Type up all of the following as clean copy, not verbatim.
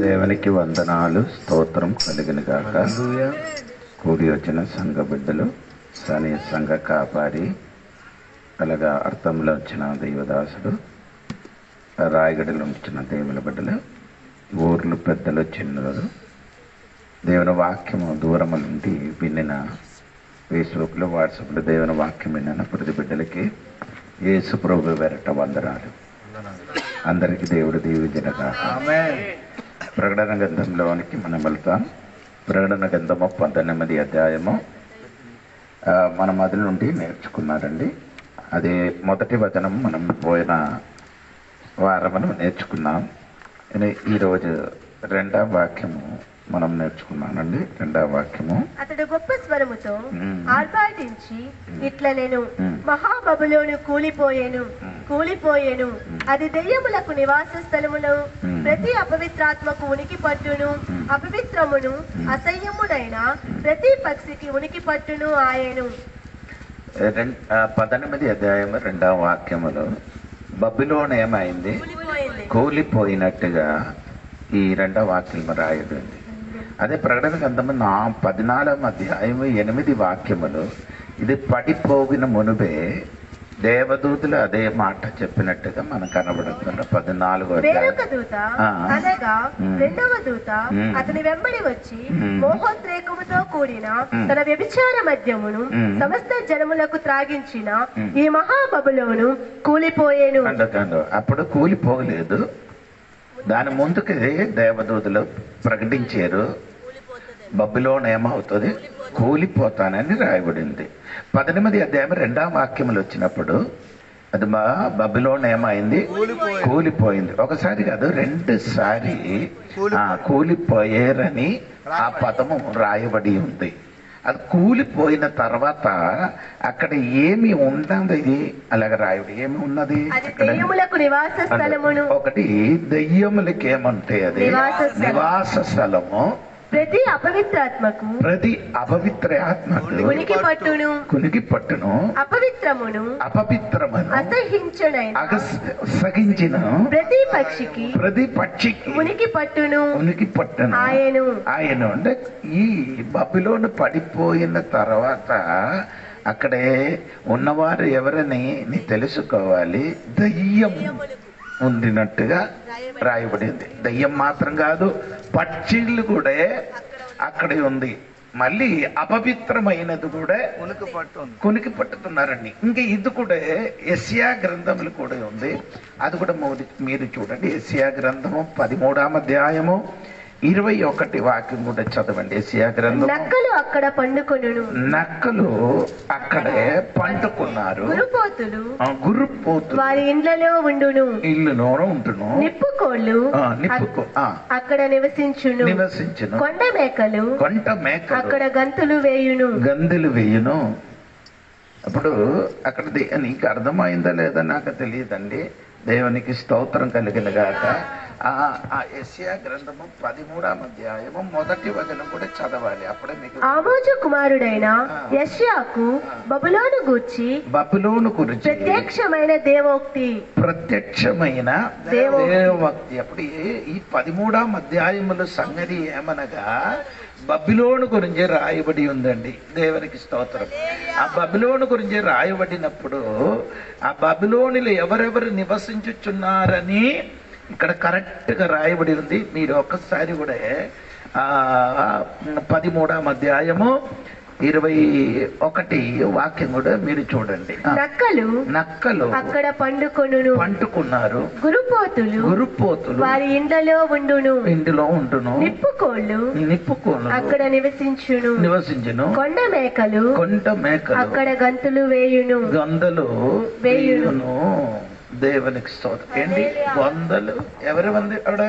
దేవునికి వందనాలు, స్తోత్రం కలిగిన గాక. కూడి వచ్చిన సంఘ బిడ్డలు, సని సంఘ కాపారి, అలాగా అర్థంలో వచ్చిన దైవదాసుడు, రాయగడలో వచ్చిన దేవుల బిడ్డలు, ఊర్లు పెద్దలు, చిన్నలు, దేవుని వాక్యము దూరము నుండి వినిన ఫేస్బుక్లో, వాట్సాప్లో దేవుని వాక్యం విన్న ప్రతి బిడ్డలకి యేసు ప్రభు వెరట వందనాలు. అందరికీ దేవుడు దీవించుగాక. ప్రకటన గ్రంథంలోనికి మనం వెళ్తాం. ప్రకటన గ్రంథము 18వ అధ్యాయము మన మొదటి నుండి నేర్చుకున్నారండి. అది మొదటి వచనం మనం పోయిన వారం మనం నేర్చుకున్నాం. ఈరోజు రెండవ వాక్యము మనం నేర్చుకున్నానండి. రెండవ వాక్యము, అతడు గొప్ప స్వరముతో ఆర్భాటించి ఇట్లా, నేను మహాబబులోను కూలిపోయేను, అది దెయ్యములకు నివాస స్థలమును, ప్రతి అపవిత్రాత్మకు ఉనికి పట్టును, అపవిత్రమును అసహ్యమునైన ప్రతి పక్షికి ఉనికి పట్టును ఆయను. 18వ అధ్యాయం 2వ వాక్యములో బబులోను ఏమైంది? కూలిపోయినట్టుగా ఈ రెండవ వాక్యం రాయబడింది. అదే ప్రకటన గ్రంథము 14వ అధ్యాయము 8 వాక్యములు, ఇది పడిపోగిన మునుబే దేవదూతులు అదే మాట చెప్పినట్టుగా మనకు కనబడుతున్న 14వ రెండవ దూత అతని వెంబడి వచ్చి మోహోద్రేకముతో కూడిన తన వ్యభిచార మద్యమును సమస్త జనములకు త్రాగించిన ఈ మహాబబులోను కూలిపోయేను. అప్పుడు కూలిపోలేదు, దాని ముందుకి దేవదూతలు ప్రకటించారు, బబులోను ఏమవుతుంది? కూలిపోతానని రాయబడింది. 18వ అధ్యాయం 2వ వాక్యములు వచ్చినప్పుడు అది బబులోను ఏమైంది? కూలిపోయింది. ఒకసారి కాదు, 2 సారి కూలిపోయారని ఆ పదము రాయబడి ఉంది. అది కూలిపోయిన తర్వాత అక్కడ ఏమి ఉన్నది? అలాగ రాయుడు ఏమి ఉన్నది? ఒకటి దెయ్యములకి ఏమంటే అది నివాస స్థలము, ప్రతి అపవిత్రాత్మకు కునికి పట్టును అపవిత్రమును అసహించిన ప్రతి పక్షికి ఉనికి పట్టును ఆయను. అంటే ఈ బబులోను పడిపోయిన తర్వాత అక్కడే ఉన్నవారు ఎవరని తెలుసుకోవాలి. దయ్యం ఉండినట్టుగా రాయబడింది. దయ్యం మాత్రం కాదు, పక్షులు కూడా అక్కడే ఉంది. మళ్ళీ అపవిత్రమైనది కూడా కునికి పట్టుతున్నారండి. ఇంకా ఇది కూడా యెషయా గ్రంథములు కూడా ఉంది. అది కూడా మీరు చూడండి. యెషయా గ్రంథము 13వ అధ్యాయము 21 వాక్యం కూడా చదవండి. యెషయా గ్రంథం. నక్కలు అక్కడ పండుకొనును, నక్కలు అక్కడే పండుకున్నారు, గుర్రుపోతులు వారి ఇళ్ళలో ఉంటును, నిప్పుకోళ్ళు అక్కడ నివసించును, కొండ మేకలు అక్కడ గంతులు వేయును. అప్పుడు అక్కడ నీకు అర్థమైందా లేదా నాకు తెలియదండి. దేవునికి స్తోత్రం కలిగిన గాక. ఆ యెషయా గ్రంథము 13వ అధ్యాయము 1వ వచనం కూడా చదవాలి. అప్పుడే మీకు ఆమోజు కుమారుడైన యెషయాకు బబులోను గురించి ప్రత్యక్షమైన దేవోక్తి. అప్పుడు ఈ 13వ అధ్యాయముల సంగతి ఏమనగా బబులోను గురించి రాయబడి ఉందండి. దేవునికి స్తోత్రం. ఆ బబులోను గురించి రాయబడినప్పుడు ఆ బబులోనులో ఎవరెవరు నివసించుచున్నారని ఇక్కడ కరెక్ట్ గా రాయబడి ఉంది. మీరు ఒక్కసారి కూడా 13వ అధ్యాయము 21 వాక్యం కూడా మీరు చూడండి. నక్కలు అక్కడ పండుకున్నారు, గురుపోతులు వారి ఇంట్లో ఉండును, నిప్పుకోళ్ళు అక్కడ నివసించును, కొండ మేకలు అక్కడ గంతులు వేయును. దేవునికి స్తోత్రం. ఏంటి గొందలు? ఎవరు ఆవిడ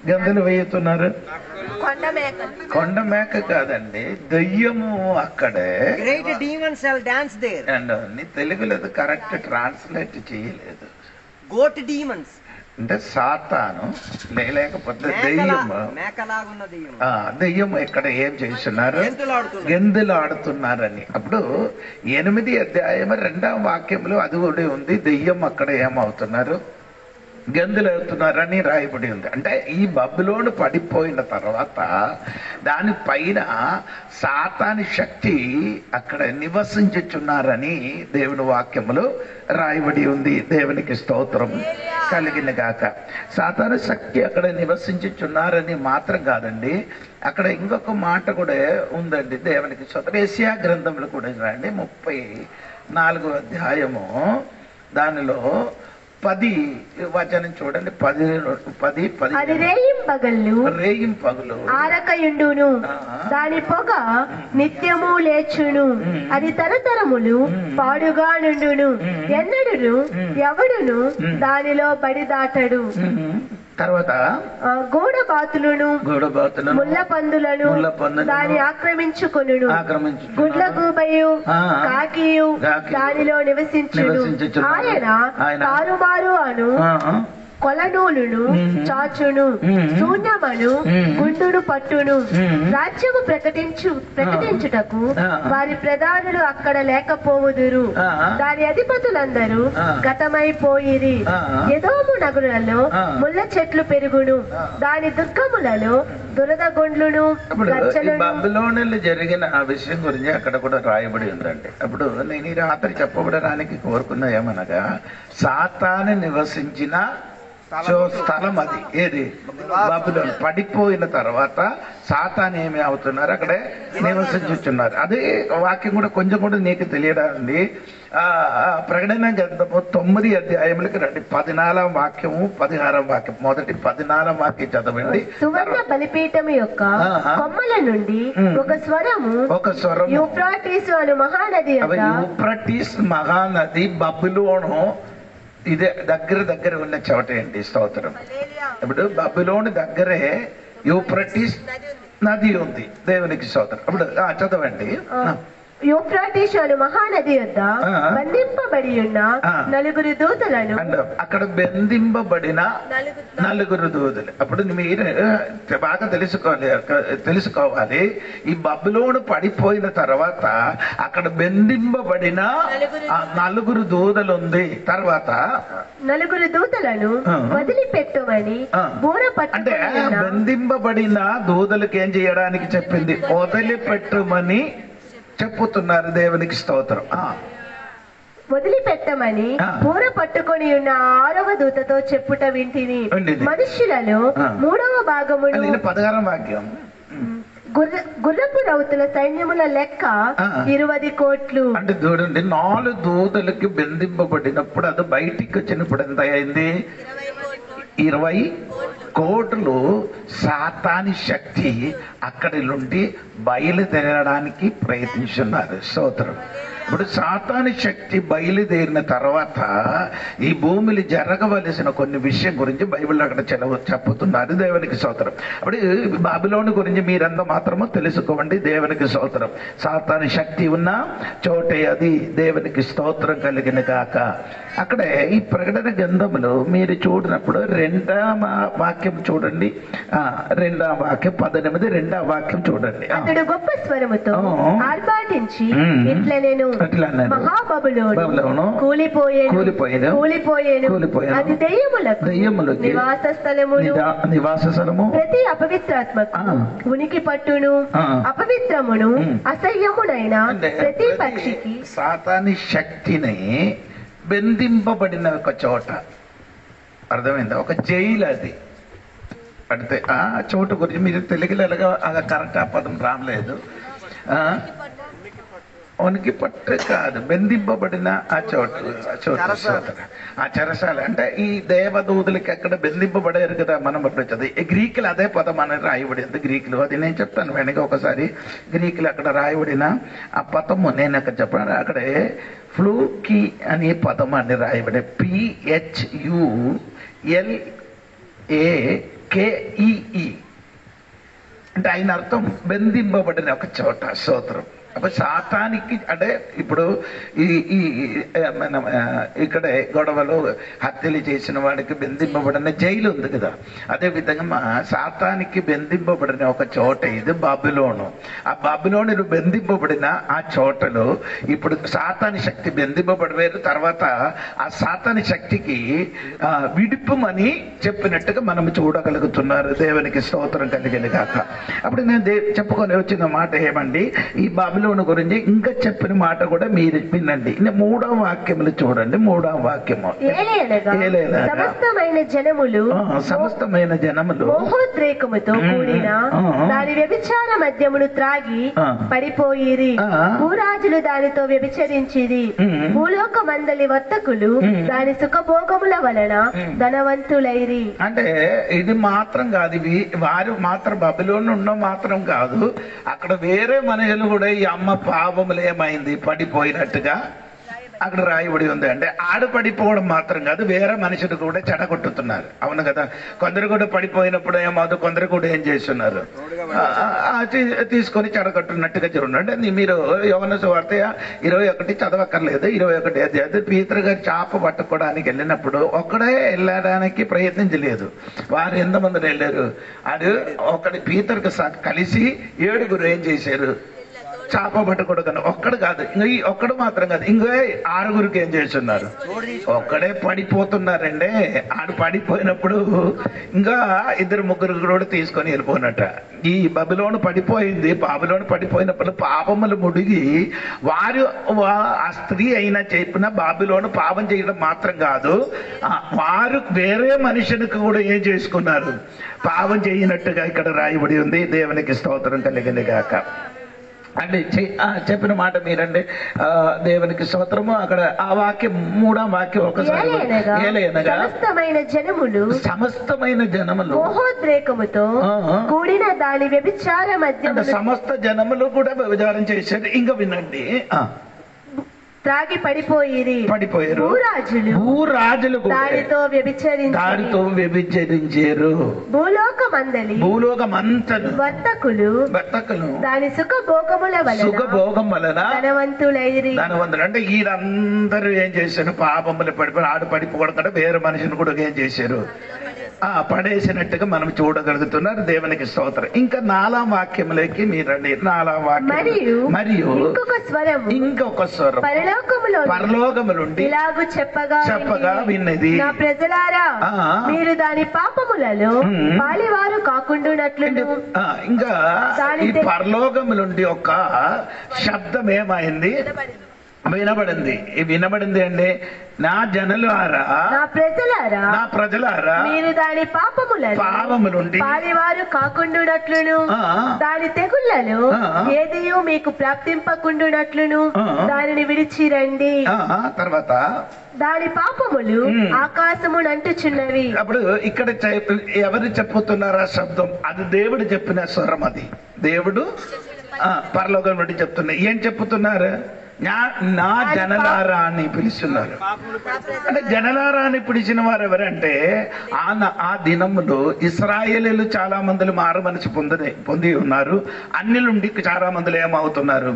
గందలు వేయుతున్నారు? కొండ మేక కాదండి, దయ్యము అక్కడే. తెలుగులో కరెక్ట్ ట్రాన్స్లేట్ చేయలేదు. గోట్ డీమన్స్ అంటే సాతాను లేకపోతే దెయ్యం ఇక్కడ ఏం చేస్తున్నారు? గెంతులు ఆడుతున్నారని. అప్పుడు 8వ అధ్యాయం 2వ వాక్యంలో అది కూడా ఉంది. దెయ్యం అక్కడ ఏమవుతున్నారు? గెంతులేస్తున్నారని రాయబడి ఉంది. అంటే ఈ బబులోను పడిపోయిన తర్వాత దానిపైన సాతాని శక్తి అక్కడ నివసించుచున్నారని దేవుని వాక్యములో రాయబడి ఉంది. దేవునికి స్తోత్రం కలిగిన గాక. సాతాను శక్తి అక్కడ నివసించుచున్నారని మాత్రం కాదండి, అక్కడ ఇంకొక మాట కూడా ఉందండి. దేవునికి స్తోత్రం. యెషయా గ్రంథంలో కూడా రండి 34వ అధ్యాయము, దానిలో 10 వచనం చూడండి. 10 అది రేయింపగలు ఆరకయుండును, దాని పొగ నిత్యము లేచును, అది తరతరములు పాడుగా నుండును, ఎన్నడును ఎవడును దానిలో బడి దాటడు. తర్వాత గోడబాతులను ముళ్ళ పందులను దాని ఆక్రమించుకొనును, గుడ్లగూబయు కాకియు దానిలో నివసించును. ఆయన తారుమారు అను కొలనూలును చాచును, శూన్యమను గుండును పట్టును. రాజ్యము ప్రకటించుటకు వారి ప్రధానులు అక్కడ లేకపోవుదురు. దాని అధిపతులందరూ గతమైపోయిరి. ఎదోము నగరులలో ముళ్ళ చెట్లు పెరుగును, దాని దుర్గములలో దురద గొండ్లును బబులోనులో జరిగిన ఆ విషయం గురించి అక్కడ కూడా రాయబడి ఉందండి. అప్పుడు నేను ఈ రాత్రి చెప్పబడడానికి కోరుకున్నా ఏమనగా, సాతాను నివసించిన స్థలం అది. ఏది? బబులోను పడిపోయిన తర్వాత సాతాను ఏమి అవుతున్నారు, అక్కడే నివసించుతున్నారు. అదే వాక్యం కూడా కొంచెం కూడా నీకు తెలియడానికి ప్రకటన గ్రంథము 9 అధ్యాయములకి రండి. 14వ వాక్యము 16వ వాక్యం. మొదటి 14వ వాక్యం చదవండి. సువర్ణ బలిపీఠము యొక్క కొమ్మల నుండి ఒక స్వరము యూఫ్రాటీసు అను మహానది, యూఫ్రటీస్ మహానది బబులోను ఇదే దగ్గర ఉన్న చోట ఏంటి? స్తోత్రం. ఇప్పుడు బబులోను దగ్గరే యూఫ్రటీస్ నది ఉంది. దేవునికి స్తోత్రం. అప్పుడు చదవండి. యూఫ్రాటీసు అను మహానది యొద్ద బంధింపబడి ఉన్న 4 దూతలను. అక్కడ బంధింపబడిన 4 దూతలు. అప్పుడు మీరు బాగా తెలుసుకోవాలి, ఈ బబులోను పడిపోయిన తర్వాత అక్కడ బంధింపబడిన 4 దూతలు ఉంది. తర్వాత 4 దూతలను వదిలిపెట్టమని అంటే బంధింపబడిన దూతలకు ఏం చేయడానికి చెప్పింది? వదిలిపెట్టమని చెప్పుతున్నారు. దేవునికి స్తోత్రం. వదిలిపెట్టమని బూర పట్టుకొని ఉన్న 6వ దూతతో చెప్పుట వింటిని. మనుష్యులలో 3వ భాగమును 16వ వాక్యం. గుర్రపు రౌతుల సైన్యముల లెక్క 20 కోట్లు. అంటే చూడండి, 4 దూతలకి బంధింపబడినప్పుడు అది బయటికి వచ్చినప్పుడు ఎంత అయింది? 20 కోట్లు. సాతాని శక్తి అక్కడి నుండి బయలుదేరడానికి ప్రయత్నిస్తున్నారు. స్తోత్రం. ఇప్పుడు సాతాని శక్తి బయలుదేరిన తర్వాత ఈ భూమిలో జరగవలసిన కొన్ని విషయం గురించి బైబిల్ అక్కడ చెప్పుతున్నారు. దేవునికి స్తోత్రం. అప్పుడు బబులోను గురించి మీరంతా మాత్రము తెలుసుకోండి. దేవునికి స్తోత్రం. సాతాని శక్తి ఉన్న చోటే అది. దేవునికి స్తోత్రం కలిగిన గాక. అక్కడే ఈ ప్రకటన గ్రంథములో మీరు చూడినప్పుడు 2వ వాక్యం చూడండి. 2వ వాక్యం 18, 2వ వాక్యం చూడండి. అతడు గొప్ప స్వరముతో ఆర్భాటించి ఇట్లా నేను మహాబబులోను కూలిపోయేను, అది దెయ్యములకు నివాస స్థలము, ప్రతి అపవిత్రాత్మకు ఉనికి పట్టును, అపవిత్రమును అసహ్యమునైన ప్రతి పక్షికి. సాతాని శక్తిని బంధింపబడిన ఒక చోట, అర్థమైందా? ఒక జైలు అది. పడితే ఆ చోటు గురించి మీరు తెలుగులో ఎలాగా కరెక్ట్ ఆ పదం రాలేదు. ఉనికి పట్టు కాదు, బంధింపబడిన ఆ చోటు ఆ చెరసాల. అంటే ఈ దేవదూతులకి అక్కడ బంధింపబడారు కదా. మనం పట్టొచ్చు. గ్రీకులు అదే పదం అనేది రాయబడింది. గ్రీకులు అది నేను చెప్తాను వెనక ఒకసారి. గ్రీకులు అక్కడ రాయబడిన ఆ పదము నేను అక్కడ చెప్పాను. అక్కడే ఫ్లూకి అనే పదం అని రాయబడి PHULAKEE. అంటే ఆయన అర్థం బంధింపబడిన ఒక చోట. స్తోత్రం. అప్పుడు సాతానికి అంటే ఇప్పుడు ఈ ఈ మన ఇక్కడే గొడవలు హత్యలు చేసిన వాడికి బెందింపబడిన జైలు ఉంది కదా, అదే విధంగా సాతానికి బెందింపబడిన ఒక చోట ఇది బబులోను. ఆ బబులోను బెందింపబడిన ఆ చోటలో ఇప్పుడు సాతాని శక్తి బెందింపబడివేరు. తర్వాత ఆ సాతాని శక్తికి విడుపుమని చెప్పినట్టుగా మనం చూడగలుగుతున్నారు. దేవునికి స్తోత్రం కలిగింది కాక. అప్పుడు నేను చెప్పుకొని వచ్చిన మాట ఏమండి, ఈ బబులోను గురించి ఇంకా చెప్పిన మాట కూడా మీరు వినండి. మూడవ వాక్యములు చూడండి. మూడవ వాక్యము, సమస్తమైన జనములు మోహోద్రేకముతో కూడిన దాని వ్యభిచార మద్యమును త్రాగి పడిపోయిరి. భూరాజులు దానితో వ్యభిచరించిరి. భూలోక మందలి వర్తకులు దాని సుఖభోగముల వలన ధనవంతులైరి. అంటే ఇది మాత్రం కాదు, వారు మాత్రం బబులోను ఉన్న మాత్రం కాదు, అక్కడ వేరే మనుషులు కూడా ఈ అమ్మ పాపములు ఏమైంది పడిపోయినట్టుగా అక్కడ రాయబడి ఉంది. అంటే ఆడ పడిపోవడం మాత్రం కాదు, వేరే మనుషులు కూడా చెడగొట్టుతున్నారు. అవును కదా, కొందరు కూడా పడిపోయినప్పుడు ఏమవుతుంది, కొందరు కూడా ఏం చేస్తున్నారు, తీసుకొని చెడగొట్టున్నట్టుగా చూడండి. అంటే మీరు యోహాను సువార్త 21 చదవక్కర్లేదు, 21 అధ్యాయం. పీతరు గారు చేప పట్టుకోవడానికి వెళ్ళినప్పుడు ఒక్కడే వెళ్ళడానికి ప్రయత్నించలేదు. వారు ఎంతమంది వెళ్ళారు, అది ఒకటి పీతరుకు కలిసి 7 ఏం చేశారు, చేప పట్టుకోవడం. ఒక్కడు కాదు, ఈ ఒక్కడు మాత్రం కాదు, ఇంకో 6 ఏం చేస్తున్నారు, ఒక్కడే పడిపోతున్నారండి. ఆడు పడిపోయినప్పుడు ఇంకా 2-3 కూడా తీసుకొని వెళ్ళిపోయినట్ట. ఈ బబులోను పడిపోయింది. బబులోను పడిపోయినప్పుడు పాపములు ముడిగి వారు ఆ స్త్రీ అయినా చెప్పిన బబులోను పాపం చేయడం మాత్రం కాదు, వారు వేరే మనుషులకు కూడా ఏం చేసుకున్నారు, పాపం చేయనట్టుగా ఇక్కడ రాయబడి ఉంది. దేవునికి స్తోత్రం కలిగింది గాక. అంటే చెప్పిన మాట మీరండి, దేవునికి స్తోత్రము. అక్కడ ఆ వాక్యం, 3వ వాక్యం ఒకసారి, సమస్తమైన జనములు మోహోద్రేకముతో కూడిన దాని వ్యభిచార మధ్య, సమస్త జనములు కూడా వ్యభిచారం చేశారు. ఇంకా వినండి, త్రాగి పడిపోయారు. భూరాజులు దానితో వ్యభిచరించారు. భూలోకమంతను వర్తకులు దాని సుఖభోగం వలన ధనవంతులైరి. అంటే వీరందరూ ఏం చేశారు, పాపములు పడిపోయి ఆడు పడిపోవడం కంటే వేరే మనిషిని కూడా ఏం చేశారు, పడేసినట్టుగా మనం చూడగలుగుతున్నారు. దేవునికి స్తోత్రం. ఇంకా 4వ వాక్యంలోకి మీరండి. 4వ వాక్యం, మరియు ఇంకొక స్వరం పరలోకము నుండి ఇలాగు చెప్పగా విన్నది, నా ప్రజలారా, మీరు దాని పాపములలో పాలివారు కాకుండానట్లు. ఇంకా ఈ పరలోకము నుండి ఒక శబ్దం ఏమైంది, వినబడింది అండి. నా జనులారా, నా ప్రజలారా, మీరు దాని పాపము నుండి పాలివారు కాకుండానట్లును, దాని తెగుళ్లను ఏదియో మీకు ప్రాప్తింపకుండానట్లును దానిని విడిచిరండి. తర్వాత దాని పాపములు ఆకాశమునంటుచున్నవి. అప్పుడు ఇక్కడ ఎవరు చెప్పుతున్నారు ఆ శబ్దం? అది దేవుడు చెప్పిన స్వరం. అది దేవుడు పరలోకం నుండి చెప్తున్నారు. ఏం చెప్పుతున్నారు? నా జనలారా అని పిలుస్తున్నారు. అంటే జనలారా అని పిలిచిన వారు ఎవరంటే, ఆ దినములో ఇశ్రాయేలీలు చాలా మంది మారు మనసు పొంది ఉన్నారు. అన్నిలుండి చాలా మంది ఏమవుతున్నారు,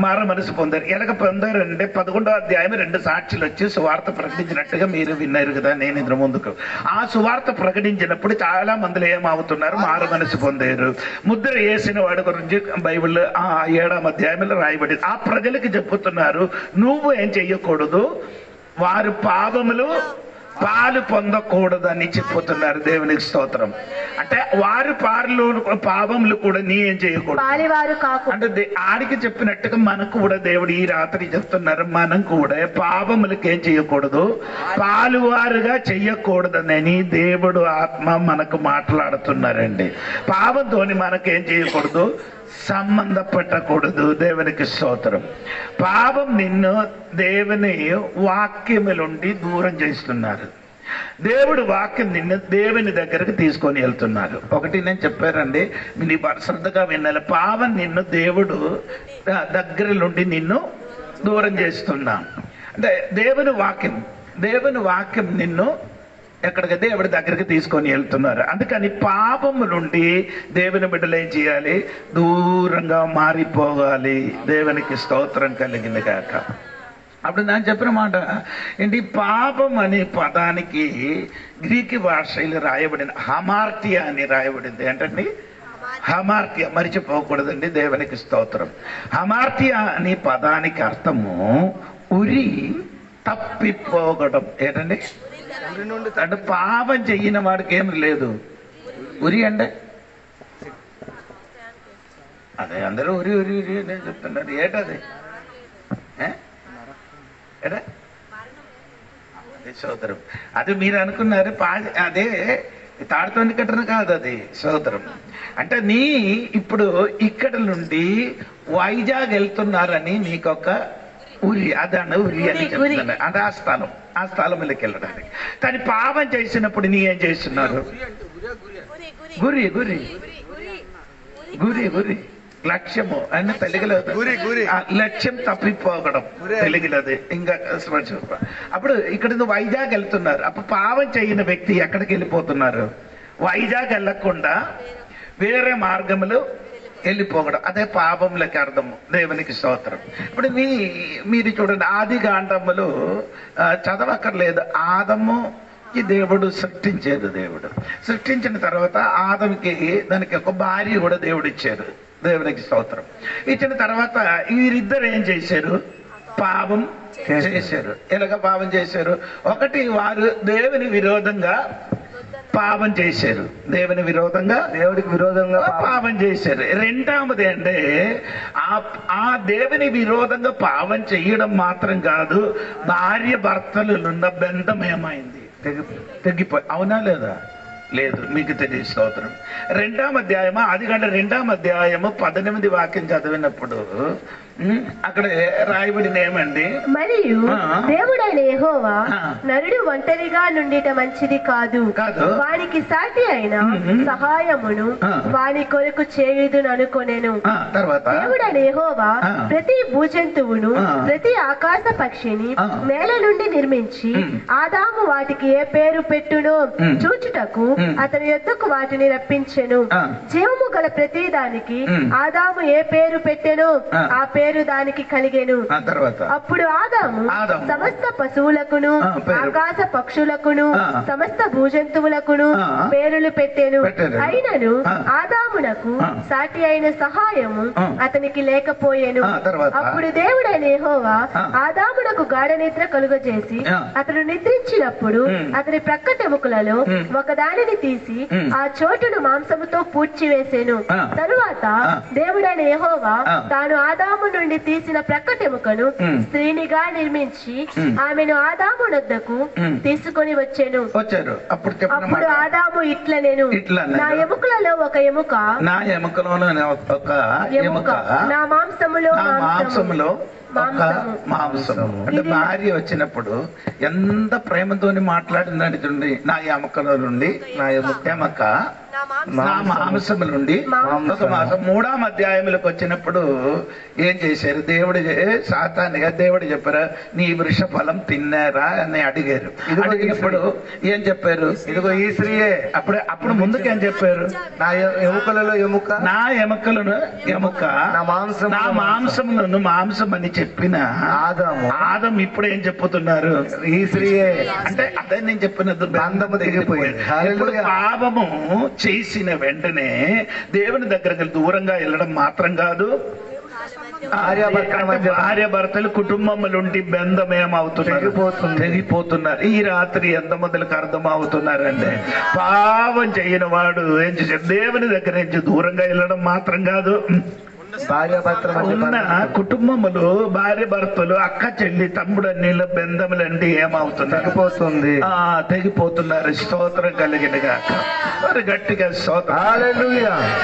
మారు మనసు పొందారు. ఎలాగ పొందారంటే 11వ అధ్యాయం 2 సాక్షులు వచ్చి సువార్త ప్రకటించినట్టుగా మీరు విన్నారు కదా నేను ఇంద్ర ముందుకు. ఆ సువార్త ప్రకటించినప్పుడు చాలా మంది ఏమవుతున్నారు, మారు మనసు పొందారు. ముద్ర వేసిన వాడి గురించి బైబిల్ 7వ అధ్యాయంలో రాయబడింది. ఆ ప్రజలకి చెప్పుతున్నారు, నువ్వు ఏం చెయ్యకూడదు, వారు పాలు పొందకూడదని చెప్పుతున్నారు. దేవునికి స్తోత్రం. అంటే వారు పాపములు కూడా నీ ఏం చేయకూడదు. అంటే ఆడికి చెప్పినట్టుగా మనకు కూడా దేవుడు ఈ రాత్రి చెప్తున్నారు, మనం కూడా పాపములకి ఏం చేయకూడదు, పాలువారుగా చెయ్యకూడదని దేవుడు ఆత్మ మనకు మాట్లాడుతున్నారండి. పాపంతోని మనకేం చేయకూడదు, సంబంధ పెట్టకూడదు. దేవునికి స్తోత్రం. పాపం నిన్ను దేవుని వాక్యములుండి దూరం చేస్తున్నారు. దేవుడు వాక్యం నిన్ను దేవుని దగ్గరకు తీసుకొని వెళ్తున్నారు. ఒకటి నేను చెప్పారండి, నీ శ్రద్ధగా వినాలి. పాపం నిన్ను దేవుడు దగ్గర నుండి నిన్ను దూరం చేస్తున్నా. అంటే దేవుని వాక్యం నిన్ను ఎక్కడికి దేవుడి దగ్గరికి తీసుకొని వెళ్తున్నారు. అందుకని పాపము నుండి దేవుని బిడ్డలు ఏం చేయాలి? దూరంగా మారిపోవాలి. దేవునికి స్తోత్రం కలిగింది కాక. అప్పుడు నేను చెప్పిన మాట ఏంటి? పాపం అనే పదానికి గ్రీక్ భాషలో రాయబడిన హమార్టియా అని రాయబడింది. ఏంటండి? హమార్టియా. మరిచిపోకూడదండి. దేవునికి స్తోత్రం. హమార్టియా అనే పదానికి అర్థము ఉరి, తప్పిపోగడం. ఏంటండి? అంటే పాపం చెయ్యిన వాడికి ఏమి లేదు. ఉరి అంటే అదే అందరూ ఉరి ఉరి ఉరి అని చెప్తున్నారు. ఏటది? అదే సోదరం. అది మీరు అనుకున్నారు అదే తాడుతోని కట్టను కాదు, అది సోదరం. అంటే ఇప్పుడు ఇక్కడ నుండి వైజాగ్ వెళ్తున్నారని నీకొక ఉరి, అదన్న ఉరి అని చెప్తున్నారు. అంటే ఆ స్థలంలోకి వెళ్ళడానికి. కానీ పాపం చేసినప్పుడు నీ ఏం చేస్తున్నారు? గురి గురి గురి గురి లక్ష్యము అని తెలుగులో లక్ష్యం తప్పిపోకడం తెలుగులోది. ఇంకా అప్పుడు ఇక్కడ వైజాగ్ వెళ్తున్నారు. అప్పుడు పాపం చేయని వ్యక్తి ఎక్కడికి వెళ్ళిపోతున్నారు? వైజాగ్ వెళ్ళకుండా వేరే మార్గములు వెళ్ళిపోకడం. అదే పాపంలోకి అర్థము. దేవునికి స్తోత్రం. ఇప్పుడు మీరు చూడండి, ఆది కాండములు చదవక్కర్లేదు. ఆదము దేవుడు సృష్టించారు. దేవుడు సృష్టించిన తర్వాత ఆదముకి దానికి ఒక భార్య కూడా దేవుడు ఇచ్చారు. దేవునికి స్తోత్రం. ఇచ్చిన తర్వాత వీరిద్దరు ఏం చేశారు? పాపం చేశారు. ఎలాగ పాపం చేశారు? ఒకటి, వారు దేవుని విరోధంగా పాపం చేశారు. దేవుని విరోధంగా, దేవుడికి విరోధంగా పాపం చేశారు. రెండవది అంటే ఆ దేవుని విరోధంగా పాపం చేయడం మాత్రం కాదు, భార్య భర్తలున్న బంధం ఏమైంది? తెగిపోయి. అవునా లేదా? లేదు. మీకు తెలియదు. స్తోత్రం. 2వ అధ్యాయము, ఆది కాండం 2వ అధ్యాయము 18 వాక్యం చదివినప్పుడు అక్కడ రాయబడిన ఏమండి? మరియు దేవుడైన యెహోవా నరుడు ఒంటరిగా నుండిట మంచిది కాదు, వానికి సాటి అయిన సహాయమును వాని కొరకు చేయుదును అనుకొనెను. తర్వాత దేవుడైన యెహోవా ప్రతి భూజంతువును ప్రతి ఆకాశ పక్షిని నేల నుండి నిర్మించి ఆదాము వాటికి ఏ పేరు పెట్టునో చూచుటకు అతని యొద్దకు వాటిని రప్పించెను. జీవము గల ప్రతి దానికి ఆదాము ఏ పేరు పెట్టెనో ఆ పేరు దానికి కలిగెను. అప్పుడు ఆదాము సమస్త పశువులకును ఆకాశ పక్షులకును సమస్త భూజంతువులకును పేరులు పెట్టెను. అయినను ఆదామునకు సాటి అయిన సహాయము అతనికి లేకపోయెను. అప్పుడు దేవుడైన యెహోవా ఆదామునకు గాఢ నిద్ర కలుగజేసి అతను నిద్రించినప్పుడు అతని ప్రక్కటెముకలలో ఒకదానిని తీసి ఆ చోటును మాంసముతో పూడ్చివేసెను. తరువాత దేవుడైన యెహోవా తాను ఆదాము నుండి తీసిన ప్రక్కటెముకను స్త్రీనిగా నిర్మించి ఆమెను ఆదాము నొద్దకు తీసుకొని వచ్చాను. అప్పుడు ఆదాము ఇట్లనెను, నా ఎముకలలో ఒక ఎముక, నా ఎముకలో ఒక ఎముక, నా మాంసములో మాంసములో మాంసము. అంటే భార్య వచ్చినప్పుడు ఎంత ప్రేమతోని మాట్లాడిందని చూడండి. నా ఎముకలో నుండి, నా ఎముక నా మాంసము నుండి ఒక మాసం. 3వ అధ్యాయంలోకి వచ్చినప్పుడు ఏం చేశారు? దేవుడు సాతానుగా దేవుడు చెప్పారా, నీ వృష ఫలం తిన్నారా అని అడిగారు. అడిగినప్పుడు ఏం చెప్పారు? ఇదిగో ఈ స్త్రీయే. అప్పుడు ముందుకేం చెప్పారు? నా ఎముకలలో ఎముక, నా ఎముకలను ఎముక, నా మాంసములను మాంసం అని చెప్పిన ఆదం ఇప్పుడు ఏం చెప్పుతున్నారు? ఈ స్త్రీయే. అంటే అదే నేను చెప్పినది, బంధము తెగిపోయింది. పాపము చేసిన వెంటనే దేవుని దగ్గరకు దూరంగా వెళ్ళడం మాత్రం కాదు, భార్యాభర్తలు కుటుంబములుండి బంధం ఏమవుతున్నారు? తెగిపోతున్నారు. ఈ రాత్రి ఎంతమందికి అర్థం అవుతున్నారంటే, పాపం చేయని వాడు ఏం చేశాడు? దేవుని దగ్గర నుంచి దూరంగా వెళ్ళడం మాత్రం కాదు, ఉన్న కుటుంబములు, భార్య భర్తలు, అక్క చెల్లి, తమ్ముడు అన్నిల బంధములండి ఏమవుతున్నారు? తెగిపోతున్నారు. స్తోత్రం కలిగిన గాక. మరి గట్టిగా స్తోత్రం.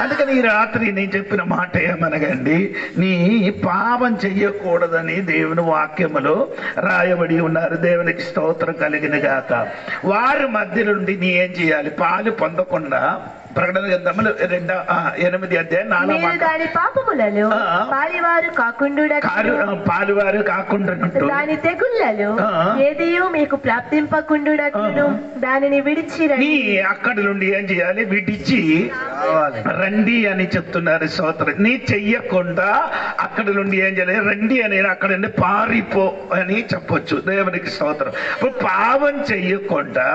అందుకని ఈ రాత్రి నేను చెప్పిన మాట ఏమనగండి, నీ పాపం చెయ్యకూడదని దేవుని వాక్యములో రాయబడి ఉన్నారు. దేవునికి స్తోత్రం కలిగిన గాక. వారి మధ్య నుండి నీ ఏం చేయాలి? పాలు పొందకుండా ప్రకటన గ్రంథములు 8వ అధ్యాయం 4వ మీరు దాని పాపములలో పాలివారు కాకుండా దాని తెగుళ్లలో ఏదియో మీకు ప్రాప్తింపకుండునట్లును దానిని విడిచి అక్కడ నుండి ఏం చేయాలి? విడిచి రండి అని చెప్తున్నారు స్తోత్రం. నీ చెయ్యకుండా అక్కడ నుండి ఏం చేయాలి? రండి అని అక్కడ నుండి పారిపో అని చెప్పొచ్చు. దేవునికి స్తోత్రం. ఇప్పుడు పాపం చెయ్యకుండా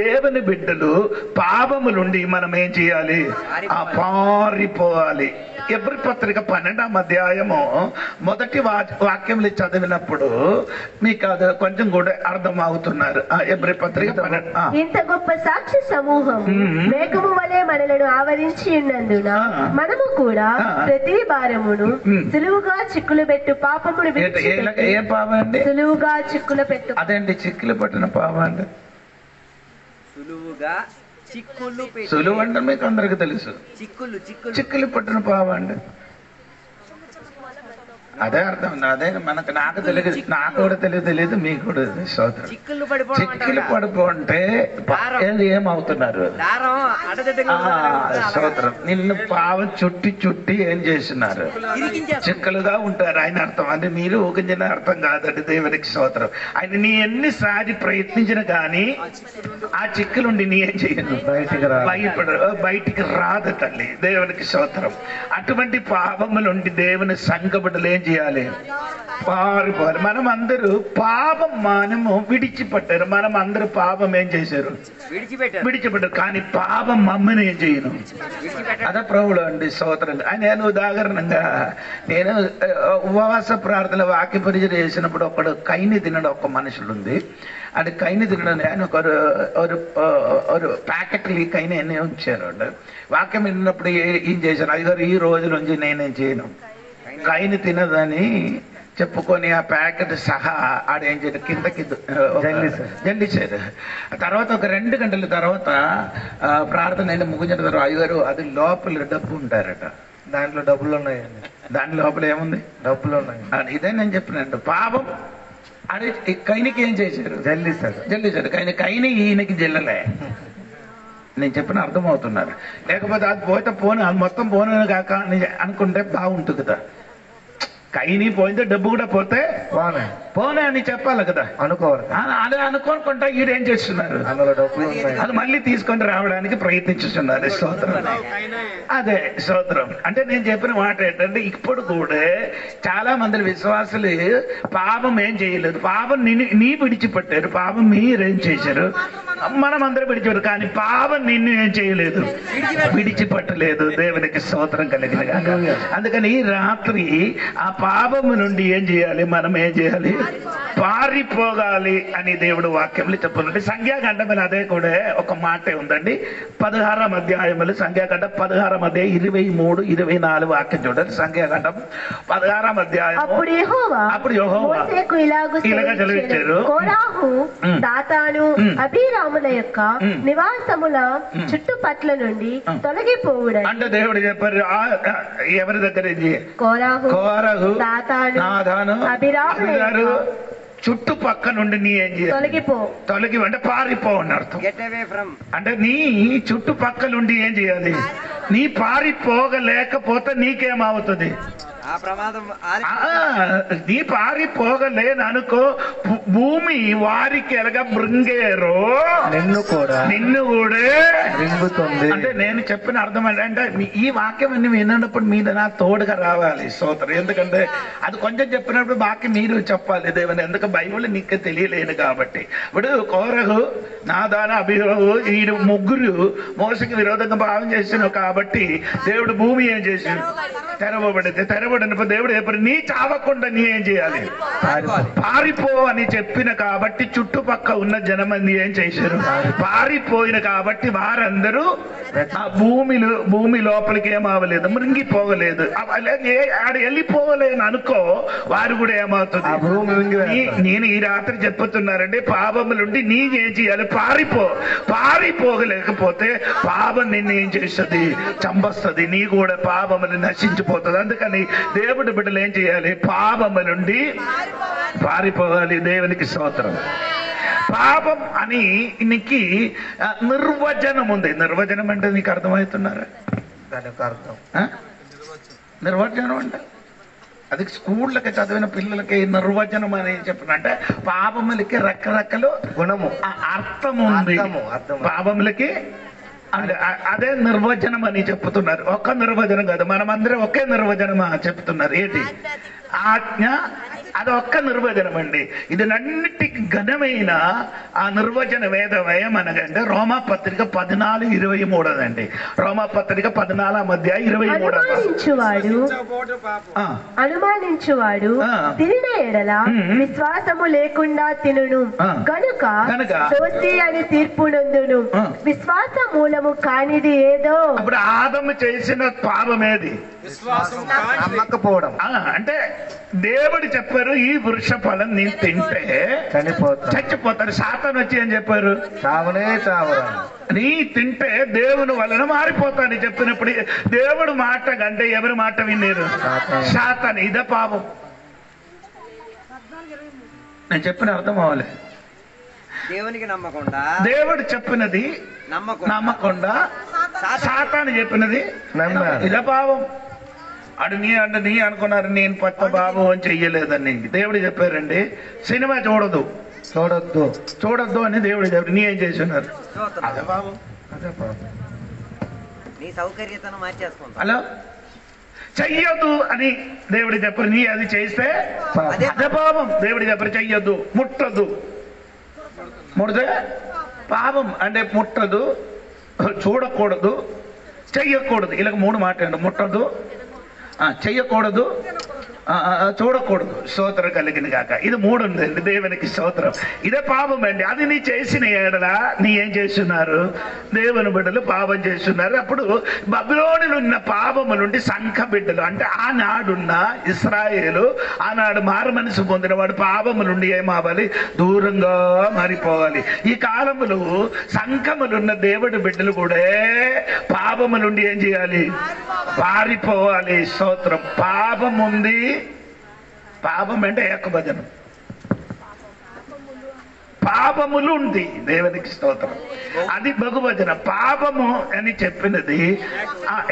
దేవుని బిడ్డలు పాపము నుండి మనం ఏం చేయాలి? పారిపోవాలి. ఎబ్రీ పత్రిక 12వ అధ్యాయము మొదటి వాక్యములు చదివినప్పుడు మీకు అది కొంచెం కూడా అర్థం అవుతున్నారు. ఎబ్రీ పత్రిక 12. ఇంత గొప్ప సాక్షి సమూహం మేఘము వలె మనలను ఆవరించి ఉన్నందున మనము కూడా ప్రతి భారమును సులువుగా చిక్కులు పెట్టు పాపమును ఏ పాపం అండి? సులువుగా చిక్కులు పెట్టు. అదేంటి చిక్కులు పెట్టిన పాపం అండి? సులువుగా సులువు అంటే మీకు అందరికి తెలుసు. చిక్కులు పట్టిన పాపం అండి. అదే అర్థం. అదే నాకు తెలియదు, నాకు కూడా తెలియదు, మీకు కూడా స్తోత్రం. చిక్కులు పడిపోంటే ఏమవుతున్నారు? స్తోత్రం. నిన్ను పావం చుట్టి ఏం చేస్తున్నారు? చిక్కలుగా ఉంటారు. ఆయన అర్థం అంటే మీరు ఊగించిన అర్థం కాదండి. దేవునికి స్తోత్రం. ఆయన నీ ఎన్నిసారి ప్రయత్నించిన కానీ ఆ చిక్కులుండి నీ ఏం చేయను? బయటికి రాదు తల్లి. దేవునికి స్తోత్రం. అటువంటి పాపములుండి దేవుని సంఘబిడ్డలు ఏం చేయాలి? పారిపోవాలి. మనం అందరూ పాపం మనము విడిచిపెట్టారు. మనం అందరూ పాపం ఏం చేశారు? విడిచిపెట్టారు. కానీ పాపం మమ్మల్ని ఏం చేయను? అదే ప్రభువులు అండి స్తోత్రం. నేను ఉదాహరణంగా నేను ఉపవాస ప్రార్థన వాక్య పరిచయం చేసినప్పుడు ఒకడు కైని తినడం ఒక మనుషులు ఉంది. అది కైని తినడం ఆయన ఒక ప్యాకెట్లు ఈ కైని అన్నీ ఉంచారు. వాక్యం విన్నప్పుడు ఏం చేశాను? అయ్యారు ఈ రోజు నుంచి నేనేం చేయను, కైని తినదని చెప్పుకొని ఆ ప్యాకెట్ సహా ఆడేం చేయరు కిందకి జల్లిచారు. తర్వాత ఒక 2 గంటల తర్వాత ప్రార్థన అయినా ముగించిన తర్వాత అయ్యారు అది లోపల డబ్బు ఉంటారట. దాంట్లో డబ్బులు ఉన్నాయండి. దాని లోపల ఏముంది? డబ్బులు ఉన్నాయి. ఇదే నేను చెప్పినట్టు పాపం అని కైనికి ఏం చేశారు? జల్లిచారు. కైని ఈయనకి జల్లలే. నేను చెప్పిన అర్థమవుతున్నారు. లేకపోతే అది పోతే పోను, అది మొత్తం పోను కాక అనుకుంటే బాగుంటుంది కదా. కైని పోయిందే డబ్బు కూడా పోతే పోనే అని చెప్పాలి కదా. అనుకోవాలి. అదే అనుకోనుకుంటా ఈడేం చేస్తున్నారు? అది మళ్ళీ తీసుకొని రావడానికి ప్రయత్నించుతున్నారు. స్తోత్రం. అదే స్తోత్రం. అంటే నేను చెప్పిన మాట ఏంటంటే ఇప్పుడు కూడా చాలా మంది విశ్వాసులు పాపం ఏం చేయలేదు. పాపం నీ విడిచిపెట్టారు. పాపం మీరేం చేశారు? మనం అందరూ విడిచిపెట్టారు. కానీ పాపం నిన్ను ఏం చేయలేదు? విడిచిపెట్టలేదు. దేవునికి స్తోత్రం కలిగిన. అందుకని ఈ రాత్రి ఆ పాపము నుండి ఏం చేయాలి? మనం ఏం చేయాలి? పారిపోగాలి అని దేవుడు వాక్యంలో చెప్తున్నట్టు సంఖ్యాకాండమైన అదే కూడా ఒక మాటే ఉందండి. 16వ అధ్యాయములు సంఖ్యాకాండం 16వ అధ్యాయం 23, 24 వాక్యం చూడండి. సంఖ్యాకాండం 16వ అధ్యాయం. అప్పుడు యెహోవా ఇలాగా చదివించారు. కోరాహు దాతాను అబీరాముల యొక్క నివాసముల చుట్టుపట్ల నుండి తొలగిపోవుడని అంటే దేవుడు చెప్పారు. ఎవరి దగ్గర? కోరాహు దాతాను అబీరాము చుట్టుపక్క నుండి నీ ఏం చేయాలి? తొలగి అంటే పారిపో అని అర్థం. అంటే నీ చుట్టుపక్కల నుండి ఏం చేయాలి? నీ పారిపోగలేకపోతే నీకేమవుతుంది? నీ పారిపోగలేననుకో భూమి వారికి ఎలాగా బృంగేరో నిన్ను కూడా రింగుతుంది. అంటే నేను చెప్పిన అర్థం అంటే ఈ వాక్యం అన్ని విన్నప్పుడు మీద నా తోడుగా రావాలి స్తోత్రం. ఎందుకంటే అది కొంచెం చెప్పినప్పుడు బాకీ మీరు చెప్పాలి దేవుని. ఎందుకంటే బైబిల్ నీకు తెలియలేదు కాబట్టి. ఇప్పుడు కోరహు నాదాన అభిహోహు ఈ ముగ్గురు మోసకి విరోధంగా భావం చేసినావు కాబట్టి దేవుడు భూమి ఏం చేసాడు? తెరవబడినప్పుడు దేవుడు చెప్పారు నీ చావకుండా నీ ఏం చేయాలి? పారిపో అని చెప్పిన కాబట్టి చుట్టుపక్క ఉన్న జనమంది ఏం చేశారు? పారిపోయిన కాబట్టి వారందరూ ఆ భూమి లోపలికి ఏమవలేదు, మృంగిపోగలేదు. ఆడ వెళ్ళిపోగలేను అనుకో వారు కూడా ఏమవుతుంది? నేను ఈ రాత్రి చెప్పుతున్నారండి పాపములుండి నీ ఏం చేయాలి? పారిపోగలేకపోతే పాపం నిన్ను ఏం చేస్తుంది? చంపస్తుంది. నీ కూడా పాపములు నశించిపోతుంది. అందుకని దేవుడి బిడ్డలు ఏం చేయాలి? పాపము నుండి పారిపోవాలి. దేవునికి స్తోత్రం. పాపం అని నీకు నిర్వచనం ఉంది. నిర్వచనం అంటే నీకు అర్థమవుతున్నారా? దానికి అర్థం నిర్వచనం అంటే అది స్కూళ్ళకి చదివిన పిల్లలకి నిర్వచనం అని చెప్పినంటే పాపములకి రకరకాల గుణము అర్థం ఉంది. పాపములకి అంటే అదే నిర్వచనం అని చెప్తున్నారు. ఒక్క నిర్వచనం కాదు, మనమందరం ఒకే నిర్వచనం చెప్తున్నారు. ఏంటి? ఆజ్ఞ. అది ఒక్క నిర్వచనం అండి. ఇది అన్నిటికి ఘనమైన ఆ నిర్వచనం ఏమనగంటే రోమా పత్రిక 14:23 అండి. రోమా పత్రిక 14:23. అనుమానించువాడు తినిన ఎడల విశ్వాసము లేకుండా తినును గనుక దోషి అని తీర్పు నందును. విశ్వాస మూలము కానిది ఏదో. అప్పుడు ఆదము చేసిన పాపం ఏది? నమ్మకపోవడం. అంటే దేవుడు చెప్పారు ఈ వృక్ష ఫలం నీ తింటే చచ్చిపోతారు. సాతాను వచ్చి ఏం చెప్పారు? చావనే చావరా, నీ తింటే దేవుని వలన మారిపోతాను చెప్పినప్పుడు దేవుడు మాట కంటే ఎవరి మాట విన్నారు? సాతాను. ఇదే పాపం. నేను చెప్పిన అర్థం అవ్వాలి. దేవునికి నమ్మకుండా దేవుడు చెప్పినది నమ్మకుండా సాతాను చెప్పినది ఇదే పాపం. అడు నీ అనుకున్నారు నేను కొత్త బాబు అని చెయ్యలేదని దేవుడు చెప్పారండి. సినిమా చూడొద్దు అని దేవుడు చెప్పారు. నీ ఏం చేస్తున్నారు? అదే బాబు. నీ సౌకర్యతను మార్చేసుకుంటా. హలో, చెయ్యొద్దు అని దేవుడు చెప్పారు. నీ అది చేస్తే అదే పాపం. దేవుడు చెప్పారు చెయ్యొద్దు, ముట్టద్దు. ముడితే పాపం. అంటే ముట్టదు, చూడకూడదు, చెయ్యకూడదు. ఇలాగ 3 మాట్లాడండి. ముట్టదు, చెయ్యకూడదు, చూడకూడదు. స్తోత్రం కలిగింది కాక. ఇది 3 ఉందండి. దేవునికి స్తోత్రం. ఇదే పాపం అండి. అది నీ చేసిన ఏడలా నీ ఏం చేస్తున్నారు? దేవుని బిడ్డలు పాపం చేస్తున్నారు. అప్పుడు బబులోనులో ఉన్న పాపము నుండి సంఘ బిడ్డలు అంటే ఆనాడున్న ఇశ్రాయేలు, ఆనాడు మారు మనసు పొందిన వాడు పాపము నుండి ఏమవ్వాలి? దూరంగా మారిపోవాలి. ఈ కాలములో సంఘములున్న దేవుడి బిడ్డలు కూడా పాపము నుండి ఏం చేయాలి? పారిపోవాలి. స్తోత్రం. పాపం ఉంది. పాపం అంటే ఏకవచనం. పాపములు ఉంది. దేవునికి స్తోత్రం. అది బహువచనం. పాపము అని చెప్పినది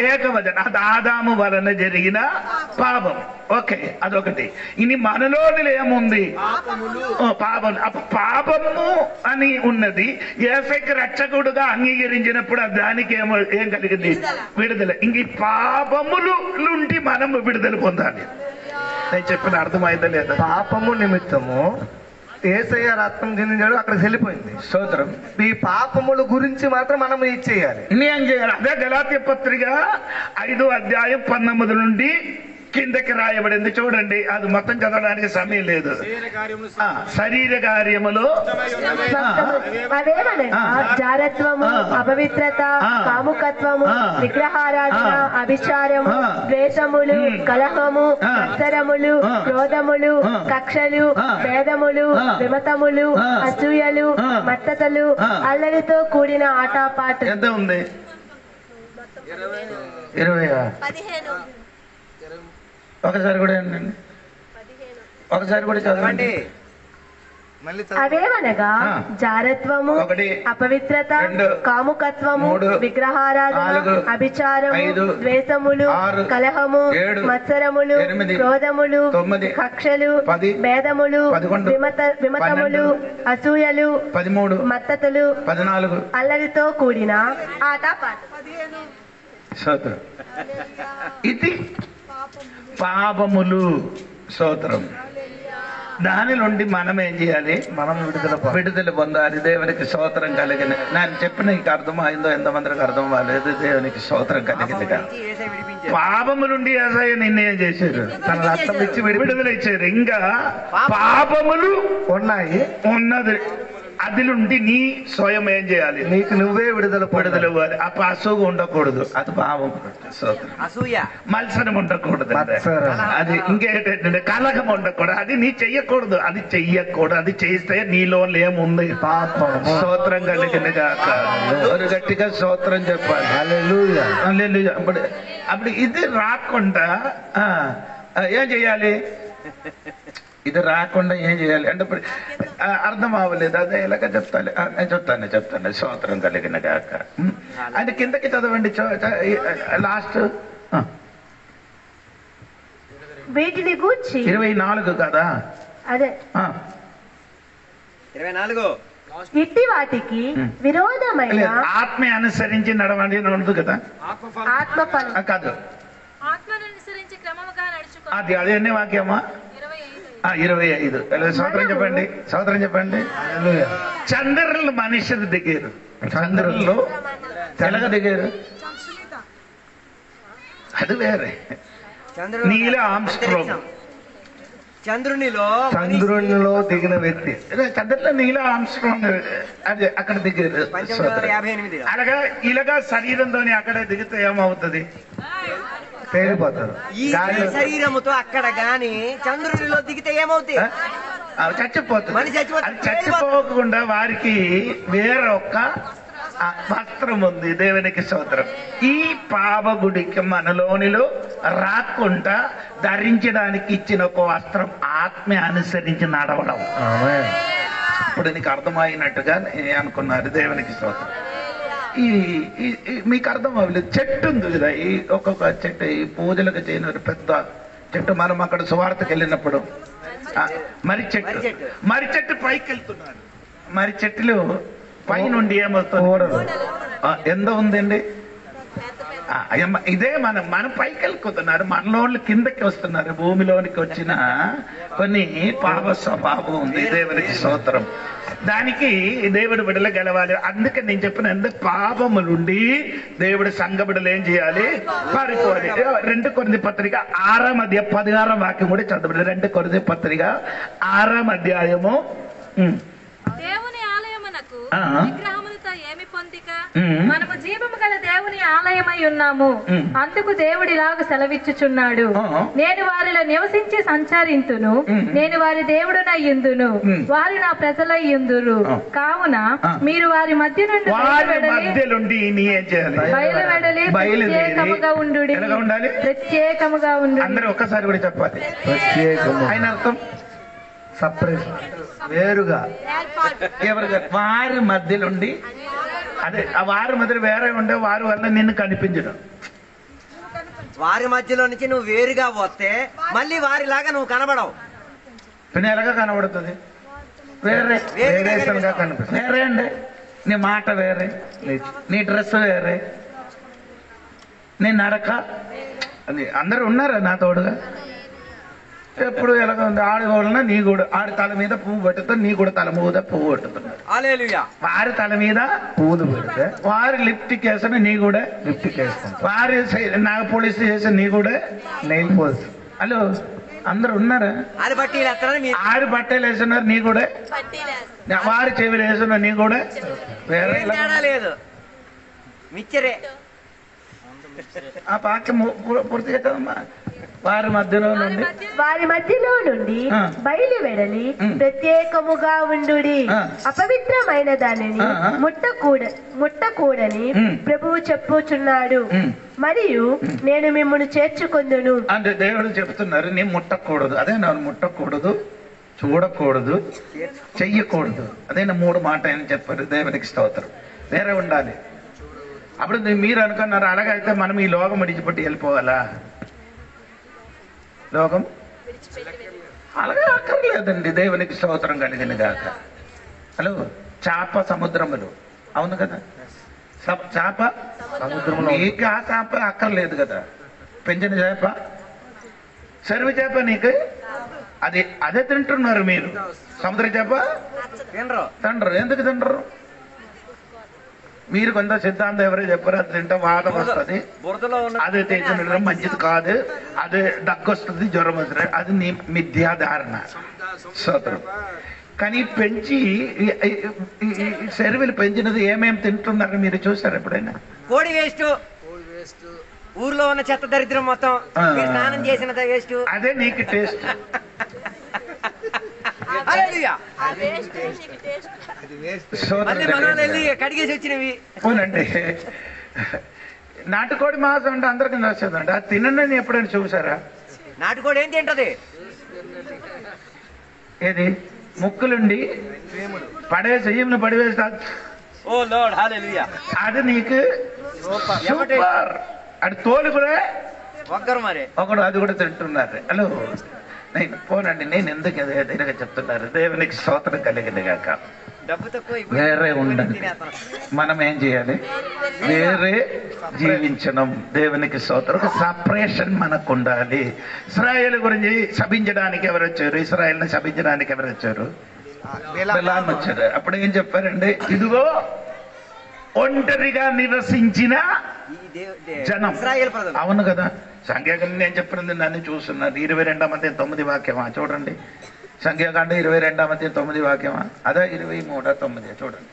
ఏకవచనం. అది ఆదాము వలన జరిగిన పాపం. ఓకే, అదొకటి. ఇని మనలోని ఏముంది? పాపం. పాపము అని ఉన్నది. యేసయ్యకి రక్షకుడుగా అంగీకరించినప్పుడు దానికి ఏం కలిగింది? విడుదల. ఇంక పాపములు నుండి మనము విడుదల పొందాలి. నేను చెప్పిన అర్థమైందా లేదా? పాపము నిమిత్తము యేసయ్య రక్తం చెందించాడు, అక్కడ వెళ్ళిపోయింది. స్తోత్రం. ఈ పాపముల గురించి మాత్రం మనం ఇచ్చేయాలి. ఏం చేయాలి? అదే గలాతీ పత్రిక 5:19 నుండి కిందకి రాయబడింది. చూడండి, అది మొత్తం చదవడానికి సమయం లేదు. శరీర కార్యములు జారత్వము, అపవిత్రత, కాముకత్వము, విగ్రహారాధన, అభిచారము, ద్వేషములు, కలహము, మత్సరములు, క్రోధములు, కక్షలు, భేదములు, విమతములు, అసూయలు, మత్తతలు, అల్లరితో కూడిన ఆటపాటు. ఎంత ఉంది? 20. ఒకసారి కూడా ఏంటండి? ఒకసారి కూడా చదవండి. అవేమనగా జారత్వము, అపవిత్రత, కాముకత్వము, విగ్రహారాధన, అభిచారము, ద్వేషములు, కలహము, మత్సరములు, క్రోధములు, కక్షలు, భేదములు, విమతములు, అసూయలు, మత్తతులు, అల్లరితో కూడిన ఆటపాటు. ఇది పాపములు. స్తోత్రం. దాని నుండి మనం ఏం చేయాలి? మనం విడుదల పొందాలి. దేవునికి స్తోత్రం కలిగిన. నేను చెప్పిన నీకు అర్థమైందో ఎంతమందికి అర్థం అవ్వలేదు? దేవునికి స్తోత్రం కలిగింది. పాపము నుండి యేసయ్య నిన్నేం చేశారు? తన రక్తం ఇచ్చి విడుదల ఇచ్చారు. ఇంకా పాపములు ఉన్నది. అది నుండి నీ స్వయం ఏం చేయాలి? నీకు నువ్వే విడుదల ఇవ్వాలి. ఆ అసూగా ఉండకూడదు. అది పాపం. మత్సరం ఉండకూడదు. అది ఇంకేంటంటే కలహం ఉండకూడదు. అది నీ చెయ్యకూడదు. అది చెయ్యకూడదు. అది చేస్తే నీలో ఏముంది? పాపం. స్తోత్రం కలిగిన కాక. ఒక గట్టిగా స్తోత్రం చెప్పాలి. హల్లెలూయా, హల్లెలూయా. అప్పుడు ఇది రాకుండా ఏం చెయ్యాలి? ఇది రాకుండా ఏం చేయాలి అంటే ఇప్పుడు అర్థం అవ్వలేదు. అదే ఎలాగ చెప్తాను, నేను చెప్తాను స్తోత్రం కలిగిన గాక. ఆయన కిందకి చదవండి లాస్ట్. వీటిని గూర్చి 24 కదా, అదే 24 ఇట్టి వాటికి విరోధమైన ఆత్మ అనుసరించి నడవండి అని ఉండదు కదా, ఆత్మ ఫలం కాదు ఆత్మను అనుసరించి క్రమముగా నడుచుకో. అది అదే వాక్యమా 25. సోదరం చెప్పండి, సోదరం చెప్పండి. చంద్రులు మనుషులు దిగారు, చంద్రుల్లో తెలగ దిగారు, అది వేరే. నీల ఆర్మ్స్ట్రాంగ్ చంద్రునిలో దిగిన వ్యక్తి, చంద్రులో నీల ఆర్మ్స్ట్రాంగ్ అది అక్కడ దిగారు. 1858 అలాగా ఇలాగా శరీరంతోని అక్కడ దిగితే ఏమవుతుంది? పేలిపోతారు. ఈ శరీరముతో అక్కడ గాని చంద్రునిలో దిగితే ఏమవుతుంది? చచ్చిపోతుంది. మనిషి చచ్చిపోతుంది. అది చచ్చిపోకుండా వారికి వేరొక వస్త్రం ఉంది. దేవునికి స్తోత్రం. ఈ పాపగుడికి మనలోనిలో రాకుండా ధరించడానికి ఇచ్చిన ఒక వస్త్రం ఆత్మ అనుసరించి నడవడం. ఇప్పుడు నీకు అర్థమైనట్టుగా అనుకున్నారు. దేవునికి స్తోత్రం. ఈ మీకు అర్థం అవ్వలేదు. చెట్టు ఉంది కదా, ఈ ఒక్కొక్క చెట్టు ఈ పూజలకు చేయని పెద్ద చెట్టు. మనం అక్కడ సువార్తకి వెళ్ళినప్పుడు మరి చెట్టు పైకి వెళ్తున్నాడు. మరి చెట్టులు పైనుండి ఏమవుతుంది? ఎంత ఉందండి? ఇదే మనం పైకి వెళ్ళిపోతున్నారు, మనలోళ్ళు కిందకి వస్తున్నారు. భూమిలోనికి వచ్చిన కొన్ని పాప స్వభావం ఉంది. దేవునికి స్తోత్రం. దానికి దేవుడు విడుదల గెలవాలి. అందుకే నేను చెప్పిన ఎందుకు పాపములుండి దేవుడు సంఘ బిడ్డలు ఏం చేయాలి? పారిపోవాలి. 2 కొరింథీ పత్రిక 6:16 వాక్యం కూడా చదవండి. 2 కొరింథీ పత్రిక 6 దేవుని ఆలయమునకు విగ్రహములతో ఏమి పొందిక? మనము జీవము గల దేవుని ఆలయమై ఉన్నాము. అందుకు దేవుడు ఇలాగ సెలవిచ్చుచున్నాడు, నేను వారిలో నివసించి సంచరింతును, నేను వారి దేవుడునయ్యుందును, వారు నా ప్రజలయ్యుందురు. కావున మీరు వారి మధ్య నుండి బయలువెడలి ప్రత్యేకముగా ఉండు. ప్రత్యేకముగా ఉండు. అందరూ ఒక్కసారి కూడా చెప్పాలి. ఆయన అర్థం సపరేషన్, వేరుగా. ఎవరు? వారి మధ్యలుండి, అదే ఆ వారి మధ్యలో వేరే ఉండే వారి వల్ల నిన్ను కనిపించడం. వారి మధ్యలో నుంచి నువ్వు వేరుగా వస్తే మళ్ళీ వారిలాగా నువ్వు కనబడవు. പിന്നെ ఎలాగా కనబడుతుంది? వేరే కనిపిస్తుంది. వేరే అండి. నీ మాట వేరే, నీ డ్రెస్ వేరే, నీ నడక. అది అందరూ ఉన్నారా నా తోడుగా? ఎప్పుడు ఎలాగ ఉంది? ఆడి వలన నీ కూడా ఆడి తల మీద పువ్వు పెట్టుతా, నీ కూడా తల మీద పువ్వు పెట్టుతున్నారు. వారి తల మీద పువ్వులు పెడితే వారి లిప్టిక్ వేసిన నీ కూడా లిప్టిక్ వేసుకుంటాం. వారి నాగ పోలీస్ చేసిన నీ కూడా నెయిల్ పోల్స్. హలో, అందరు ఉన్నారా? ఆరు బట్టలు వేస్తున్నారు నీ కూడా, వారి చెవిలు వేస్తున్నారు నీ కూడా. వేరే లేదు, మిచ్చరే. ఆ వాక్యం పూర్తిగా కదమ్మా. వారి మధ్యలో నుండి బయలువెడలి ప్రత్యేకముగా ఉండు. అపవిత్రమైన దానిని ముట్టకూడని ప్రభువు చెప్పుచున్నాడు. మరియు నేను మిమ్మల్ని చేర్చుకొందును. అంటే దేవుడు చెప్తున్నారు, నీ ముట్టకూడదు. అదే నన్ను ముట్టకూడదు, చూడకూడదు, చెయ్యకూడదు. అదే 3 మాట అని చెప్పారు. దేవునికి స్తోత్రం. వేరే ఉండాలి. అప్పుడు మీరు అనుకున్నారు అలాగైతే మనం ఈ లోకం విడిచిపెట్టి వెళ్ళిపోవాలా? లోకం అలాగే అక్కర్లేదండి. దేవునికి స్తోత్రం కలిగిన గాక. హలో, చేప సముద్రములు, అవును కదా? చేప సముద్రంలో నీకు ఆ చేప అక్కర్లేదు కదా. పెంచిన చేప, సర్వి చేప నీకు అదే తింటున్నారు మీరు. సముద్ర చేప తిండరు. ఎందుకు తిండరు? మీరు కొంత సిద్ధాంతం ఎవరో చెప్పారు, అది తింటే వాదం వస్తుంది, అదే తినడం మంచిది కాదు, అదే దగ్గొస్తుంది, జ్వరం వస్తుంది. అది నీ మిథ్యాధారణ. స్తోత్రం. కానీ పెంచి సెరువులు పెంచినది ఏమేమి తింటున్నారు మీరు చూసారు ఎప్పుడైనా? కోడి వేస్ట్, ఊర్లో ఉన్న చెత్త దరిద్రం మొత్తం, స్నానం చేసిన వేస్ట్. అదే నీకు టేస్ట్. కడిగేసి వచ్చినవి. అవునండి. నాటుకోడి మాంసం అంటే అందరికీ నచ్చిందండి. అది తినండి. ఎప్పుడైనా చూసారా? నాటుకోడి ఏం తింటది? ఏది ముక్కులుండి పడేసి ఈమెను పడివేస్తా ఓ లార్డ్ హల్లెలూయా. అది నీకు సూపర్. అది తోలు కూడా ఒక్కరు మరి ఒకడు అది కూడా తింటున్నారు. హలో నేను పోనండి, నేను ఎందుకు ఎదురుగా చెప్తున్నారు. దేవునికి స్తోత్రం కలిగింది కాక. డబ్బు తక్కువ వేరే ఉండండి. మనం ఏం చేయాలి? వేరే జీవించడం. దేవునికి స్తోత్రం. ఒక సపరేషన్ మనకు ఉండాలి. ఇశ్రాయేలు గురించి శపించడానికి ఎవరు వచ్చారు? ఇశ్రాయేల్ని శపించడానికి ఎవరు వచ్చారు? బిలాము వచ్చారు. అప్పుడు ఏం చెప్పారండి? ఇదిగో ఒంటరిగా నివసించిన జనం. అవును కదా, సంఖ్యాకాండం నేను చెప్పినది నన్ను చూస్తున్నారు. 22:9 వాక్యమా చూడండి. సంఖ్యాకాండ 22:9 వాక్యమా? అదే 23:9 చూడండి.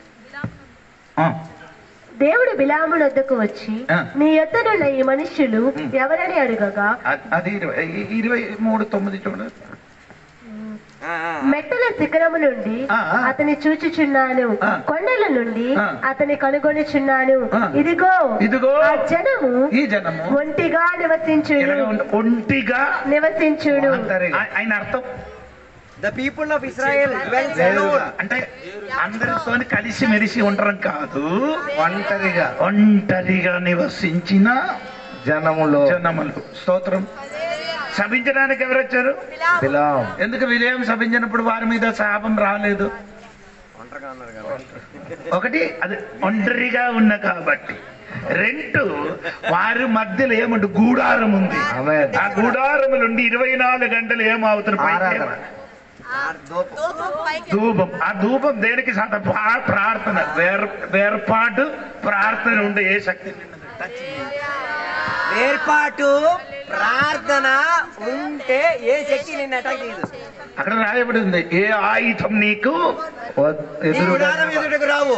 దేవుడు బిలాముల వద్దకు వచ్చి నీ యొద్దనున్న ఈ మనుష్యులు ఎవరని అడుగగా, అది 23:9 చూడండి. మెట్టల శిఖరము నుండి అతని చూచుచున్నాను, కొండల నుండి అతని కనుగొనిచున్నాను. ఇదిగో ఆ జనము ఈ జనము ఒంటిగా నివసించును. ఆయన అర్థం ద పీపుల్ ఆఫ్ ఇజ్రాయెల్ అంటే అందరితో కలిసి మెలిసి ఉండడం కాదు, ఒంటరిగా నివసించిన జనములు. స్తోత్రం. శపించడానికి ఎవరు వచ్చారు? బిలాము. ఎందుకు విలయం శపించినప్పుడు వారి మీద శాపం రాలేదు? ఒకటి అది ఒంటరిగా ఉన్న కాబట్టి. 2 వారి మధ్యలో ఏమంటే గూడారం ఉంది. ఆ గూడారం నుండి 24 గంటలు ఏమవుతుంది? ధూపం. ఆ ధూపం దేనికి ప్రార్థన, వేర్పాటు ప్రార్థన ఉండే ఏ శక్తి వేర్పాటు ప్రార్థన ఉంటే ఏ శక్తి నిన్ను అటాక్ చేయదు. అక్కడ రాయబడి ఉంది, ఏ ఆయుధం నీకు ఎదురుకు రావు.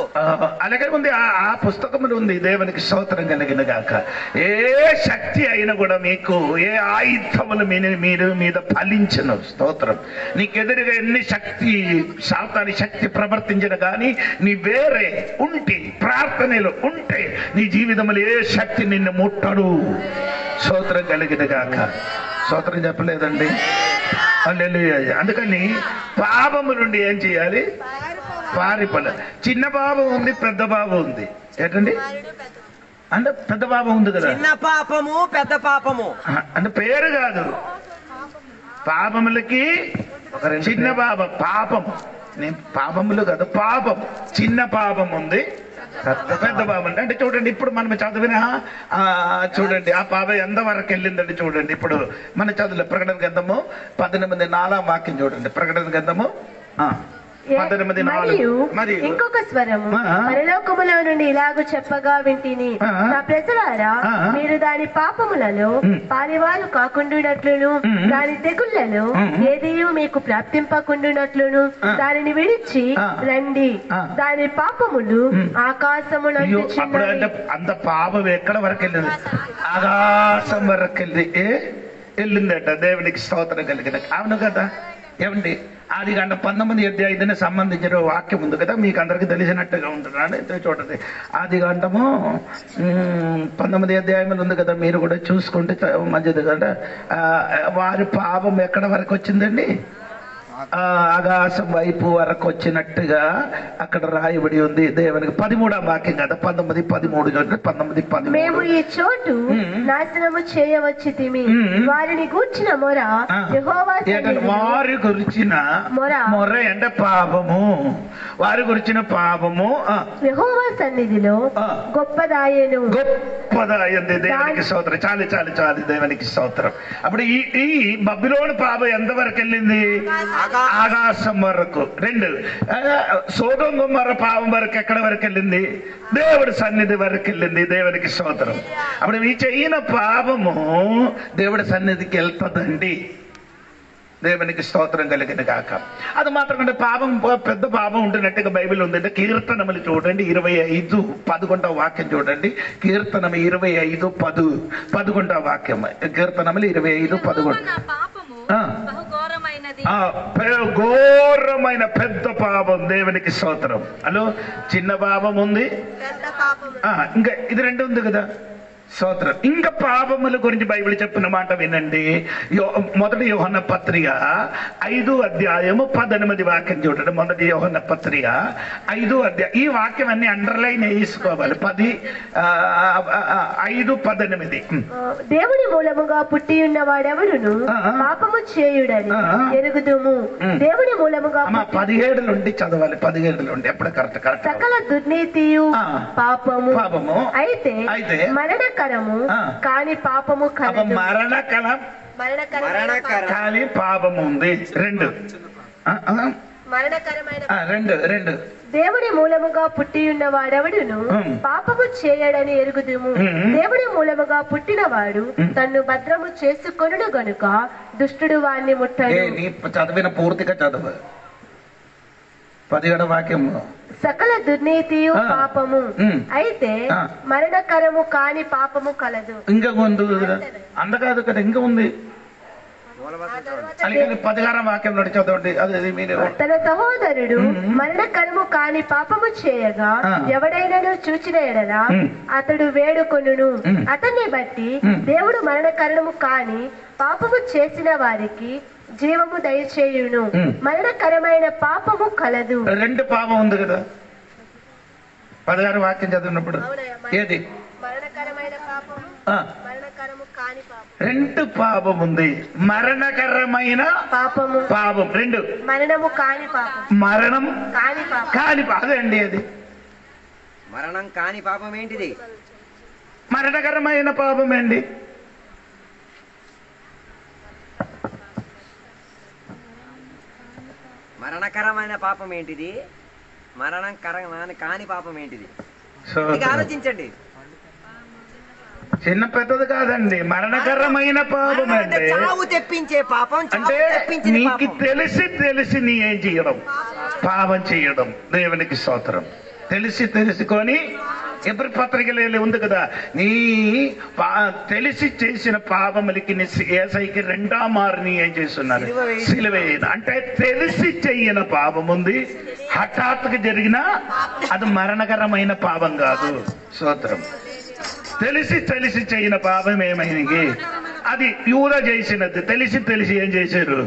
అలాగే ఉంది, ఆ పుస్తకంలో ఉంది. దేవునికి స్తోత్రం కలిగిన గాక. ఏ శక్తి అయినా కూడా మీకు, ఏ ఆయుధములు మీరు మీద ఫలించను. స్తోత్రం. నీకెదురుగా ఎన్ని శక్తి, సాతాని శక్తి ప్రవర్తించిన కానీ నీ వేరే ఉంటే, ప్రార్థనలు ఉంటే నీ జీవితంలో ఏ శక్తి నిన్ను ముట్టడు. స్తోత్రం కలిగిన గాక. స్తోత్రం చెప్పలేదండి? అందుకని పాపము నుండి ఏం చేయాలి? పారిపోలే. చిన్న పాపం ఉంది, పెద్ద పాపం ఉంది. ఏంటండి? అంటే పెద్ద పాపం ఉంది కదా. చిన్న పాపము పెద్ద పాపము అంటే పేరు కాదు. పాపములకి చిన్న పాపం. పాపం నేను పాపములు కాదు, పాపం. చిన్న పాపం ఉంది, పెద్ద పాపం అంటే చూడండి. ఇప్పుడు మనం చదివిన చూడండి ఆ పాపం ఎంత వరకు వెళ్ళిందండి చూడండి. ఇప్పుడు మన చదువులో ప్రకటన గ్రంథము 18:4 వాక్యం చూడండి. ప్రకటన గ్రంథము 18:4. మరియు ఇంకొక స్వరము పరలోకములో నుండి ఇలాగ చెప్పగా వింటిని, నా ప్రజలారా, మీరు దాని పాపములలో పారివారు కాకుండానట్లును, దాని తెగుళ్లలో ఏదియు మీకు ప్రాప్తింపకుండానట్లును దానిని విడిచి రండి. దాని పాపములు ఆకాశమునందు. అంత పాపం ఎక్కడ వరకు వెళ్ళింది? ఆకాశం వరకు వెళ్ళిందట. దేవునికి స్తోత్రం కలిగిన. అవును కదా. ఏమండి? ఆదికాండం 19:5 సంబంధించిన వాక్యం ఉంది కదా, మీకు అందరికి తెలిసినట్టుగా ఉంటున్నాను. చూడండి, ఆదికాండము 19 ఉంది కదా, మీరు కూడా చూసుకుంటే మంచిది కదా. వారి పాపం ఎక్కడ వరకు వచ్చిందండి? ఆకాశం వైపు వరకు వచ్చినట్టుగా అక్కడ రాయబడి ఉంది. దేవునికి 13వ వాక్యం కదా, 19:13 మేము ఈ చోటు నాశనము చేయవచ్చితిమి, వారిని గూర్చిన మొర యెహోవా సన్నిధిలో. వారి గురించిన మొర అంటే పాపము. వారి గురించిన పాపము యెహోవా సన్నిధిలో గొప్పదాయను. గొప్పదాయంది. దేవునికి స్తోత్రం. చాలు చాలు చాలు. దేవునికి స్తోత్రం. అప్పుడు ఈ బబిలోను పాపం ఎంతవరకు వెళ్ళింది? ఆకాశం వరకు. 2 సొదొమ గొమొర్ర పాపం వరకు ఎక్కడ వరకు వెళ్ళింది? దేవుడి సన్నిధి వరకు వెళ్ళింది. దేవునికి స్తోత్రం. అప్పుడు మీ చేయన పాపము దేవుడి సన్నిధికి వెళ్తుందండి. దేవునికి స్తోత్రం కలిగిన కాక. అది మాత్రం పాపం, పెద్ద పాపం ఉంటున్నట్టుగా బైబిల్ ఉందంటే కీర్తనములు చూడండి 25:11 వాక్యం చూడండి. కీర్తనము 25:10 11 వాక్యం. కీర్తనములు 25:11. ఘోరమైన పెద్ద పాపం. దేవునికి స్తోత్రం. హలో, చిన్న పాపం ఉంది, ఇంకా ఇది 2 ఉంది కదా. స్తోత్రం. ఇంకా పాపముల గురించి బైబిల్ చెప్పిన మాట వినండి. మొదటి యోహన్న పత్రిక 5వ అధ్యాయము 18 వాక్యం చూడండి. మొదటి యోహన్న పత్రిక 5వ అధ్యాయం. ఈ వాక్యం అన్ని అండర్లైన్ వేసుకోవాలి. 5:18. దేవుని మూలముగా పుట్టి ఉన్న వాడెవడును పాపము చేయుడని ఎరుగుదుము. దేవుని మూలముగా 17 నుండి చదవాలి. 17 నుండి ఎప్పుడు కరెక్ట్. సకల దుర్నీతియు పాపము అయితే మరణకరము కాని పాపము కలదు. మరణకరం కాని పాపము ఉంది. 2 2 దేవుడి మూలముగా పుట్టి ఉన్న వాడెవడును పాపము చేయడని ఎరుగుదుము. దేవుడి మూలముగా పుట్టినవాడు తన్ను భద్రము చేసుకొనుడు గనుక దుష్టుడు వాణ్ణి ముట్టడు. చదివిన పూర్తిగా చదువు. 17వ వాక్యము. సకల దుర్నీతియు పాపము అయితే మరణకరము కాని పాపము కలదు. ఇంకా ఉంది అందకాదు కదా, ఇంకా ఉంది. 16వ వాక్యం నుండి చదవండి. అది మీరు తన సహోదరుడు మరణకరము కాని పాపము చేయగా ఎవడైనాను చూచిన ఎడల అతడు వేడుకొనును. అతన్ని బట్టి దేవుడు మరణకరము కాని పాపము చేసిన వారికి జీవము దయచేయును. మరణకరమైన పాపము కలదు. 2 పాపం ఉంది కదా. 16 వాక్యం చదివినప్పుడు ఏది? మరణకరమైన పాపము మరణకరము కాని పాపం. 2 పాపం ఉంది. మరణకరమైన పాపము 2 మరణము కాని పాపం. మరణం కాని పాపం. అదే అండి. అది మరణం కాని పాపం ఏంటిది? మరణకరమైన పాపం ఏంటి? మరణకరమైన పాపం ఏంటిది? మరణం కాని పాపం ఏంటిది? ఆలోచించండి. చిన్న పెద్దది కాదండి. మరణకరమైన పాపం అంటే చావు తెప్పించే పాపం. అంటే నీకు తెలిసి నీ ఏం చేయడం? పాపం చేయడం. దేవునికి స్తోత్రం. తెలుసుకొని ఎబ్రి పత్రికలో ఉంది కదా, నీ తెలిసి చేసిన పాపములకి యేసయ్యకి 2వ మారు నీ ఏం చేస్తున్నారు? సిలువేయన. అంటే తెలిసి చెయ్యిన పాపం ఉంది. హఠాత్తుగా జరిగిన అది మరణకరమైన పాపం కాదు. స్తోత్రం. తెలిసి చేయన పాపం ఏమైంది? అది యూదా చేసినది. తెలిసి ఏం చేశారు?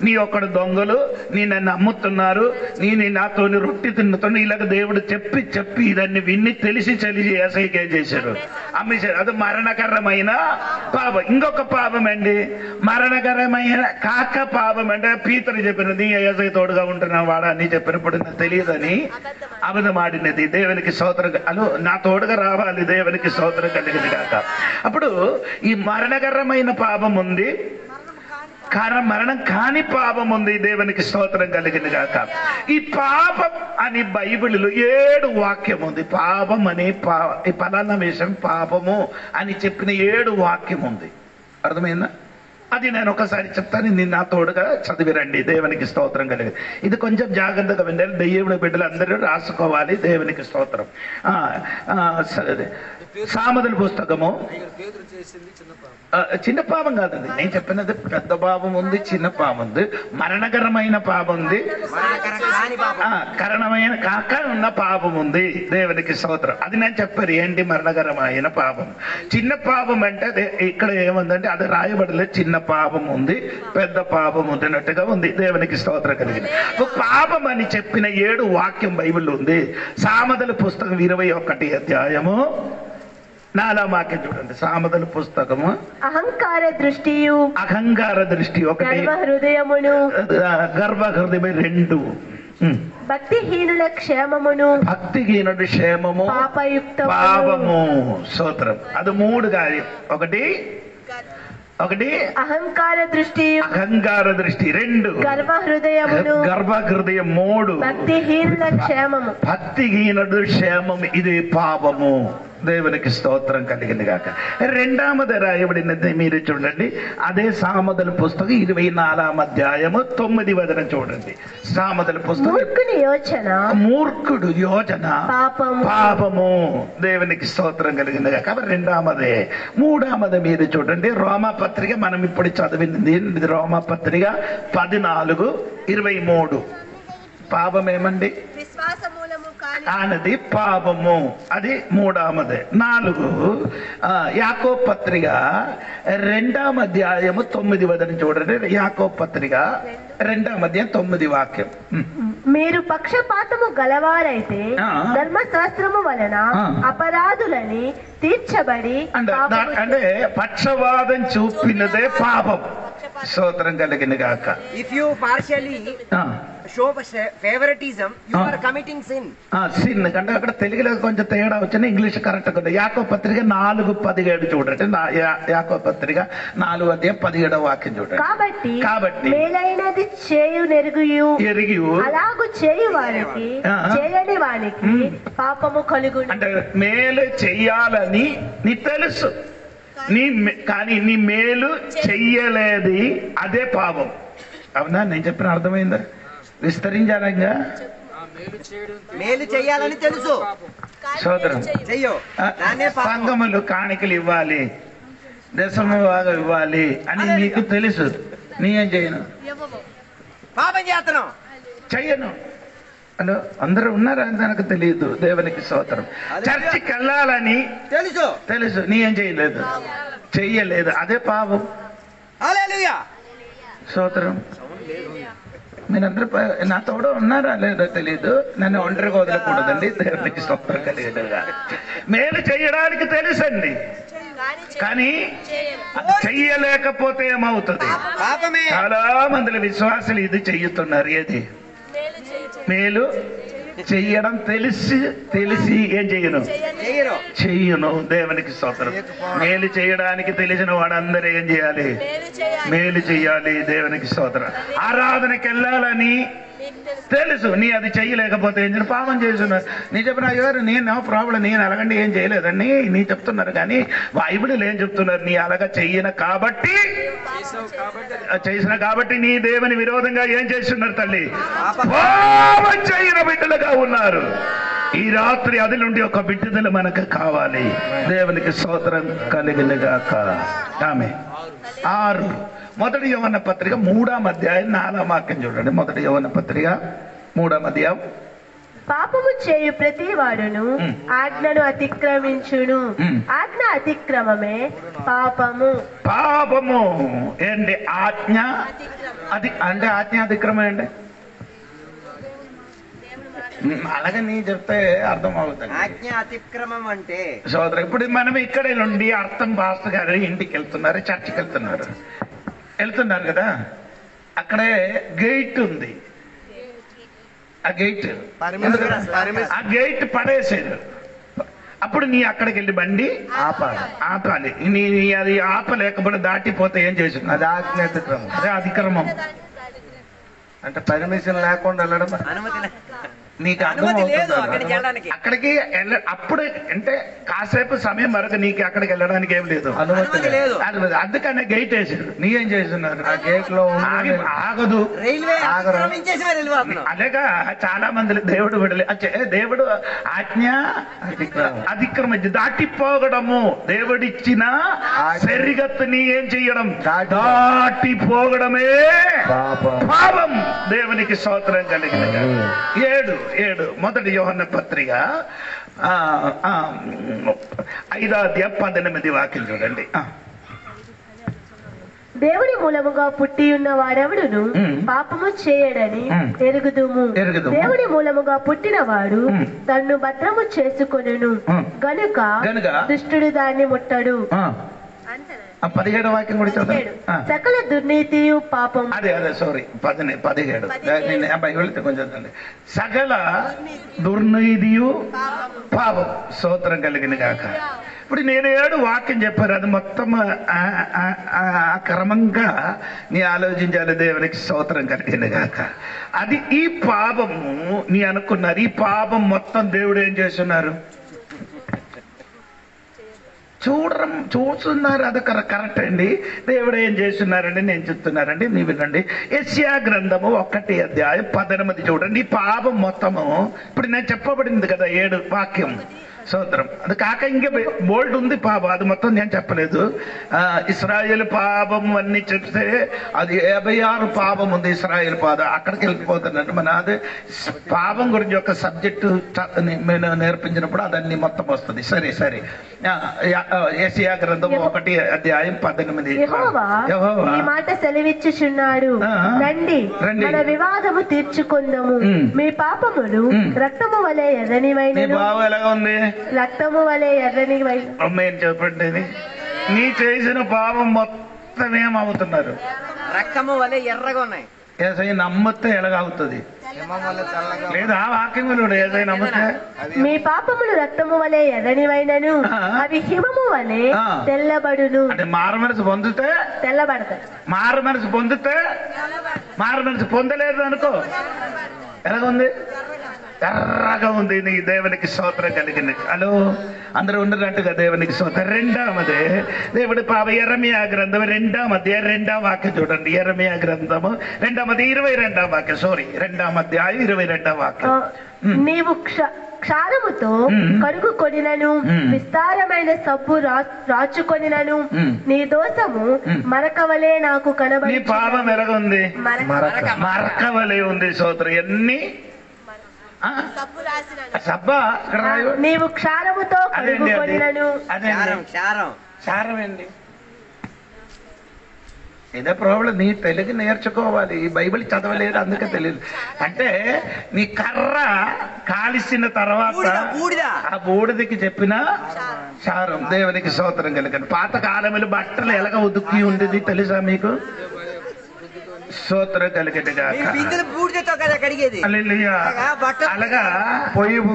నీ ఒక్కడు దొంగలు, నీ నన్ను అమ్ముతున్నారు, నీ నాతో రొట్టి తిన్నుతున్నా, ఇలాగ దేవుడు చెప్పి ఇదన్నీ విన్ని తెలిసి యేసయ్యకి ఏం చేశారు? అమ్మేశారు. అది మరణకరమైన పాపం. ఇంకొక పాపం అండి మరణకరమైన కాక పాపం. అంటే పీతరు చెప్పినది యేసయ్య తోడుగా ఉంటున్నా వాడా అని చెప్పినప్పుడు నాకు తెలియదని అబద్ధమాడినది. దేవునికి స్తోత్రం. అలో నా తోడుగా రావాలి. దేవునికి స్తోత్రం కలిగింది కాక. అప్పుడు ఈ మరణకరమైన పాపం ఉంది, మరణం కాని పాపం ఉంది. దేవునికి స్తోత్రం కలిగింది కాక. ఈ పాపం అని బైబిల్లో 7 వాక్యం ఉంది. పాపం అని ఈ ఫలానా విషయం పాపము అని చెప్పిన 7 వాక్యం ఉంది. అర్థమైందా? అది నేను ఒకసారి చెప్తాను. నేను నా తోడుగా చదివిరండి. దేవునికి స్తోత్రం కలిగింది. ఇది కొంచెం జాగ్రత్తగా వినాలి. దేవుడి బిడ్డలు అందరూ రాసుకోవాలి. దేవునికి స్తోత్రం. సామెతల పుస్తకము. చిన్న పాపం కాదండి నేను చెప్పినది. పెద్ద పాపం ఉంది, చిన్న పాపం ఉంది, మరణకరమైన పాపం ఉంది, కరణమైన కాక ఉన్న పాపం ఉంది. దేవునికి స్తోత్రం. అది నేను చెప్పారు ఏంటి మరణకరమైన పాపం. చిన్న పాపం అంటే ఇక్కడ ఏముందంటే అది రాయబడలేదు. చిన్న పాపం ఉంది, పెద్ద పాపం ఉందినట్టుగా ఉంది. దేవునికి స్తోత్రం కలిగింది. పాపం అని చెప్పిన 7 వాక్యం బైబిల్లో ఉంది. సామెతల పుస్తకం 21వ అధ్యాయము 4వ వాక్యం చూడండి. సామెతల పుస్తకము. అహంకార దృష్టి ఒకటి, గర్భ హృదయం 2, భక్తిహీనుల క్షేమము పాపము. స్తోత్రం. అది 3 కార్యం. ఒకటి అహంకార దృష్టి 2 గర్భ హృదయం 3 భక్తిహీనుడు క్షేమము. ఇది పాపము. దేవునికి స్తోత్రం కలిగింది కాక. 2వది రాయబడినది మీరు చూడండి. అదే సామెతల పుస్తకం 24వ అధ్యాయము 9వ వచనం చూడండి. సామెతల పుస్తకం. మూర్ఖుడు యోచన పాపము. దేవునికి స్తోత్రం కలిగింది కాక. 2వదే. 3వది మీరు చూడండి. రోమాపత్రిక మనం ఇప్పుడు చదివింది. రోమాపత్రిక 14:23. పాపం ఏమండి? ఆనది పాపము. అది మూడవది. 4 యాకోబు పత్రిక 2వ అధ్యాయము 9 చూడండి. యాకోబు పత్రిక 2వ అధ్యాయం 9 వాక్యం. మీరు పక్షపాతము గలవారైతే ధర్మశాస్త్రము వలన అపరాధులని తీర్చబడి అంటే పక్షవాదం చూపినదే పాపం. స్తోత్రం కలిగిన గాక. If you partially show favouritism you are committing sin. Sin అంటే అక్కడ తెలుగులో కొంచెం తేడా వచ్చిన ఇంగ్లీష్ కరెక్ట్ గా. యాకోబు పత్రిక 4:17 చూడండి. యాకోబు పత్రిక 4వ అధ్యాయం 17వ వాక్యం చూడండి. కాబట్టి మేలైనది చేయు ఎరుగు అలాగు చేయు వారికి చేయని వానికి పాపము కలుగును. అంటే మేలు చెయ్యాలని నీ తెలుసు, కానీ నీ మేలు చెయ్యలేదు, అదే పాపం. అవునా? నేను చెప్పిన అర్థమైందా? విస్తరించాలంగా మేలు చెయ్యాలని తెలుసు, సోదరం సంఘములు కాணிకలు ఇవ్వాలి, దశమ భాగం ఇవ్వాలి అని నీకు తెలుసు. నీ ఏం చేయను, పాపం చేతను చెయ్యను. హలో, అందరూ ఉన్నారా అని నాకు తెలియదు. దేవునికి స్తోత్రం. చర్చికి వెళ్ళాలని తెలుసు, నీ ఏం చేయలేదు, చెయ్యలేదు, అదే పాపం. హల్లెలూయా, స్తోత్రం. మీరందరూ నాతో ఉన్నారా లేదో తెలియదు. నన్ను ఒంటరిగా వదలకూడదండి. దేవునికి స్తోత్రం కలిగేదిగా. మేలు చెయ్యడానికి తెలుసండి, కానీ చెయ్యలేకపోతే ఏమవుతుంది? చాలా మంది విశ్వాసులు ఇది చెయ్యుతున్నారు. ఏది మేలు చెయ్యడం తెలిసి ఏం చెయ్యను. దేవునికి స్తోత్రం. మేలు చేయడానికి తెలిసిన వాడందరూ ఏం చేయాలి? మేలు చెయ్యాలి. దేవునికి స్తోత్రం. ఆరాధనకి వెళ్ళాలని తెలుసు, నీ అది చెయ్యలేకపోతే ఏం చేయను? పాపం చేస్తున్నారు. నీ చెప్పిన గారు నేను ప్రాబ్లం, నేను అలాగండి ఏం చేయలేదండి నీ చెప్తున్నారు, కానీ బైబిల్ ఏం చెప్తున్నారు? నీ అలాగా చెయ్యను కాబట్టి చేసిన కాబట్టి నీ దేవుని విరోధంగా ఏం చేస్తున్నారు? తల్లి, పాపం చేయని బిడ్డలుగా ఉన్నారు. ఈ రాత్రి అది నుండి ఒక బిడ్డల మనకు కావాలి. దేవునికి స్తోత్రం కలిగినగాక. ఆమె 6 మొదటి యోహన్న పత్రిక 3వ అధ్యాయం 4వ వాక్యం చూడండి. మొదటి యోహన్న పత్రిక 3వ అధ్యాయం. పాపము చేయు ప్రతి వాడును ఆజ్ఞను అతిక్రమించును, ఆజ్ఞ అతిక్రమమే పాపము. పాపము ఏంటి? ఆజ్ఞ అంటే ఆజ్ఞ అతిక్రమం ఏంటి? అలాగే నీ చెప్తే అర్థం అవుతుంది. ఆజ్ఞ అతిక్రమం అంటే సోదరు, ఇప్పుడు మనం ఇక్కడ నుండి అర్థం పాస్టర్ గారు ఇంటికి వెళ్తున్నారు, చర్చికి వెళ్తున్నారు కదా, అక్కడే గేట్ ఉంది. ఆ గేట్ పడేసారు. అప్పుడు నీ అక్కడికి వెళ్ళి బండి ఆపాలి. నీ అది ఆపలేకపోతే దాటిపోతే ఏం చేసింది? అది ఆజ్ఞ అతిక్రమం. అదే అతిక్రమం అంటే పర్మిషన్ లేకుండా వెళ్ళడం. నీకు అక్కడికి అప్పుడు అంటే కాసేపు సమయం వరకు నీకు అక్కడికి వెళ్ళడానికి ఏం లేదు, అనుమతి లేదు. అందుకనే గేట్ వేసాడు. నీ ఏం చేస్తున్నారు? ఆ గేట్ లో ఆగదు. అలాగా చాలా మంది దేవుడు ఆజ్ఞ అతిక్రమించి దాటిపోగడము, దేవుడిచ్చిన సరిగత్తుని ఏం చెయ్యడం? దాటిపోగడమే పాపం. దేవునికి స్తోత్రం కలిగిన 7 మొదటి యోహన్న పత్రిక 5వ అధ్యాయం 18 వాక్యం చూడండి. దేవుని మూలముగా పుట్టి ఉన్న వాడెవడును పాపము చేయడని ఎరుగుదుము. దేవుని మూలముగా పుట్టినవాడు తన్ను భద్రము చేసుకొనును గనుక దుష్టుడు దాన్ని ముట్టడు. 17వ వాక్యం కూడా చదువు. సకల దుర్నీతియు పాపం. అదే 17 కొంచెం. సకల దుర్నీతియు పాపం. స్తోత్రం కలిగిన గాక. ఇప్పుడు నేను 7 వాక్యం చెప్పారు, అది మొత్తం క్రమంగా నీ ఆలోచించాలి. దేవునికి స్తోత్రం కలిగిన గాక. అది ఈ పాపము నీ అనుకున్నారు. ఈ పాపం మొత్తం దేవుడు ఏం చేస్తున్నారు? చూస్తున్నారు. అది కరెక్ట్ అండి. దేవుడు ఏం చేస్తున్నారండి? నేను చెప్తున్నారండి, నీ వినండి. యెషయా గ్రంథము 1వ అధ్యాయం 18 చూడండి. ఈ పాపం మొత్తము ఇప్పుడు నేను చెప్పబడింది కదా 7 వాక్యం. సోదరం. అది కాక ఇంకా బోల్డ్ ఉంది పాపం, అది మొత్తం నేను చెప్పలేదు. ఇస్రాయేల్ పాపం అన్ని చెప్తే అది 56 పాపం ఉంది ఇస్రాయేల్ పాదం, అక్కడికి వెళ్ళిపోతున్నట్టు. మన అదే పాపం గురించి ఒక సబ్జెక్టు నేర్పించినప్పుడు అదన్నీ మొత్తం వస్తుంది. సరే సరే. యెషయా గ్రంథం 1:18. యెహోవా ఈ మాట సెలవిచ్చుచున్నాడు, రండి మన వివాదము తీర్చుకుందాము, మీ పాపములు రక్తము వలె ఎర్రనివైనను. బాబు ఎలాగా ఉంది? రక్తము వలె ఎర్రనివైన. అమ్మాయి చెప్పండి, నీ చేసిన పాపం మొత్తం ఏమవుతున్నారు? రక్తము వలె ఎర్రగా ఉన్నాయి. ఏసై నమ్మితే ఎలాగవుతుంది? లేదా వాక్యములు ఏసై నమ్మితే మీ పాపములు రక్తము వలె ఎర్రనివైనను, అవి హిమము వలె తెల్లబడును. అంటే మారు మనసు పొందితే తెల్లబడతాయి. మారు మనసు పొందితే, మారు మనసు పొందలేదు అనుకో ఎలాగుంది? ఎర్రగా ఉంది. నీ దేవునికి స్తోత్రం కలిగింది. హలో, అందరూ ఉండనట్టుగా దేవునికి స్తోత్రం. రెండవది దేవుడి పాప యెరెమయా గ్రంథం 2వ వాక్యం చూడండి. యెరెమయా గ్రంథము 22వ వాక్యం. 2వ అధ్యాయం 22వ వాక్యం. నీవు క్షారముతో కడుగు కొనినను, విస్తారమైన సబ్బు రాచుకొనినను, నీ దోషము మరకవలే నాకు కనబడి. నీ పాపం ఎలాగుంది? మరకవలే ఉంది. స్తోత్రం. ఎన్ని సబ్బా నీవు క్షారముతో కడుగు కొనినను. క్షారం ఏంటి? ఏదో ప్రాబ్లం. నీ తెలుగు నేర్చుకోవాలి, బైబిల్ చదవలేదు అందుకే తెలియదు. అంటే నీ కర్ర కాలిసిన తర్వాత ఆ బూడిదకి చెప్పిన క్షారం. దేవునికి స్తోత్రం కలిగింది. పాత కాలంలో బట్టలు ఎలాగ ఉదుక్కి ఉండేది తెలుసా మీకు? స్తోత్రం కలిగింది కాక. అలాగా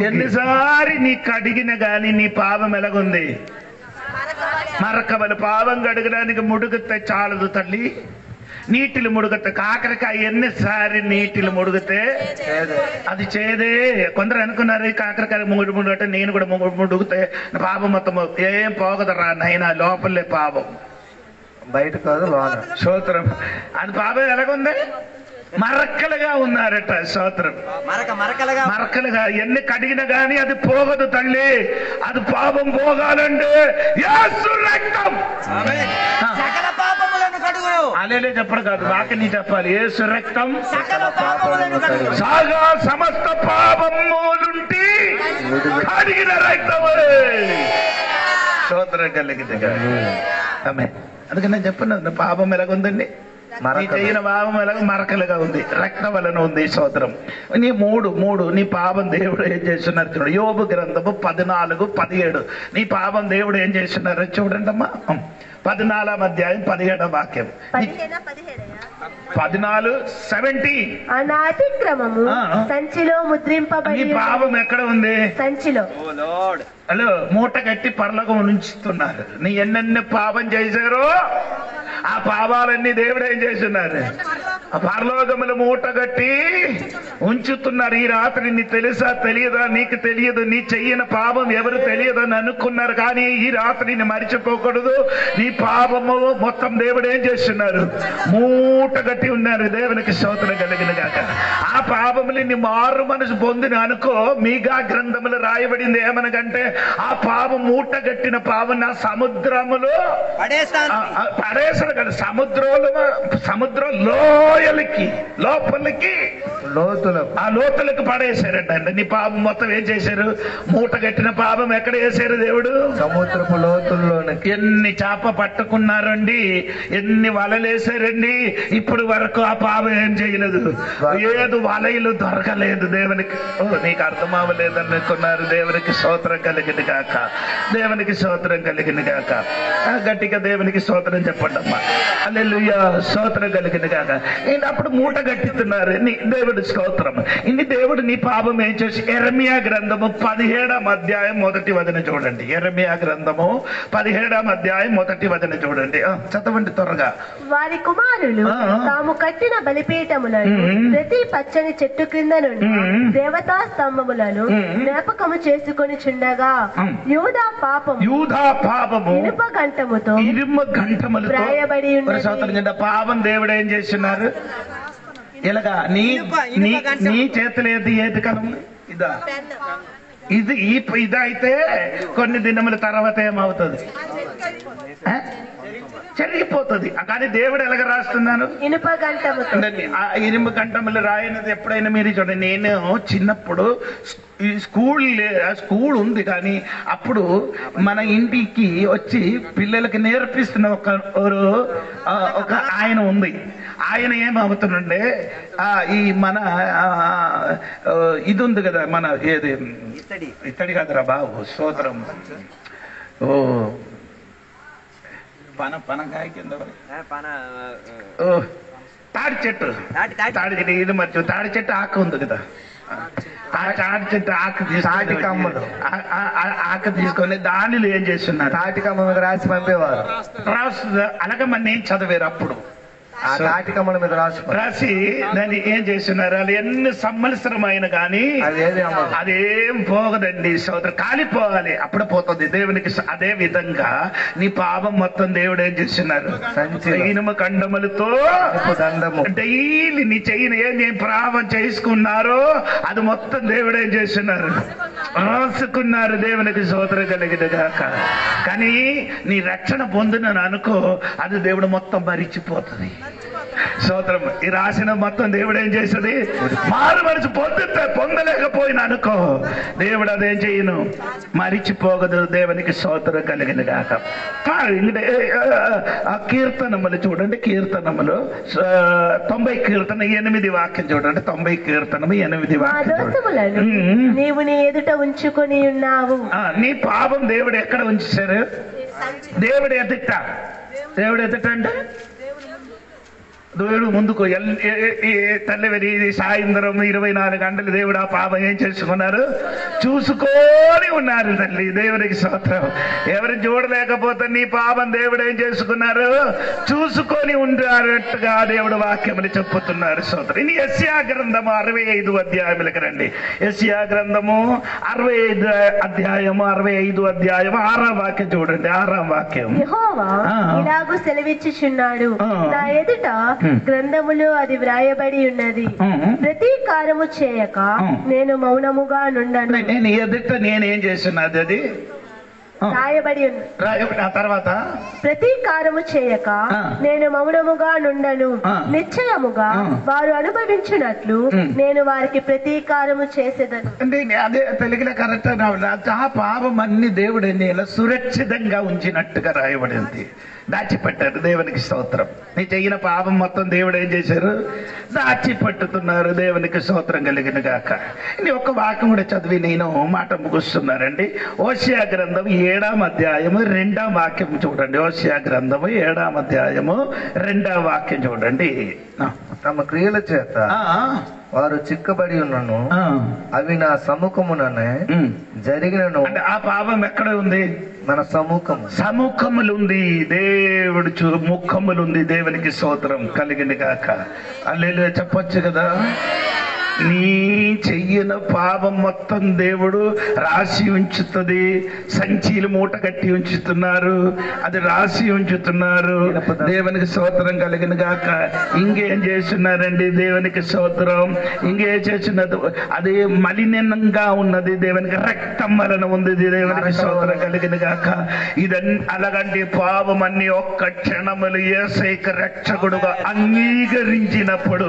ఎన్నిసారి నీ కడిగిన గాని నీ పాపం ఎలాగుంది? మరకబలి. పాపం కడగడానికి ముడుగుతే చాలదు తల్లి, నీటిలు ముడుగుతే. కాకరకాయ ఎన్నిసారి నీటిలు ముడిగితే అది చేదే. కొందరు అనుకున్నారు కాకరకాయ ముడుగుంటే నేను కూడా ముడుగుతే పాపం మొత్తం ఏం పోగదరా నైనా, లోపలే పాపం, బయట కాదు లోన. స్తోత్రం. అది పాపం ఎలాగుంది? మరకలుగా ఉన్నారట. స్తోత్రం. మరకలుగా ఎన్ని కడిగినా గాని అది పోగదు తల్లి. అది పాపం పోగాలంటే యేసు రక్తం. అలేలే చెప్పడు కాదు, వాక్యం నీ చెప్పాలి. యేసు రక్తం సాగా సమస్త పాపములుంటి కడిగిన రక్తము. స్తోత్రం కలిగింది. అందుకని నేను చెప్పిన పాపం ఎలాగుందండి? చేయన పాపం ఎలాగ మరకలుగా ఉంది, రక్తం వలన ఉంది. స్తోత్రం. నీ మూడు నీ పాపం దేవుడు ఏం చేస్తున్నారు చూడు. యోబు గ్రంథము 14:17. నీ పాపం దేవుడు ఏం చేస్తున్నారు చూడండి అమ్మా. 14వ అధ్యాయం 17వ వాక్యం. 14:17. నా అతిక్రమము సంచిలో ముద్రింపబడి. నీ పాపం ఎక్కడ ఉంది? సంచిలో. హలో, మూట కట్టి పరలోకం ఉంచుతున్నారు. నీ ఎన్నెన్ని పాపం చేశారో ఆ పాపాలన్నీ దేవుడు ఏం చేస్తున్నారు? ఆ పరలోకములు మూట కట్టి ఉంచుతున్నారు. ఈ రాత్రి నీ తెలుసా తెలియదా? నీకు తెలియదు. నీ చెయ్యిన పాపం ఎవరు తెలియదని అనుకున్నారు, కానీ ఈ రాత్రిని మరిచిపోకూడదు. నీ పాపము మొత్తం దేవుడు ఏం చేస్తున్నారు? మూట కట్టి ఉన్నారు. దేవునికి స్తోత్రం కలిగిన గాక. ఆ పాపములు నీ మారు మనసు పొందిన అనుకో, మీగా గ్రంథములు రాయబడింది ఏమనగంటే, ఆ పాపం మూట కట్టిన పాపం నా సముద్రములో పడేసాడు కదా. సముద్రం లోయలకి లోపలికి ఆ లోతులకు పడేశారట. అంటే నీ పాపం మొత్తం ఏం చేశారు? మూట కట్టిన పాపం ఎక్కడ వేశారు దేవుడు? సముద్రపు లోతుల్లోనే. ఎన్ని చేప పట్టుకున్నారండి, ఎన్ని వలలేసారండి, ఇప్పుడు వరకు ఆ పాపం ఏం చేయలేదు. ఏదు వలయలు దొరకలేదు. దేవునికి నీకు అర్థం అవ్వలేదు అనుకున్నారు. దేవునికి స్తోత్రం కలిగింది కాక. దేవునికి స్తోత్రం కలిగింది కాక. గట్టిగా దేవునికి స్తోత్రం చెప్పండి అమ్మా. హల్లెలూయా. స్తోత్రం కలిగింది కాక. అప్పుడు మూట కట్టిస్తున్నారు. దేవుడి స్తోత్రం. ఇన్ని దేవుడు నీ పాపం ఏం చేసి. యెరెమయా గ్రంథము 17వ అధ్యాయం 1వ వచనం చూడండి. యెరెమయా గ్రంథము 17వ అధ్యాయం 1వ వచనం చూడండి. చదవండి త్వరగా. వారి కుమారులు తాము కట్టిన బలిపీఠములను ప్రతి పచ్చని చెట్టు క్రింద నుండి దేవతా స్తంభములను జ్ఞాపకము చేసుకొని చుండగా యూదా పాపము ఇనుప గంటముతో వ్రాయబడి ఉన్నది. పాపం దేవుడు ఏం చేస్తున్నారు? ఇలాగా నీ చేతులు ఏది కలం? ఇదా ఇదైతే కొన్ని దినముల తర్వాత ఏమవుతుంది? చెరిగిపోతుంది. కానీ దేవుడు ఎలాగ రాస్తున్నాను? ఇనుప గంటములు రాయనది ఎప్పుడైనా మీరు చూడండి. నేను చిన్నప్పుడు ఈ స్కూల్ ఉంది, కానీ అప్పుడు మన ఇంటికి వచ్చి పిల్లలకి నేర్పిస్తున్న ఒక ఆయన ఉంది. ఆయన ఏమవుతుందంటే ఈ మన ఇది ఉంది కదా, మన ఏది ఇత్తడి కాదురా బాబు, స్తోత్రం, పనకాయ కింద తాడి చెట్టు ఇది మర్చి తాడి చెట్టు ఆకు ఉంది కదా, ఆ తాడి చెట్టు ఆకు తీసుకొని దానిలో ఏం చేస్తున్నారు? తాటికమ్మ మీద రాసి పంపేవారు. అలాగే మన నేను చదివారు అప్పుడు. ఆ తాటికమ్మల మీద రాసి దాన్ని ఏం చేస్తున్నారు? అది ఎన్ని సంవత్సరమైన కానీ అదేం పోగదండి సోదరు, కాలిపోవాలి, అప్పుడు పోతుంది దేవునికి. అదే విధంగా నీ పాపం మొత్తం దేవుడు ఏం చేస్తున్నారు? ఇనుమ కండములతో డైలీ నీ చెయ్యిని ఏం పాపం చేసుకున్నారో అది మొత్తం దేవుడు ఏం చేస్తున్నారు? రాసుకున్నారు. దేవునికి స్తోత్రం కలిగిన గాక. కానీ నీ రక్షణ పొందినని అనుకో, అది దేవుడు మొత్తం మరిచిపోతుంది. స్తోత్రం. ఈ రాసిన మొత్తం దేవుడు ఏం చేస్తుంది? మారు మనసు పొందలేకపోయినా అనుకో, దేవుడు అదేం చేయను, మరిచిపోగదు. దేవునికి స్తోత్రం కలిగిన గాక. ఆ కీర్తనములు చూడండి, కీర్తనములు 90 కీర్తన 8 వాక్యం చూడండి. 90 కీర్తనము 8 వాక్యం. నీవు నీ ఎదుట ఉంచుకొని ఉన్నావు. నీ పాపం దేవుడు ఎక్కడ ఉంచారు? దేవుడు ఎదుట. దేవుడు ఎదుట అంటే దేవుడు ముందుకు తల్లివరి సాయంత్రం 24 గంటలు దేవుడు ఆ పాపం ఏం చేసుకున్నారు? చూసుకొని ఉన్నారు తల్లి. దేవునికి స్తోత్రం. ఎవరు చూడలేకపోతే నీ పాపం దేవుడు ఏం చేసుకున్నారు? చూసుకొని ఉండారట్టుగా దేవుడు వాక్యములు చెప్పుతున్నారు. స్తోత్రం. ఇని యెషయా గ్రంథము 65 అధ్యాయములకు రండి. యెషయా గ్రంథము 65 అధ్యాయము 6వ వాక్యం చూడండి. 6వ వాక్యం. యెహోవా ఇలాగూ సెలవిచ్చుచున్నాడు, నా ఎదుట గ్రంథములో అది వ్రాయబడి ఉన్నది, ప్రతీకారము చేయక నేను మౌనముగా నుండను. నేను ఎదుట నేనేం చేస్తున్నది? అది రాయబడి ఉన్నది. ఆ తర్వాత ప్రతీకారము చేయక నేను మౌనముగా నుండను, నిశ్చయముగా వారు అనుభవించినట్లు నేను వారికి ప్రతీకారము చేసేదను. అంటే అదే తెలుగులో కరెక్ట్. ఆ పాపం అన్ని దేవుడు ఇలా సురక్షితంగా ఉంచినట్టుగా రాయబడింది. దాచిపెట్టారు. దేవునికి స్తోత్రం. నీ చెయ్యిన పాపం మొత్తం దేవుడు ఏం చేశారు? దాచిపెట్టుతున్నారు. దేవునికి స్తోత్రం కలిగిన గాక. నీ ఒక్క వాక్యం కూడా చదివి నేను మాట ముగుస్తున్నారండి. హోషేయ గ్రంథం 7వ అధ్యాయము 2వ వాక్యం చూడండి. హోషేయ గ్రంథము 7వ అధ్యాయము 2వ వాక్యం చూడండి. తమ క్రియల చేత వారు చిక్కబడి ఉన్నను, అవి నా సముఖముననే జరిగినను. ఆ పాపం ఎక్కడ ఉంది? మన సముఖములుంది. దేవుడు ముఖములుంది. దేవునికి స్తోత్రం కలిగిన గాక. హల్లెలూయా చెప్పొచ్చు కదా. నీ చెయ్యిన పాపం మొత్తం దేవుడు రాసి ఉంచుతుంది. సంచీలు మూట కట్టి ఉంచుతున్నారు, అది రాసి ఉంచుతున్నారు. దేవునికి స్తోత్రం కలిగిన గాక. ఇంకేం చేస్తున్నారండి? దేవునికి స్తోత్రం. ఇంకేం చేస్తున్నది? అది మలినంగా ఉన్నది. దేవునికి రక్తం వలన ఉంది. దేవునికి స్తోత్రం కలిగిన గాక. ఇదన్నీ అలాగంటే పాపం అన్ని ఒక్క క్షణములు యేసయ్యకు రక్షకుడుగా అంగీకరించినప్పుడు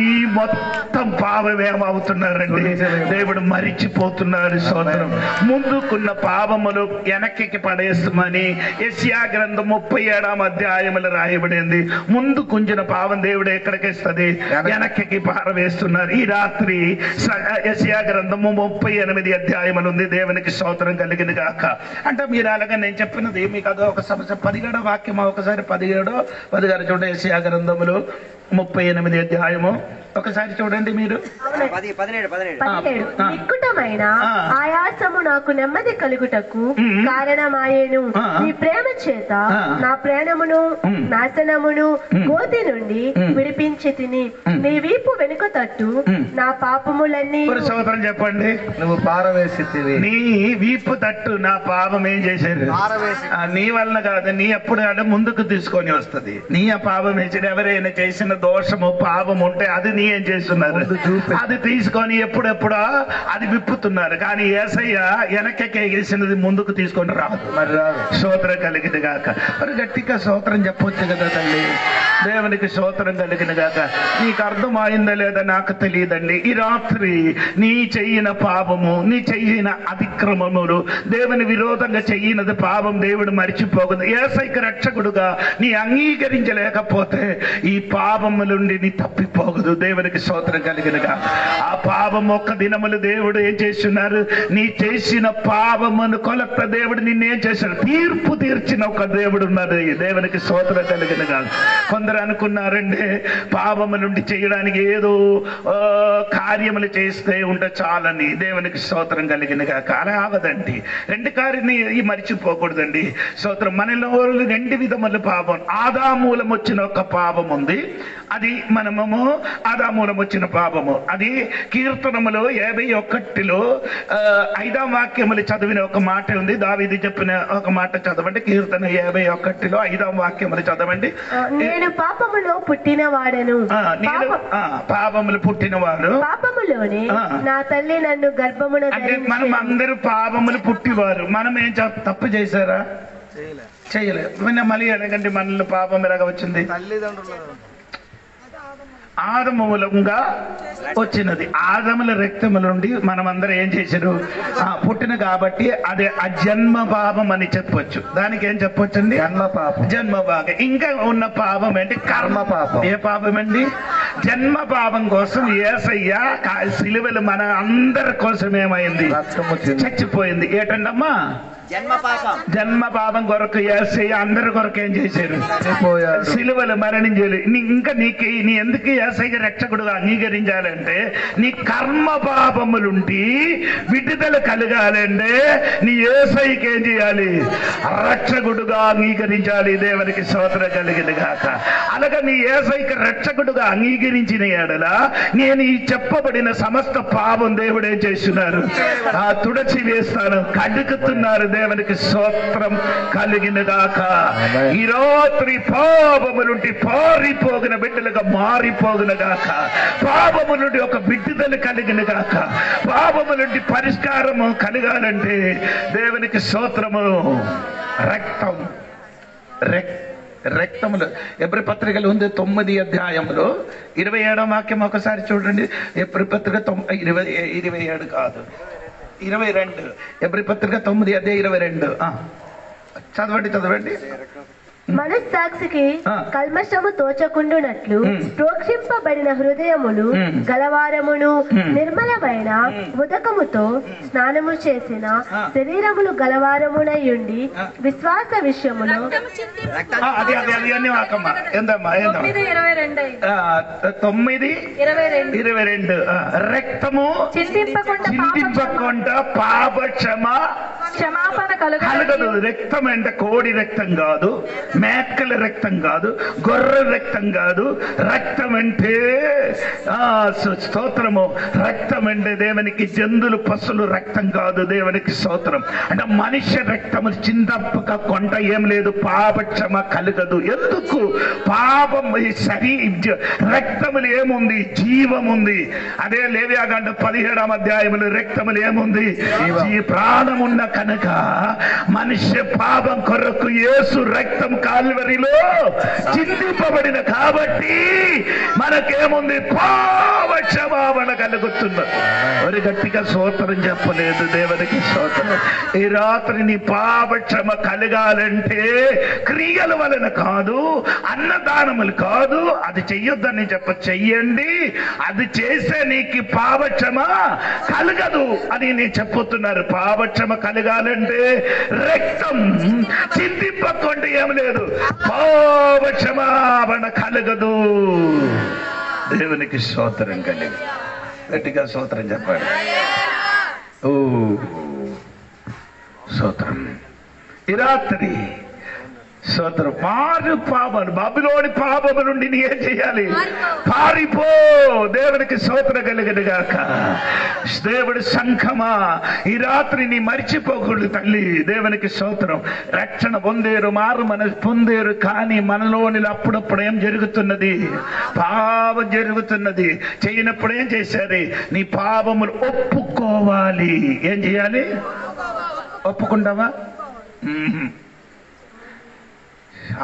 ఈ మొత్తం పాపం ఏమవుతున్నారండి? దేవుడు మరిచిపోతున్నారు. స్తోత్రం. ముందుకున్న పాపములు వెనక్కి పడేస్తామని యెషయా గ్రంథం 37వ అధ్యాయములు రాయబడింది. ముందు కుంచిన పాపం దేవుడు ఎక్కడికి ఇస్తుంది? వెనక్కి పారవేస్తున్నారు. ఈ రాత్రి యెషయా గ్రంథము 38 అధ్యాయములు ఉంది. దేవునికి స్తోత్రం కలిగింది గాక. అంటే మీరు అలాగే నేను చెప్పినది మీకు అదో ఒక సమస్య. 17వ వాక్యం ఒకసారి 17 చూడండి. యెషయా గ్రంథములు 38 అధ్యాయము ఒకసారి చూడండి మీరు. 17 నిక్కుటమైన ఆయాసము నాకు నెమ్మది కలుగుటకు కారణమాయేను. నీ ప్రేమ చేత నా ప్రాణమును నాశనమును గోతి నుండి విడిపించి తిని, నీ వీపు వెనుక తట్టు నా పాపములన్నీ. సోదరం చెప్పండి. నువ్వు పారవేసితివి. నీ వీపు తట్టు నా పాపం ఏం చేశారు? నీ వలన కాదు, నీ ఎప్పుడు అంటే ముందుకు తీసుకొని వస్తుంది. నీ ఆ పాపం వేసాడు. ఎవరైనా చేసిన దోషము పాపం ఉంటే అది నీ ఏం చేస్తున్నారు? అది తీసుకొని ఎప్పుడెప్పుడో అది విప్పుతున్నారు. కానీ యేసయ్య వెనక్కేసినది ముందుకు తీసుకొని రాదు. మరి రాదు. స్తోత్రం కలిగింది గాక. మరి గట్టిగా స్తోత్రం చెప్పొచ్చు కదా తల్లి. దేవునికి స్తోత్రం కలిగిన గాక. నీకు అర్థమైందా లేదా నాకు తెలియదండి. ఈ రాత్రి నీ చెయ్యిన పాపము, నీ చెయ్యిన అతిక్రమములు, దేవుని విరోధంగా చెయ్యినది పాపం దేవుడు మరిచిపోకూడదు. యేసయ్యకి రక్షకుడుగా నీ అంగీకరించలేకపోతే ఈ పాపము నుండి నీ తప్పిపోకూడదు. దేవునికి స్తోత్రం కలిగిన గాక. ఆ పాపం ఒక్క దినములు దేవుడు ఏం చేస్తున్నారు? నీ చేసిన పాపమును కొలత దేవుడు నిన్నేం చేశాడు? తీర్పు తీర్చిన ఒక దేవుడు ఉన్నది. దేవునికి స్తోత్రం కలిగిన గాక. కొందరు అనుకున్నారండి పాపము నుండి చేయడానికి ఏదో కార్యములు చేస్తే ఉంటే చాలని. దేవునికి స్తోత్రం కలిగిన గాక. అలా అవదండి. రెండు కార్యాన్ని మరిచిపోకూడదండి. స్తోత్రం. మనలో రెండు విధముల పాపం. ఆదామూలం వచ్చిన ఒక పాపం ఉంది. అది మనము ఆదామూలం వచ్చిన పాపము. అది కీర్తనములో 51లో 5వ వాక్యములు చదివిన ఒక మాట ఉంది. దావీదు చెప్పిన ఒక మాట చదవండి. కీర్తన 51లో 5వ వాక్యములు చదవండి. నేను పాపములో పుట్టిన వాడను. పాపములు పుట్టినవాడు. పాపములోనే నా తల్లి నన్ను గర్భమున అంటే మనం అందరూ పాపములు పుట్టివారు. మనం ఏం తప్పు చేశారా? చేయలేదు. మళ్ళీ అడగండి, మనల్ని పాపం ఎలాగ వచ్చింది? ఆదము మూలంగా వచ్చినది. ఆదముల రక్తముల నుండి మనమందరం ఏం చేశారు? పుట్టిన కాబట్టి అదే ఆ జన్మ పాపం అని చెప్పొచ్చు. దానికి ఏం చెప్పొచ్చు అండి? జన్మ పాపం. జన్మ పాపం. ఇంకా ఉన్న పాపం ఏంటి? కర్మ పాపం. ఏ పాపం అండి? జన్మ పాపం కోసం యేసయ్య సిలువలు మన అందరి కోసం ఏమైంది? చచ్చిపోయింది. ఏంటండమ్మా? జన్మ పాపం కొరకు యేసయ్య అందరి కొరకు ఏం చేశారు? సిలువలు మరణించాలి. ఇంకా నీ ఎందుకు యేసయ్య రక్షకుడుగా అంగీకరించాలంటే నీ కర్మ పాపములుండి విడుదల కలగాలంటే నీ యేసయ్యకి ఏం చేయాలి? రక్షకుడుగా అంగీకరించాలి. దేవునికి స్తోత్రం కలిగింది గాక. అలాగే నీ యేసయ్యకి రక్షకుడుగా అంగీకరించిన ఎడల నేను ఈ చెప్పబడిన సమస్త పాపం దేవుడు ఏం చేస్తున్నారు? తుడచి వేస్తాను, కడుగుతున్నారు. దేవునికి స్తోత్రం కలిగిన గాక. ఈ రాత్రి పాపము నుండి పారిపోగిన బిడ్డలుగా మారిపోగిన గాక. పాపము నుండి ఒక విడుదల కలిగిన గాక. పాపము నుండి పరిష్కారము కలగాలంటే దేవునికి స్తోత్రము. రక్తములు ఎబ్రి పత్రికలు ఉంది 9వ అధ్యాయంలో 27వ వాక్యం ఒకసారి చూడండి. ఎబ్రి పత్రిక 27 కాదు 22. ఎబ్రి పత్రిక 9 అదే 22. చదవండి. మనస్సాక్షికి కల్మషము తోచకుండునట్లు ప్రోక్షింపబడిన హృదయములు గలవారమును నిర్మలమైన ఉదకముతో స్నానము చేసిన శరీరములు గలవారమునయుండి విశ్వాస విషయములు 9:22 రక్తము చిందింపకుండా పాప క్షమాపణ కలగదు. రక్తం అంటే కోడి రక్తం కాదు, మేకల రక్తం కాదు, గొర్రె రక్తం కాదు. రక్తం అంటే స్తోత్రము. రక్తం అంటే దేవునికి జంతువులు పశువులు రక్తం కాదు. దేవునికి స్తోత్రం. అంటే మనిషి రక్తము చిందప్పక కొంట ఏం లేదు. పాపక్షమ కలగదు. ఎందుకు? పాపం రక్తములు ఏముంది? జీవం ఉంది. అదే లేవియాకాండ 17వ అధ్యాయములు రక్తములు ఏముంది? ప్రాణం ఉన్న కనుక మనిషి పాపం కొరకు యేసు రక్తం కాల్వరిలో చిందింపబడిన కాబట్టి మనకేముంది? పాప క్షమాపణ కలుగుతున్నది. మరి గట్టిగా స్తోత్రం చెప్పలేదు. దేవునికి స్తోత్రం. ఈ రాత్రి నీ పాప క్షమ కలగాలంటే క్రియల వలన కాదు, అన్నదానములు కాదు. అది చెయ్యొద్దని చెయ్యండి. అది చేస్తే నీకు పాప క్షమ కలగదు అని నేను చెప్పుతున్నారు. పాప క్షమ కలగాలంటే రక్తం చిందింపకుండా ఏం లేదు. పాప క్షమాపణ కలగదు. దేవునికి స్తోత్రం కలిగి గట్టిగా స్తోత్రం చెప్పండి. ఓ స్తోత్రం. ఈ రాత్రి స్తోత్రం. మారు పాపలు, బబులోని పాపము నుండి నీ ఏం చేయాలి? పారిపో. దేవునికి స్తోత్రం కలిగను గాక. దేవుడి సంఘమా, ఈ రాత్రి నీ మర్చిపోకూడదు తల్లి. దేవునికి స్తోత్రం. రక్షణ పొందేరు, మారు మనసు పొందేరు, కానీ మనలోని అప్పుడప్పుడు ఏం జరుగుతున్నది? పాపం జరుగుతున్నది. చేయనప్పుడు ఏం చేశారు? నీ పాపములు ఒప్పుకోవాలి. ఏం చేయాలి? ఒప్పుకుంటావా?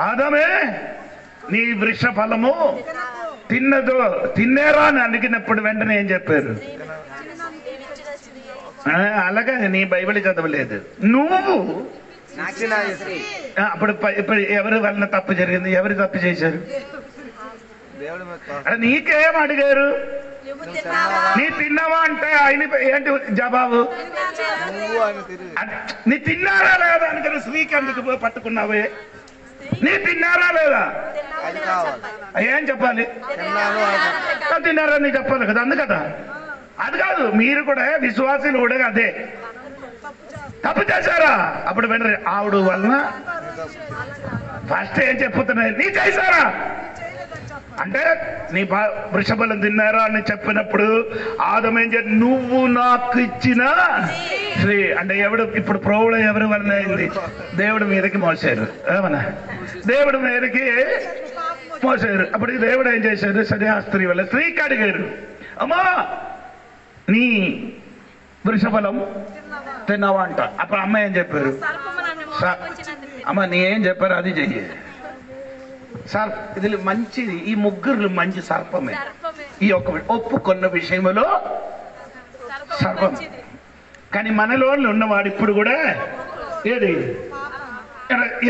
ఆదమే, నీ వృక్ష ఫలము తిన్నారా అని అడిగినప్పుడు వెంటనే ఏం చెప్పారు? అలాగా నీ బైబిల్ చదవలేదు నువ్వు. అప్పుడు ఇప్పుడు ఎవరి వలన తప్పు జరిగింది? ఎవరు తప్పు చేశారు? నీకేం అడిగారు? నీ తిన్నావా అంటే ఆయన ఏంటి జవాబు? నీ తిన్నారా లేదా అనుకున్న స్త్రీకి అందుకు పట్టుకున్నావే. నీ తిన్నారా లేదా ఏం చెప్పాలి? తిన్నారా నీ చెప్పాలి కదా. అందుకదా అది కాదు. మీరు కూడా విశ్వాసులు కూడా అదే తప్పు చేశారా? అప్పుడు వెంటనే ఆవిడ వలన ఫస్ట్ ఏం చెప్పుతున్నాయి? నీ చేశారా అంటే నీ వృషభలం తిన్నారా అని చెప్పినప్పుడు ఆదమేం చేసి నువ్వు నాకు ఇచ్చిన స్త్రీ అంటే ఎవడు? ఇప్పుడు ప్రోవుడు ఎవరి వలన అయింది? దేవుడి మీదకి మోసారు. ఏమన్నా దేవుడి మీదకి మోసారు. అప్పుడు దేవుడు ఏం చేశారు? సరే ఆ స్త్రీ వల్ల స్త్రీకి అడిగారు, అమ్మా నీ వృషఫలం తిన్నావా అంట. అప్పుడు అమ్మ ఏం చెప్పారు? అమ్మ నీ ఏం చెప్పారు అది చెయ్యి. సార్ ఇది మంచిది. ఈ ముగ్గురు మంచి సర్పమే. ఈ ఒక్క ఒప్పుకున్న విషయంలో సర్పం. కానీ మనలో ఉన్నవాడు ఇప్పుడు కూడా ఏది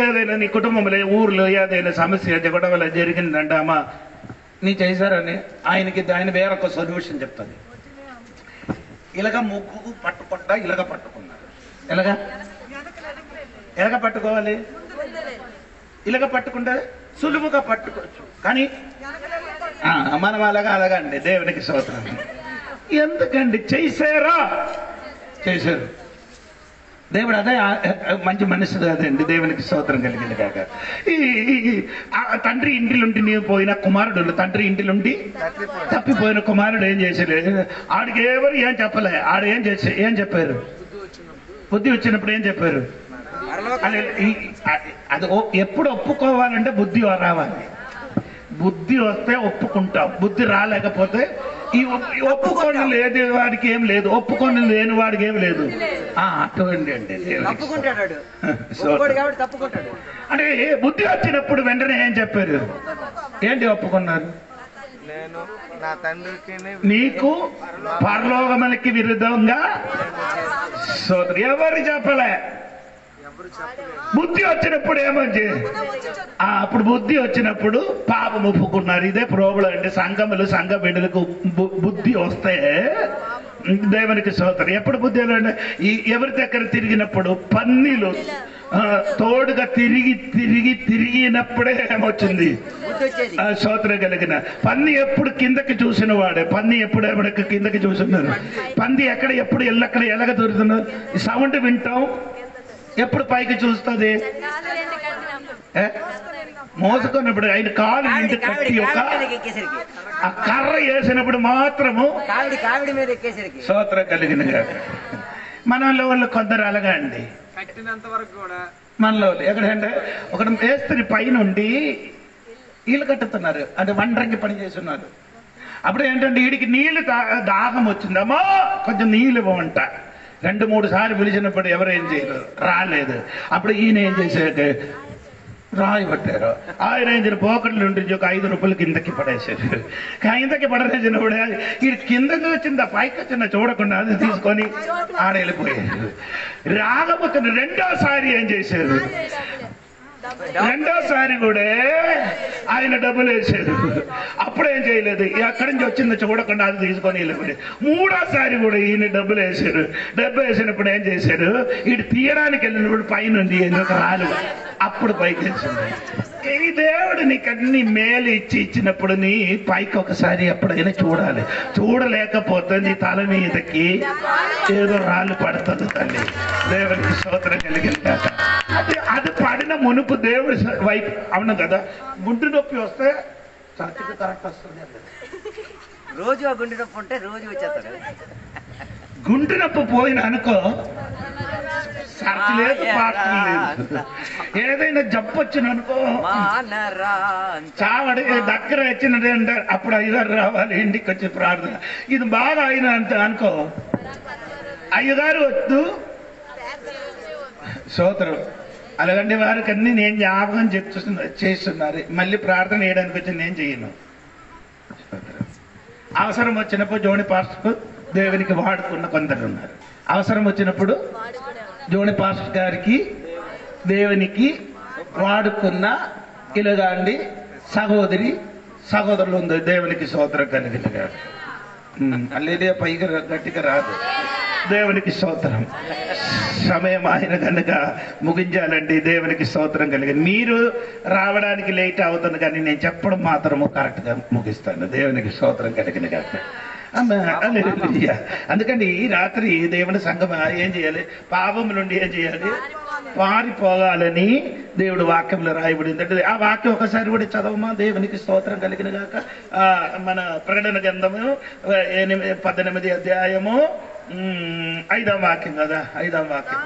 ఏదైనా నీ కుటుంబంలో ఊర్లో ఏదైనా సమస్య గొడవలు జరిగిందంటే అమ్మా నీ చేశారని ఆయన వేరొక సొల్యూషన్ చెప్తుంది. ఇలాగ ముగ్గు పట్టుకుంటా ఇలాగ పట్టుకున్నారు. ఎలాగ పట్టుకోవాలి? ఇలాగ పట్టుకుంటే సులువుగా పట్టుకోవచ్చు. కానీ మనం అలాగా అండి. దేవునికి స్తోత్రం. ఎందుకండి చేశారా? చేశారు. దేవుడు అదే మంచి మనసు అదండి. దేవునికి స్తోత్రం కలిగింది కాక. తండ్రి ఇంటిలుండి నీవు పోయిన కుమారుడు, తండ్రి ఇంటిలుండి తప్పిపోయిన కుమారుడు ఏం చేసలేదు. ఆడికి ఎవరు ఏం చెప్పలే. ఆడు ఏం చెప్పారు? బుద్ధి వచ్చినప్పుడు ఏం చెప్పారు? అది ఎప్పుడు ఒప్పుకోవాలంటే బుద్ధి రావాలి. బుద్ధి వస్తే ఒప్పుకుంటాం. బుద్ధి రాలేకపోతే ఈ ఒప్పుకొని లేదు వాడికి ఏం లేదు, ఒప్పుకొని లేని వాడికి ఏం లేదు. అటువంటి అండి అంటే బుద్ధి వచ్చినప్పుడు వెంటనే ఏం చెప్పారు? ఏంటి ఒప్పుకున్నారు? నీకు పరలోకమునికి విరుద్ధంగా సోదరు ఎవరు చెప్పలే. బుద్ధి వచ్చినప్పుడు ఏమంచి అప్పుడు బుద్ధి వచ్చినప్పుడు పాపం ఒప్పుకున్నారు. ఇదే ప్రాబ్లం అంటే సంఘములు సంఘ బిడ్డలకు బుద్ధి వస్తే దేవునికి స్తోత్రం. ఎప్పుడు బుద్ధి అంటే ఎవరి దగ్గర తిరిగినప్పుడు పన్నీలు తోడుగా తిరిగినప్పుడే ఏమొచ్చింది? స్తోత్రం కలిగిన పన్ని ఎప్పుడు కిందకి చూసిన వాడే. పన్ని ఎప్పుడు ఎవరికి కిందకి చూస్తున్నారు? పంది ఎక్కడ ఎప్పుడు ఎల్లక్కడ ఎలాగ దొరుకుతున్నారు? ఈ సౌండ్ వింటాం. ఎప్పుడు పైకి చూస్తుంది? మోసుకున్నప్పుడు ఆయన కాలు ఇంటి కట్టి ఒక ఆ కర్ర వేసినప్పుడు మాత్రము స్తోత్రం కలిగిన. మనలో వాళ్ళు కొందరు అలాగా అండి. మనలో ఎక్కడంటే ఒక మేస్త్రి పైనుండి ఇల్లు కట్టుతున్నారు అంటే వంటరంగి పని చేస్తున్నారు. అప్పుడు ఏంటంటే వీడికి నీళ్లు దాహం వచ్చిందమ్మా కొంచెం నీళ్ళు ఇవ్వమంట. 2-3 సార్లు పిలిచినప్పుడు ఎవరేం చేయరు, రాలేదు. అప్పుడు ఈయన ఏం చేశాడు? రాయి పట్టారు. ఆయన ఏం చేయాలి? పోకట్లు ఉండి ఒక 5 రూపాయలు కిందకి పడేశారు. కిందకి పడేసినప్పుడు ఈ కిందకి వచ్చిందా పైకి వచ్చిందా చూడకుండా అది తీసుకొని ఆడ వెళ్ళిపోయారు. రాకపోతే రెండోసారి ఏం చేశారు? రెండోసారి కూడా ఆయన డబ్బులు వేసాడు. అప్పుడేం చేయలేదు, ఎక్కడి నుంచి వచ్చిందో చూడకుండా అది తీసుకొని వెళ్ళిపోయి. మూడోసారి కూడా ఈయన డబ్బులు వేసారు. డబ్బు వేసినప్పుడు ఏం చేశారు? ఇటు తీయడానికి వెళ్ళినప్పుడు పైనుండి ఎందుకు రాలు. అప్పుడు పైకి వచ్చింది. ఈ దేవుడు నీకు అన్ని మేలు ఇచ్చినప్పుడు నీ పైకి ఒకసారి ఎప్పుడైనా చూడాలి. చూడలేకపోతే నీ తల మీదకి ఏదో రాళ్ళు పడుతుంది తల్లి. దేవునికి స్తోత్రం కలిగిన అది పడిన మునుపు దేవుడి వైపు అవును కదా. గుండె నొప్పి వస్తే చర్చకి కరెక్ట్ వస్తుంది అండి. రోజు ఆ గుండె నొప్పి ఉంటే రోజు వచ్చేస్తాడు. గుండె నొప్పి పోయిన అనుకో చర్చ లేదు, పాటలు లేదు. ఏదైనా జబ్బు వచ్చిన అనుకో చావడి దగ్గర వచ్చినట్టు అంటారు. అప్పుడు అయ్యగారు రావాలి ఇంటికి వచ్చి ప్రార్థన. ఇది బాగా అయిన అంటే అనుకో అయ్యగారు వద్దు సోదరు అలాగంటే వారికి అన్ని నేను జ్ఞాపకం చేస్తున్నారు. మళ్ళీ ప్రార్థన చేయడానికి వచ్చి నేను చేయను. అవసరం వచ్చినప్పుడు జోని పాస్టర్ దేవునికి వాడుకున్న కొందరు ఉన్నారు. అవసరం వచ్చినప్పుడు జోని పాస్టర్ గారికి దేవునికి వాడుకున్న ఇలాగాండి సహోదరి సహోదరులు ఉంది. దేవునికి స్తోత్రం కలిగిన గారు అల్లేదే పైగా గట్టిగా రాదు. దేవునికి స్తోత్రం. సమయం ఆయన కనుక ముగించాలండి. దేవునికి స్తోత్రం కలిగింది. మీరు రావడానికి లేట్ అవుతుంది కానీ నేను చెప్పడం మాత్రము కరెక్ట్గా ముగిస్తాను. దేవునికి స్తోత్రం కలిగిన గాక. అందుకని ఈ రాత్రి దేవుని సంఘం ఏం చేయాలి? పాపం నుండి ఏం చేయాలి? పారిపోవాలని దేవుడు వాక్యంలో రాయబడింది. అంటే ఆ వాక్యం ఒకసారి కూడా చదవమా. దేవునికి స్తోత్రం కలిగిన గాక. మన ప్రకటన గ్రంథము 18 అధ్యాయము 5వ వాక్యం కదా. 5వ వాక్యం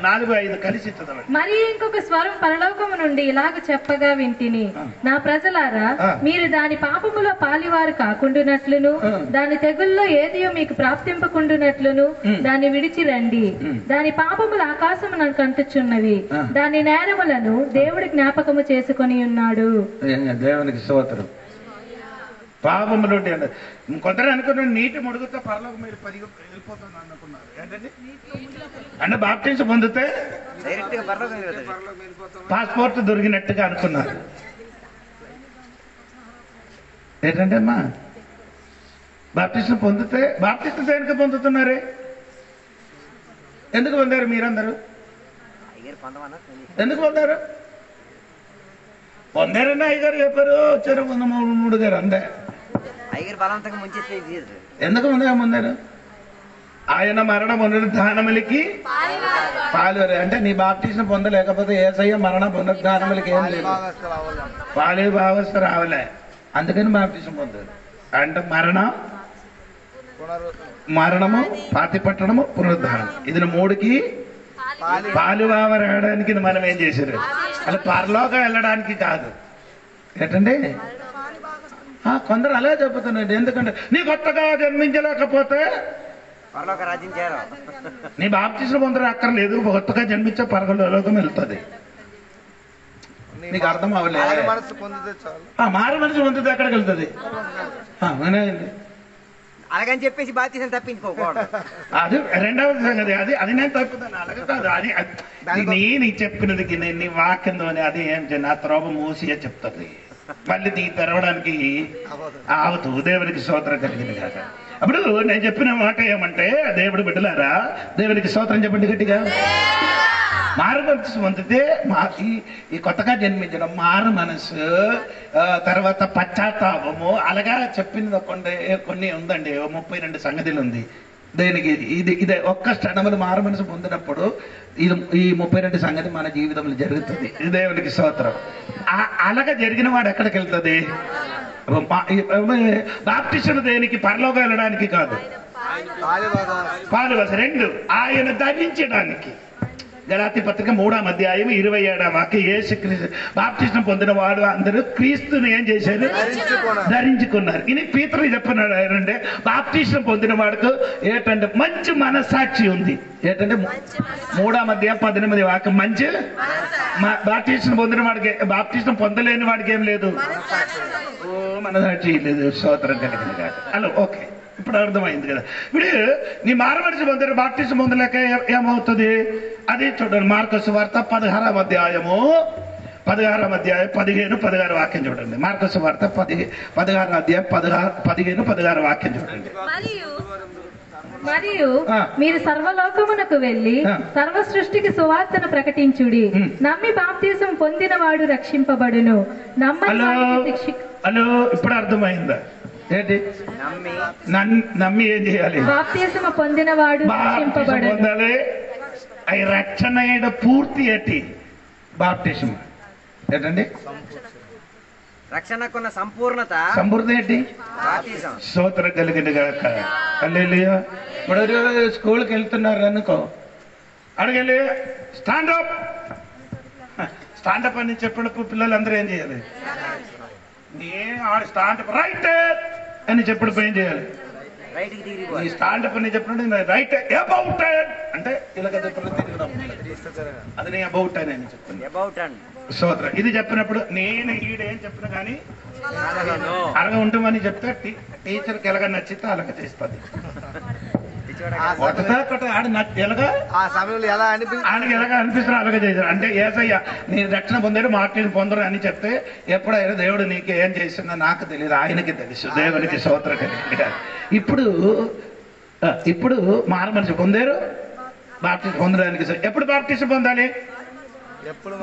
4-5 కలిసి చదవండి. మరి ఇంకొక స్వరం పరలోకము నుండి ఇలాగ చెప్పగా వింటిని, నా ప్రజలారా, మీరు దాని పాపములో పాలివారు కాకుండానట్లును దాని తెగుల్లో ఏదియో మీకు ప్రాప్తింపకుండునట్లును దాన్ని విడిచి రండి. దాని పాపములు ఆకాశము కంటుచున్నవి, దాని నేరములను దేవుడి జ్ఞాపకము చేసుకొని ఉన్నాడు. దేవునికి స్తోత్రం. పాపములు కొందరు అనుకున్నారు నీటి ముడుగుతో పరలోకి మీరు వెళ్ళిపోతుంది అనుకున్నారు. ఏంటండి అంటే బాప్టిజం పొందితే పాస్పోర్ట్ దొరికినట్టుగా అనుకున్నారు. ఏంటంటే అమ్మా బాప్టిజం పొందితే బాప్టిజం దేనికి పొందుతున్నారే? ఎందుకు పొందారు మీరందరూ? ఎందుకు పొందారు? పొందారని అయ్యగారు చెప్పారు. వచ్చారు 3 గారు అందే. ఎందుకు పొందారు? ఆయన మరణ పునరుద్ధానములకి పాలువారు. అంటే నీ బాప్టిజం పొందలేకపోతే యేసయ్య మరణ పునరుద్ధానములకి ఏం లేదు, పాలు భావస్థ రావలే. అందుకని బాప్టిజం పొందారు. అంటే మరణము, పాతిపట్టడము, పునరుద్ధానం. ఇది 3కి పాలువావ రావడానికి మనం ఏం చేశారు? అలా పరలోకం వెళ్ళడానికి కాదు. ఏంటండి కొందరు అలా చెబుతున్నాడు. ఎందుకంటే నీ కొత్తగా జన్మించలేకపోతే నీ బాప్టిజం పొందరు అక్కర్లేదు. కొత్తగా జన్మించే పరలోకం వెళ్తుంది. నీకు అర్థం అవ్వలేదు. మారు మనసు పొందితే ఎక్కడికి వెళ్తుంది? అలాగని చెప్పేసి బాప్తిజం తప్పించుకోకూడదు. అది రెండవది సంగతి. అది నేను తప్పుతాను. అలాగే కాదు. అది నేను చెప్పినది నీ వాక్యంలోనే అది ఏం నా త్రోవ మూసి చెప్తుంది. మళ్ళీ నీ తెరవడానికి ఆవతు. దేవునికి స్తోత్రం కలిగింది కాక. అప్పుడు నేను చెప్పిన మాట ఏమంటే, దేవుడు బిడ్డలారా దేవునికి స్తోత్రం చెప్పండి గట్టిగా. మారు మనసు పొందితే ఈ కొత్తగా జన్మించడం, మారు మనసు, తర్వాత పశ్చాత్తాపము, అలాగా చెప్పినది కొన్ని ఉందండి. 32 సంగతులు ఉంది దేనికి. ఇదే ఒక్క క్షణములు మారు మనసు పొందినప్పుడు ఈ 32 సంగతి మన జీవితంలో జరుగుతుంది. దేవునికి స్తోత్రం. అలాగా జరిగిన వాడు ఎక్కడికి వెళ్తుంది? బాప్టిజం దేనికి? పరలోకం వెళ్ళడానికి కాదు. పాలువాస 2 ఆయన ధరించడానికి. గలాతీ పత్రిక 3వ అధ్యాయం 27వ వాక్యం. యేసుక్రీస్తు బాప్టిజం పొందిన వాడు అందరూ క్రీస్తుని ఏం చేశారు? ధరించుకున్నారు. ఇది పీతరు చెప్పినాడు. ఏంటంటే బాప్టిజం పొందిన వాడుకు ఏంటంటే మంచి మనస్సాక్షి ఉంది. ఏంటంటే 3వ అధ్యాయం 18వ వాక్యం. మంచి బాప్టిజం పొందిన వాడికి, బాప్టిజం పొందలేని వాడికి ఏం లేదు? మనసాక్షి లేదు. స్తోత్రం కలిగిన కాదు. అలా ఓకే, ఇప్పుడు అర్థమైంది కదా. ఇప్పుడు నీ మారమనిషి పొందారు, బాప్టిజం పొందలేక ఏమవుతుంది? అది చూడండి. మార్కు సువార్త 16వ అధ్యాయము 15-16 వాక్యం చూడండి. మార్కు సువార్త 16వ అధ్యాయం 15-16 వాక్యం చూడండి. మరియు మీరు సర్వలోకమునకు వెళ్లి సర్వ సృష్టికి సువార్తను ప్రకటించుడి. నమ్మి బాప్తిజం పొందిన వాడు రక్షింపబడును, నమ్మని హలో ఇప్పుడు అర్థమైందా? ఏంటి నమ్మి ఏం చేయాలి? బాప్తిజం పొందిన వాడు రక్షింపబడును. పొందాలి. అవి రక్షణ పూర్తి ఏంటి? బాప్టిజం ఏంటండి? రక్షణకున్న సంపూర్ణత సంపూర్ణ ఏంటి? బాప్టిజం. స్తోత్రం కలిగింది కాక. హల్లెలూయా. ఇప్పుడు స్కూల్కి వెళ్తున్నారు అనుకో, అడగలి స్టాండప్ స్టాండప్ అని చెప్పినప్పుడు పిల్లలందరూ ఏం చేయాలి? ఆడు స్టాండప్ రైట్ అని చెప్పినప్పుడు ఏం చేయాలి? రైట్కి తిరిగి ఈ స్టాండప్ అని చెప్పినప్పుడు రైట్ అబౌట్ అంటే ఇలాగ చెప్పినప్పుడు తిరగడం, అది నేను అబౌట్ అని చెప్తాను. అబౌట్ అండ్ స్తోత్రం. ఇది చెప్పినప్పుడు నేను ఈడేం చెప్పినా కానీ అలాగ ఉంటామని చెప్తే టీచర్కి ఎలాగ నచ్చితే అలాగ చేస్తుంది. ఎలాగా ఆ సమయంలో ఎలా ఆయనకి ఎలాగ అనిపిస్తున్నా అలాగే చేశారు. అంటే ఏసయ్య నేను రక్షణ పొందాడు మాటలు పొందరు అని చెప్తే ఎప్పుడైనా దేవుడు నీకు ఏం చేసిందో నాకు తెలియదు, ఆయనకి తెలుసు. దేవునికి స్తోత్రం కలిగింది. ఇప్పుడు మార మనిషి పొందారు, బాప్టిజం పొందడానికి ఎప్పుడు బాప్టిజం పొందాలి?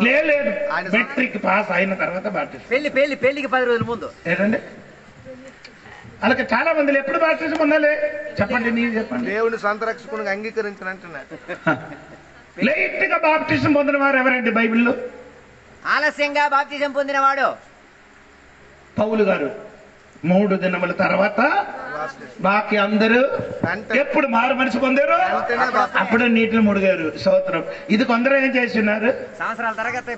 లేదు, మెట్రిక్ పాస్ అయిన తర్వాత బాప్టిజం. పెళ్లికి 10 రోజుల ముందు ఏంటండి? అలాగే చాలా మంది ఎప్పుడు బాప్టిజం పొందాలి చెప్పండి, నేను చెప్పండి. దేవుని సొంత రక్షకునికి అంగీకరించినట్టున్నా లేట్ గా బాప్టిజం పొందిన వారు ఎవరండి బైబిల్లో? ఆలస్యంగా బాప్టిజం పొందినవాడు పౌలు గారు. 3 దినముల తర్వాత బాకీ అందరూ ఎప్పుడు మారు మనిషి పొందారు అప్పుడు నీటిని ముడిగారు. స్తోత్రం. ఇది కొందరు ఏం చేస్తున్నారు? సంవత్సరాల తరగతి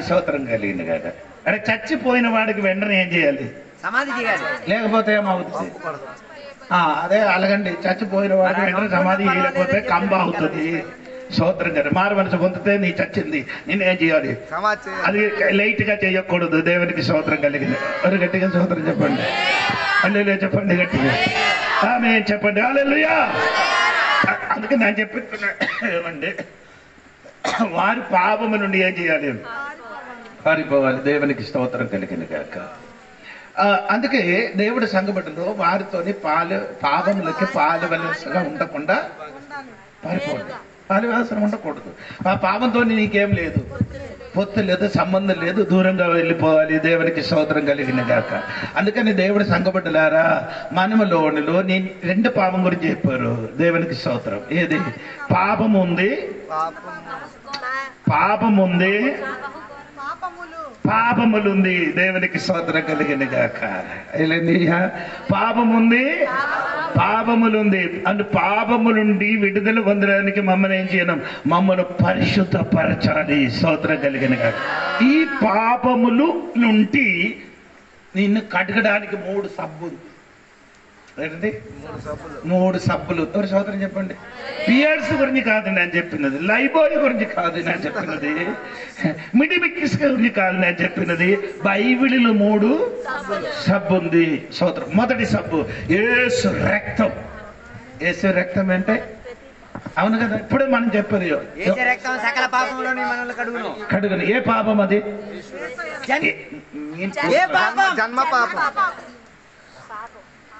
స్తోత్రం కలిగింది కదా. అంటే చచ్చిపోయిన వాడికి వెంటనే ఏం చేయాలి? సమాధి చేయాలి, లేకపోతే ఏమవుతుంది? అదే అలాగండి, చచ్చిపోయిన వాడికి వెంటనే సమాధి చేయలేకపోతే కంబ అవుతుంది. స్తోత్రం కదా. మారు మనసు పొందితే నీ చచ్చింది, నేనేం చేయాలి? అది లైట్ గా చేయకూడదు. దేవునికి స్తోత్రం కలిగింది. మరి గట్టిగా స్తోత్రం చెప్పండి. హల్లెలూయా చెప్పండి గట్టిగా. ఆమేన్ చెప్పండి. హల్లెలూయా. అందుకే నేను చెప్తున్నాండి, వారి పాపము నుండి ఏం చేయాలి? పారిపోవాలి. దేవునికి స్తోత్రం కలిగింది కాక. అందుకే దేవుడి సంఘబిడ్డలో వారితోని పాపములకి పాలువలసగా ఉండకుండా పారిపోండి. పాలువలసన ఉండకూడదు. ఆ పాపంతో నీకేం లేదు, పొత్తు లేదు, సంబంధం లేదు, దూరంగా వెళ్ళిపోవాలి. దేవునికి స్తోత్రం కలిగిన గాక. అందుకని దేవుడి సంఘబిడ్డలారా, మనములోనిలో నేను 2 పాపం గురించి చెప్పారు. దేవునికి స్తోత్రం. ఏది? పాపం ఉంది, పాపములుంది. దేవునికి స్తోత్రం కలిగిన గాక. పాపముంది, పాపములుంది. అంటే పాపములుండి విడుదల పొందడానికి మమ్మల్ని ఏం చేయడం? మమ్మల్ని పరిశుద్ధపరచాలి. స్తోత్రం కలిగిన గాక. ఈ పాపములు నుండి నిన్ను కడగడానికి 3 సబ్బులు. ఏంటండి? 3 సబ్బులు. ఎవరు స్తోత్రం చెప్పండి. పియర్స్ గురించి కాదు నేను చెప్పినది, లైబోయ్ గురించి కాదు నేను చెప్పినది, మిడిమిక్కిస్ గురించి కాదు నేను చెప్పినది. బైబిల్లో 3 సబ్బు ఉంది. స్తోత్రం. మొదటి సబ్బు యేసు రక్తం. యేసు రక్తం అంటే అవును కదా, ఇప్పుడే మనం చెప్పారు సకల పాపములను మనల్ని కడుగును. ఏ పాపం అది? జన్మ పాపం.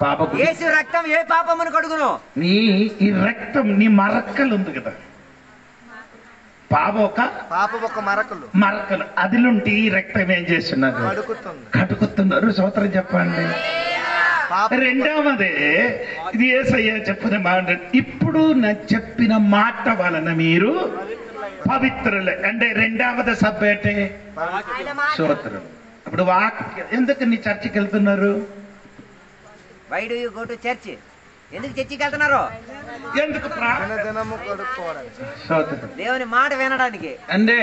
పాపము. యేసు రక్తం ఏ పాపమును కడుగును? ఈ రక్తం నీ మరక్కలు ఉంది కదా, పాప ఒక మరకలు అదిలుంటి ఈ రక్తం ఏం చేస్తున్నారు? కడుకుతున్నారు. స్తోత్రం చెప్పండి. రెండవదే ఇది యేసయ్య చెప్పిన మాట. ఇప్పుడు నాకు చెప్పిన మాట వలన మీరు పవిత్రులే. అంటే రెండవది సబ్బేటే స్తోత్రం. ఇప్పుడు వాక్యం. ఎందుకు నీ చర్చికి వెళ్తున్నారు? Why do you go to church? ఎందుకు చర్చికి వెళ్తున్నారు? ఎందుకు? దేవుని మాట వినడానికి. అంటే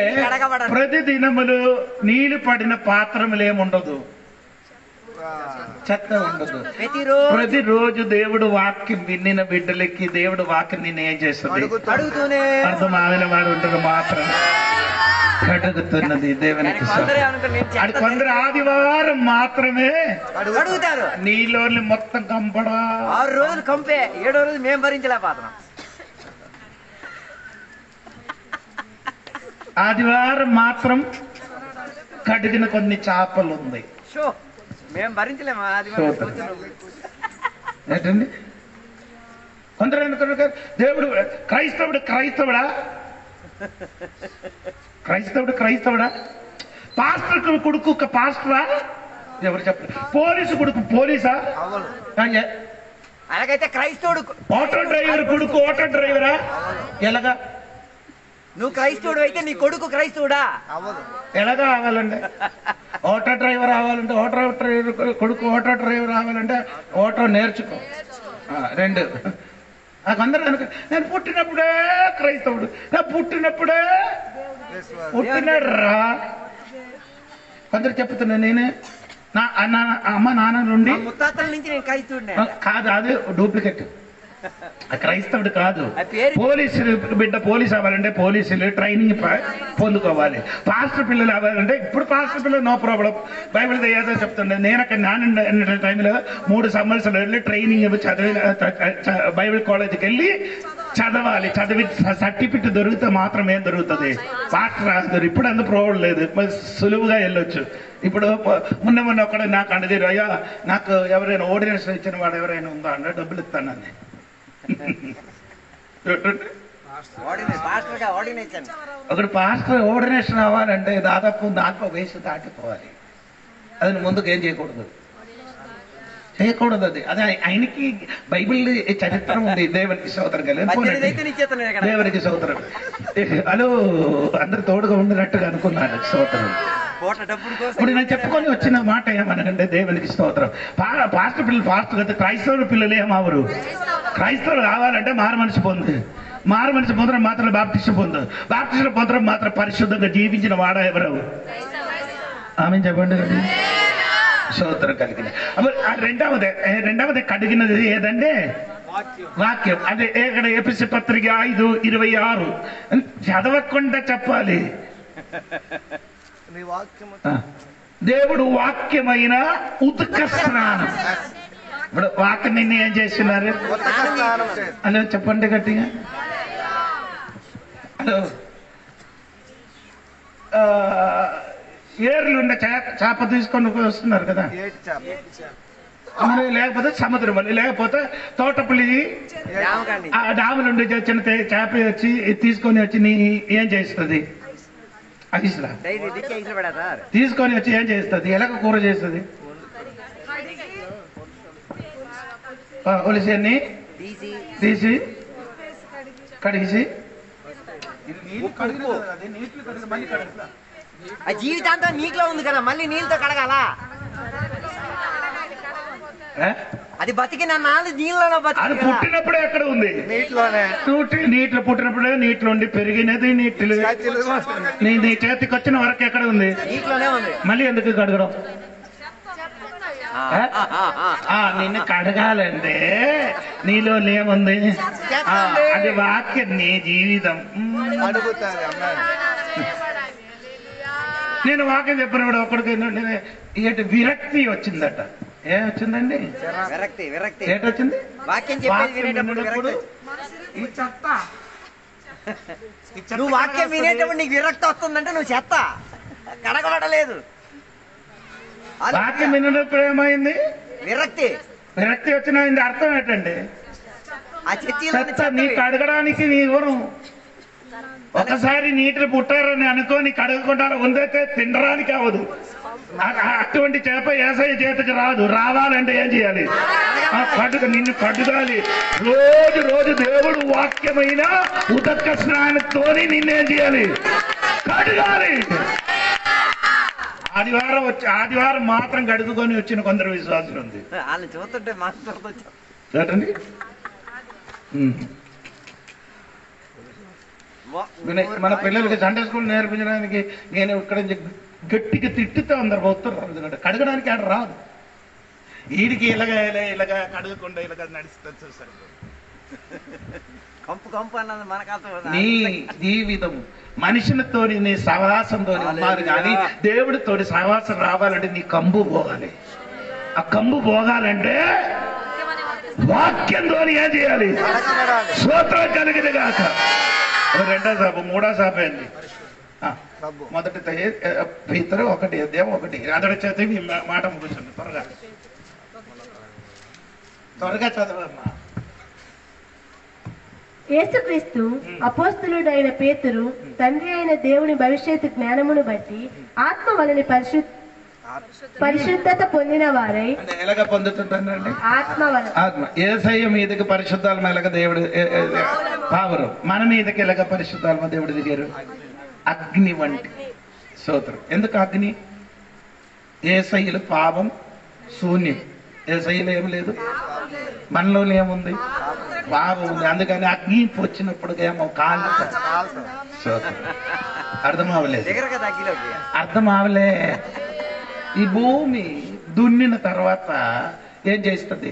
ప్రతి దినములు నీళ్లు పడిన పాత్రములు ఏముండదు, చెత్త ఉండదు. ప్రతిరోజు దేవుడు వాక్యం వినిన బిడ్డలకి దేవుడు వాక్యం నిన్ను ఏం చేస్తుంది? అర్థమావిన వాడు ఉంటుంది మాత్రం కడుగుతున్నది. దేవునికి కొందరు ఆదివారం మాత్రమే అడుగుతారు. నీలో మొత్తం కంపడా 6 రోజులు కంపే, 7వ రోజు మేము భరించలేకపోతున్నాం. ఆదివారం మాత్రం కడిగిన కొన్ని చేపలు ఉంది. మేము భరించలేము ఆదివారం. ఏంటండి? కొందరు ఎందుకు దేవుడు క్రైస్తవుడా పాస్టర్ కొడుకు పాస్టరా? ఎవరు చెప్పారు? పోలీసు కొడుకు పోలీసా? అలాగైతే క్రైస్తవుడు ఆటో డ్రైవర్ కొడుకు ఆటో డ్రైవరా? ఎలాగా? నువ్వు క్రైస్తవుడు అయితే నీ కొడుకు క్రైస్తవుడా? ఎలాగా అవ్వాలండి? ఆటో డ్రైవర్ అవ్వాలంటే ఆటో డ్రైవర్ కొడుకు ఆటో డ్రైవర్ అవ్వాలంటే ఆటో నేర్చుకో. 2 నాకు అందరూ నేను పుట్టినప్పుడే క్రైస్తవుడు, నా పుట్టినప్పుడే పుట్టినాడు రా. కొందరు చెప్తున్నా నేనే నా అమ్మ నాన్న నుండి ముత్తాతల నుంచి నేను క్రైస్తవుడినే కాదు, అది డూప్లికేట్. క్రైస్తవుడు కాదు. పోలీసులు బిడ్డ పోలీసు అవ్వాలంటే పోలీసులు ట్రైనింగ్ పొందుకోవాలి. పాస్టర్ పిల్లలు అవ్వాలంటే ఇప్పుడు పాస్టర్ పిల్లలు నో ప్రాబ్లం, బైబిల్ ఏదో చెప్తుండే. నేను అక్కడ నాన్న టైంలో 3 సంవత్సరాలు వెళ్ళి ట్రైనింగ్ చదివి బైబిల్ కాలేజీకి వెళ్ళి చదవాలి. చదివి సర్టిఫికెట్ దొరికితే మాత్రమే దొరుకుతుంది. పాస్టర్ రాదు. ఇప్పుడు అంత ప్రాబ్లం లేదు, సులువుగా వెళ్ళొచ్చు. ఇప్పుడు మొన్న ఒక్కడ నాకు అన్నది, అయ్యా నాకు ఎవరైనా ఆర్డినేషన్ ఇచ్చిన వాడు ఎవరైనా ఉందా అంటే డబ్బులు ఇస్తానండి. ఒకటి పాస్టర్ ఆర్డినేషన్ అవ్వాలంటే దాదాపు 40 వయసు దాటిపోవాలి. అది ముందుకు ఏం చేయకూడదు. అది ఆయనకి బైబిల్ చరిత్ర ఉంది. దేవునికి స్తోత్రం కలిగి, దేవునికి స్తోత్రం. హలో, అందరు తోడుగా ఉండినట్టుగా అనుకున్నాను. స్తోత్రం. ఇప్పుడు నేను చెప్పుకొని వచ్చిన మాట ఏమనకంటే దేవునికి స్తోత్రం. పాస్టర్ పిల్లలు పాస్టర్ కదా, క్రైస్తవుల పిల్లలు ఏమవరు. క్రైస్తవులు కావాలంటే మారు మనిషి పొందడం మాత్రం బాప్టిస్ట్ పొందడం మాత్రం పరిశుద్ధంగా జీవించిన వాడ ఎవరు? ఆమె చెప్పండి కదా. స్తోత్రం కలిగిన. రెండవది కడిగినది ఏదంటే వాక్యం. అదే ఇక్కడ ఎఫెసీ పత్రిక 5:26 చదవకుండా చెప్పాలి. దేవుడు వాక్యమైన ఉతుక స్నానం. ఇప్పుడు వాక్యం నిన్ను ఏం చేస్తున్నారు? హలో చెప్పండి గట్టిగా. హలో, ఏర్లుండే చేప తీసుకొని వస్తున్నారు కదా, మరి లేకపోతే సముద్రం వల్ల, లేకపోతే తోటపల్లి డాము నుండి వచ్చిన చేప వచ్చి తీసుకొని వచ్చి నీ ఏం చేస్తుంది? ఐస్లా తీసుకొని వచ్చి ఏం చేస్తుంది? ఎలాగ కూర చేస్తుంది? ఒలిసి తీసి కడిగిసి జీవితాంతం నీటిలో ఉంది కదా, మళ్ళీ నీళ్ళతో కడగాలా? అది బతికిన నీళ్ళలో అది పుట్టినప్పుడే ఎక్కడ ఉంది? నీటిలో పుట్టినప్పుడే నీటిలో ఉండి పెరిగినది నీటిలో నీ చేతికి వచ్చిన వరకు ఎక్కడ ఉంది? నీటిలోనే ఉంది. మళ్ళీ ఎందుకు కడగడం? నిన్ను కడగాలంటే నీలో ఏముంది? అది వాక్యం, నీ జీవితం. నేను వాక్యం చెప్పినప్పుడు ఒకడికి విరక్తి వచ్చిందట. ఏం వచ్చిందండి? విరక్తి. ఏటొచ్చింది? నువ్వు వాక్యం వినేటప్పుడు నీకు విరక్తి వస్తుందంటే నువ్వు చెత్త, కడగబడలేదు. వాక్యం వినేటప్పుడు ఏమైంది? విరక్తి వచ్చిన అర్థం ఏంటండి? చెత్త. నీకు కడగడానికి నీ ఎవరు? ఒకసారి నీటిని పుట్టారని అనుకోని కడగకుండా ఉందైతే తినడానికి అవ్వదు. అటువంటి చేప ఏసయ్య చేతికి రావాలంటే ఏం చేయాలి? నిన్ను కడుగాలి. రోజు దేవుడు వాక్యమైన ఉదక స్నానంతో నిన్నేం చేయాలి? కడగాలి. ఆదివారం మాత్రం కడుగుకొని వచ్చిన కొందరు విశ్వాసులు ఉంది. వాళ్ళు చూస్తుంటే చూడండి. మన పిల్లలకి సండే స్కూల్ నేర్పించడానికి నేను ఇక్కడ గట్టిగా తిట్టితే అందరు పోతున్నారు. కడగడానికి ఆడ రాదు. వీడికి ఇలాగా కడగకుండా ఇలాగ నడుస్తుంది. చూసారు, కంపు అన్నది మనకు. నీ జీవితం మనుషులతో నీ సహవాసంతో ఉన్నారు, కానీ దేవుడితో సహవాసం రావాలంటే నీ కంబు పోగాలి. ఆ కంబు పోగాలంటే వాక్యంతో ఏం చేయాలి? స్తోత్రం కలిగింది కాక. రెండో సభ, మూడో సభ ఏంది? మొదటి పేతురు 1:1 అతడి చేతి మాట ముగుస్తుంది. త్వరగా చదవమ్మా. యేసుక్రీస్తు అపోస్తలుడైన పేతురు తండ్రి అయిన దేవుని భవిష్యత్తు జ్ఞానమును బట్టి ఆత్మ వలని పరిశుద్ధత పొందిన వారై అంటే ఎలాగ పొందుతుంటానండి? ఆత్మ వలన. ఆత్మ. యేసయ్య మీదకి పరిశుద్ధాత్మ ఎలాగ దేవుడు పావరు, మన మీదకి ఎలాగ పరిశుద్ధాత్మ దేవుడు దిగారు? అగ్ని వంటి. స్తోత్రం. ఎందుకు అగ్ని? యేసయ్యలు పాపం శూన్యం, యేసయ్యలు ఏం లేదు, మనలో ఏముంది? పాపం ఉంది. అందుకని అగ్ని వచ్చినప్పుడు ఏమో కాళ్ళు. అర్థం అవలేదు, అర్థం అవలే. ఈ భూమి దున్నిన తర్వాత ఏం చేస్తుంది?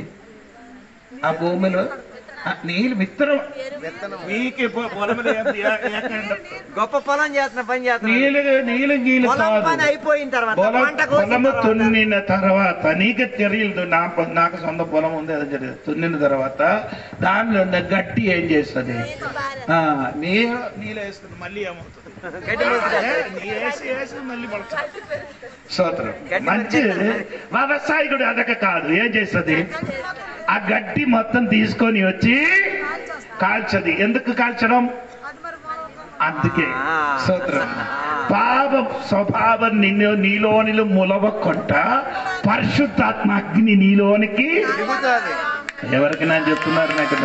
ఆ భూమిలో నీళ్ళు విత్తనం గొప్ప పొలం చేస్తున్న పని చేస్తున్నా అయిపోయిన తర్వాత పొలము తున్నిన తర్వాత నీకు తెలియదు. నాకు సొంత పొలం ఉంది, అది జరిగింది. తున్నిన తర్వాత దానిలో ఉన్న గట్టి ఏం చేస్తుంది? నీళ్ళు వేస్తుంది, మళ్ళీ ఏమవుతుంది? స్తోత్రం. మంచి వ్యవసాయకుడు అదక కాదు, ఏం చేస్తుంది? ఆ గడ్డి మొత్తం తీసుకొని వచ్చి కాల్చది. ఎందుకు కాల్చడం? అందుకే. స్తోత్రం. పాప స్వభావం నీలోని ములవకొంట పరిశుద్ధాత్మ అగ్ని నీలోనికి. ఎవరికి నేను చెప్తున్నారు? నాకు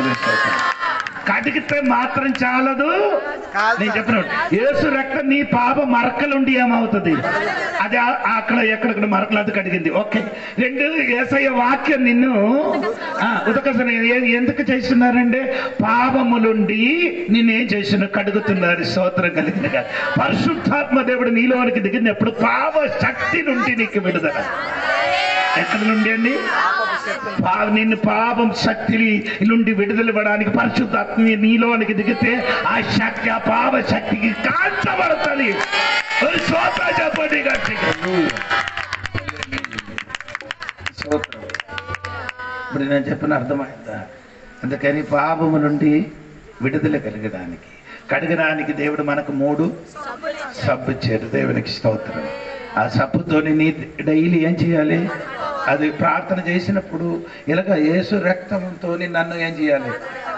కడిగితే మాత్రం చాలదు. నేను చెప్పినట్టు యేసు రక్తం నీ పాప మరకలుండి ఏమవుతుంది? అది అక్కడ ఎక్కడెక్కడ మరకలు అది కడిగింది. ఓకే. రెండు, యేసయ్య వాక్యం నిన్ను ఉదకసన ఎందుకు చేస్తున్నారంటే పాపములుండి నిన్నేం చేసిన కడుగుతున్నారు. స్తోత్రం కలిగినగా. పరిశుద్ధాత్మ దేవుడు నీలోనికి దిగినప్పుడు పాప శక్తి నుండి నీకు విడుదల. ఎక్కడి నుండి అండి? నిన్ను పాపం శక్తి నుండి విడుదలవ్వడానికి పరిశుద్ధాత్మ నీలోనికి దిగితే ఆ శక్తి, ఆ పాప శక్తికి కాల్చబడుతుంది. చెప్పండి గట్టిగా. ఇప్పుడు నేను చెప్పిన అర్థమైందా? అందుకని పాపము నుండి విడుదల కడగడానికి దేవుడు మనకు 3 సబ్బు ఇచ్చారు. దేవునికి స్తోత్రం. ఆ సబ్బుతోని నీ డైలీ ఏం చేయాలి? అది ప్రార్థన చేసినప్పుడు ఇలాగ యేసు రక్తంతో నన్ను ఏం చేయాలి?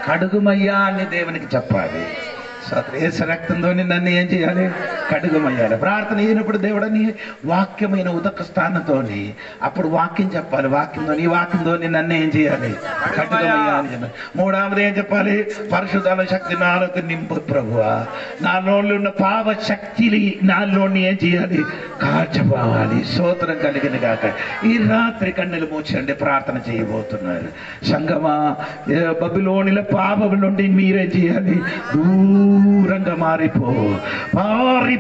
కడుగుమయ్యా అని దేవునికి చెప్పాలి. యేసు రక్తంతో నన్ను ఏం చేయాలి? కడుగుమయ్యాలి. ప్రార్థన అయినప్పుడు దేవుడని వాక్యమైన ఉదక స్థానంతోని అప్పుడు వాక్యం చెప్పాలి. వాక్యంతో నన్ను ఏం చేయాలి? కడుగుమయ్యా అని చెప్పాలి. మూడవది ఏం చెప్పాలి? పరిశుద్ధాల శక్తి నాలోకి నింపు ప్రభువా. నాలో ఉన్న పాప శక్తిని నాలోని ఏం చేయాలి? కాల్చబోవాలి. స్తోత్రం కలిగిన గాక. ఈ రాత్రి కన్నులు మూర్చండి, ప్రార్థన చేయబోతున్నారు. సంగమా, బబిలోనిల పాపం నుండి మీరేం చేయాలి? దూరంగా మారిపోవని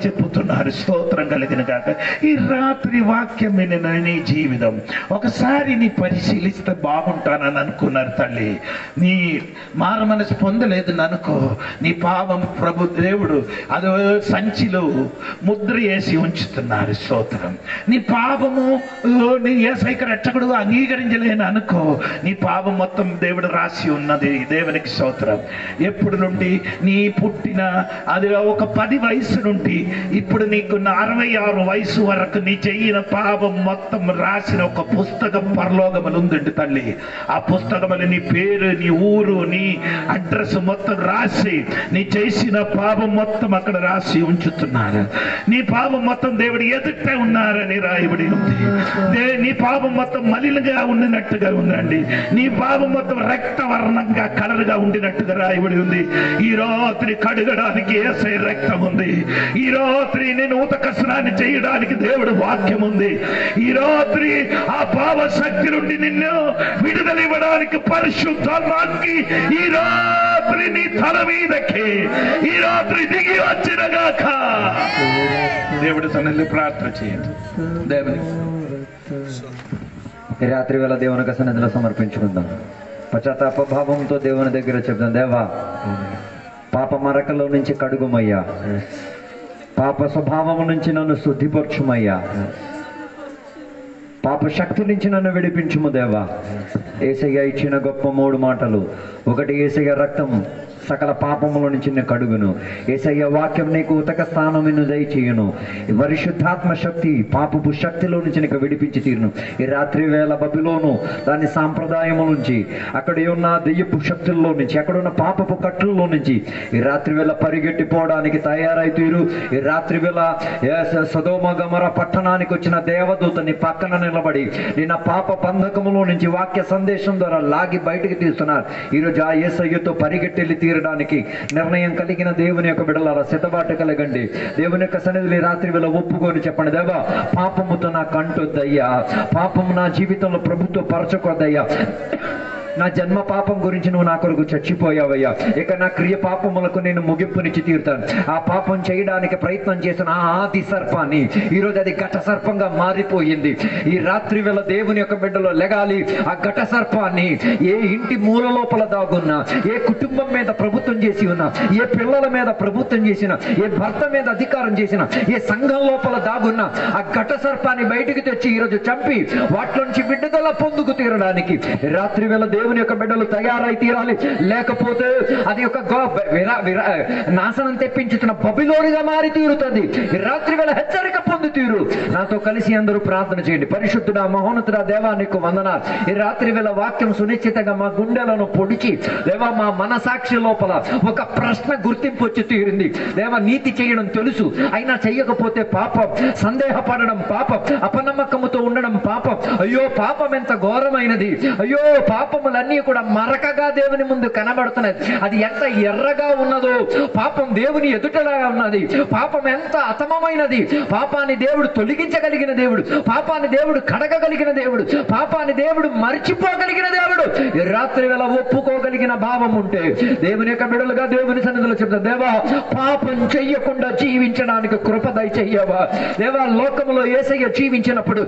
చెప్పుతున్నారు. స్తోత్రం కలిగిన గాక. ఈ రాత్రి వాక్యం వినిన నీ జీవితం ఒకసారి నీ పరిశీలిస్తే బాగుంటానని అనుకున్నారు తల్లి. నీ మారు మనసు పొందలేదు అనుకో, నీ పాపం ప్రభు దేవుడు అదో సంచిలో ముద్ర వేసి ఉంచుతున్నారు. స్తోత్రం. నీ పాపము నీ యేసయ్య రక్షకుడు అంగీకరించలేను అనుకో, నీ పాపం మొత్తం దేవుడు రాసి ఉన్నది. దేవునికి స్తోత్రం. ఎప్పుడు నుండి నీ పుట్టిన అది ఒక 10 వయసు నుండి ఇప్పుడు నీకు 66 వయసు వరకు నీ చెయ్యిన పాపం మొత్తం రాసిన ఒక పుస్తకం పరలోకములు ఉందండి తల్లి. ఆ పుస్తకములు నీ పేరు, నీ ఊరు, నీ అడ్రస్ మొత్తం రాసి నీ చేసిన పాపం మొత్తం అక్కడ రాసి ఉంచుతున్నారు. నీ పాపం మొత్తం దేవుడు ఎదుట ఉన్నారని రాయబడి ఉంది. నీ పాపం మొత్తం మలినగా ఉండినట్టుగా ఉందండి. నీ పాపం మొత్తం రక్తవర్ణంగా కలరుగా ఉండినట్టుగా రాయబడి ఉంది. ఈ రాత్రి కడగడానికి యేసయ్య రక్తం ఉంది. ఈ రాత్రి నేను ఉతక స్నానం చేయడానికి దేవుడు వాక్యం ఉంది. ఈ రాత్రి ఆ పాప శక్తి నుండి నిన్ను విడుదల ఇవ్వడానికి పరిశుద్ధాత్మకి ఈ రాత్రి నీ తల మీదకి ఈ రాత్రి దిగి వచ్చినగాక. దేవుడి సన్నిధిలో ప్రార్థన చేయండి. దేవుని రాత్రి వేళ దేవునికి సన్నిధిలో సమర్పించుకుందాం. పశ్చాత్తాప భావంతో దేవుని దగ్గర చెప్తాం. దేవా, పాప మరకలో నుంచి కడుగుమయ్యా. పాప స్వభావం నుంచి నన్ను శుద్ధిపరచుమయ్యా. పాప శక్తి నుంచి నన్ను విడిపించుము దేవా. యేసయ్య ఇచ్చిన గొప్ప 3 మాటలు. ఒకటి, యేసయ్య రక్తం సకల పాపముల నుంచి నిన్ను కడుగును. యేసయ్య వాక్యం నీకు ఉతక స్థానమును దయచేయును. పరిశుద్ధాత్మ శక్తి పాపపు శక్తిలో నుంచి నీకు విడిపించి తీరును. ఈ రాత్రి వేళ బబిలోను దాని సాంప్రదాయము నుంచి, అక్కడ ఉన్న దెయ్యపు శక్తుల్లో నుంచి, అక్కడున్న పాపపు కట్టుల్లో నుంచి ఈ రాత్రి వేళ పరిగెట్టిపోవడానికి తయారై తీరు. ఈ రాత్రి వేళ సొదొమ గొమొర్రా పట్టణానికి వచ్చిన దేవదూత నీ పక్కన నిలబడి నిన్న పాప బంధకములో నుంచి వాక్య సందేశం ద్వారా లాగి బయటికి తీస్తున్నారు. ఈరోజు ఆ యేసయ్యతో పరిగెట్టెళ్ళి తీరడానికి నిర్ణయం కలిగిన దేవుని యొక్క బిడ్డలారా సిద్ధబాటు కలగండి. దేవుని యొక్క సన్నిధిని రాత్రి వేళ ఒప్పుకొని చెప్పండి, దేవా పాపముతో నాకు అంటొద్దయ్యా, పాపము నా జీవితంలో ప్రభుత్వ పరచుకోద్దయ్యా, నా జన్మ పాపం గురించి నువ్వు నా కొరకు చచ్చిపోయావయ్యా, ఇక నా క్రియ పాపములకు నేను ముగింపునిచ్చి తీరుతాను. ఆ పాపం చేయడానికి ప్రయత్నం చేసిన ఆ ఆది సర్పాన్ని ఈరోజు అది ఘట సర్పంగా మారిపోయింది. ఈ రాత్రి వేళ దేవుని యొక్క బిడ్డలో లెగాలి. ఆ ఘట సర్పాన్ని ఏ ఇంటి మూల లోపల దాగున్నా, ఏ కుటుంబం మీద ప్రభుత్వం చేసి ఉన్నా, ఏ పిల్లల మీద ప్రభుత్వం చేసినా, ఏ భర్త మీద అధికారం చేసినా, ఏ సంఘం లోపల దాగున్నా ఆ ఘట సర్పాన్ని బయటికి తెచ్చి ఈరోజు చంపి వాటిలోంచి విడుదల పొందుకు తీరడానికి రాత్రి వేళ దేవుని యొక్క బిడ్డలు తయారై తీరాలి. లేకపోతే అది ఒక నాశనం తెప్పించుతున్న బబిలోనుగా మారి తీరుతుంది. రాత్రి వేళ హెచ్చరిక పొంది తీరు. నాతో కలిసి అందరూ ప్రార్థన చేయండి. పరిశుద్ధుడా మహోన్నతుడా దేవా నీకు వందనాలు. ఈ రాత్రి వేళ వాక్యం సునిశ్చితంగా మా గుండెలను పొడిచి దేవా మా మనసాక్షి లోపల ఒక ప్రశ్న గుర్తింపు వచ్చి తీరింది. దేవా నీతి చేయడం తెలుసు, అయినా చెయ్యకపోతే పాపం, సందేహపడడం పాపం, అపనమ్మకముతో ఉండడం పాపం. అయ్యో పాపం ఎంత ఘోరమైనది, అయ్యో పాపములన్నీ కూడా మరకగా దేవుని ముందు కనబడుతున్నది. అది ఎంత ఎర్రగా ఉన్నదో, పాపం దేవుని ఎదుటలాగా ఉన్నది. పాపం ఎంత అతమమైనది. పాపాన్ని దేవుడు తొలగించగలిగిన దేవుడు, పాపాన్ని దేవుడు కడగగలిగిన దేవుడు, పాపాన్ని దేవుడు మర్చిపోగలిగిన దేవుడు. ఈ రాత్రి వేళ ఒప్పుకోగలిగిన భావం ఉంటే దేవుని యొక్క బిడ్డలుగా దేవుని సన్నిధిలో చెప్తారు, దేవా పాపం చెయ్యకుండా జీవించడానికి కృప దయచెయ్యవా. దేవా లోకములో యేసయ్య జీవించినప్పుడు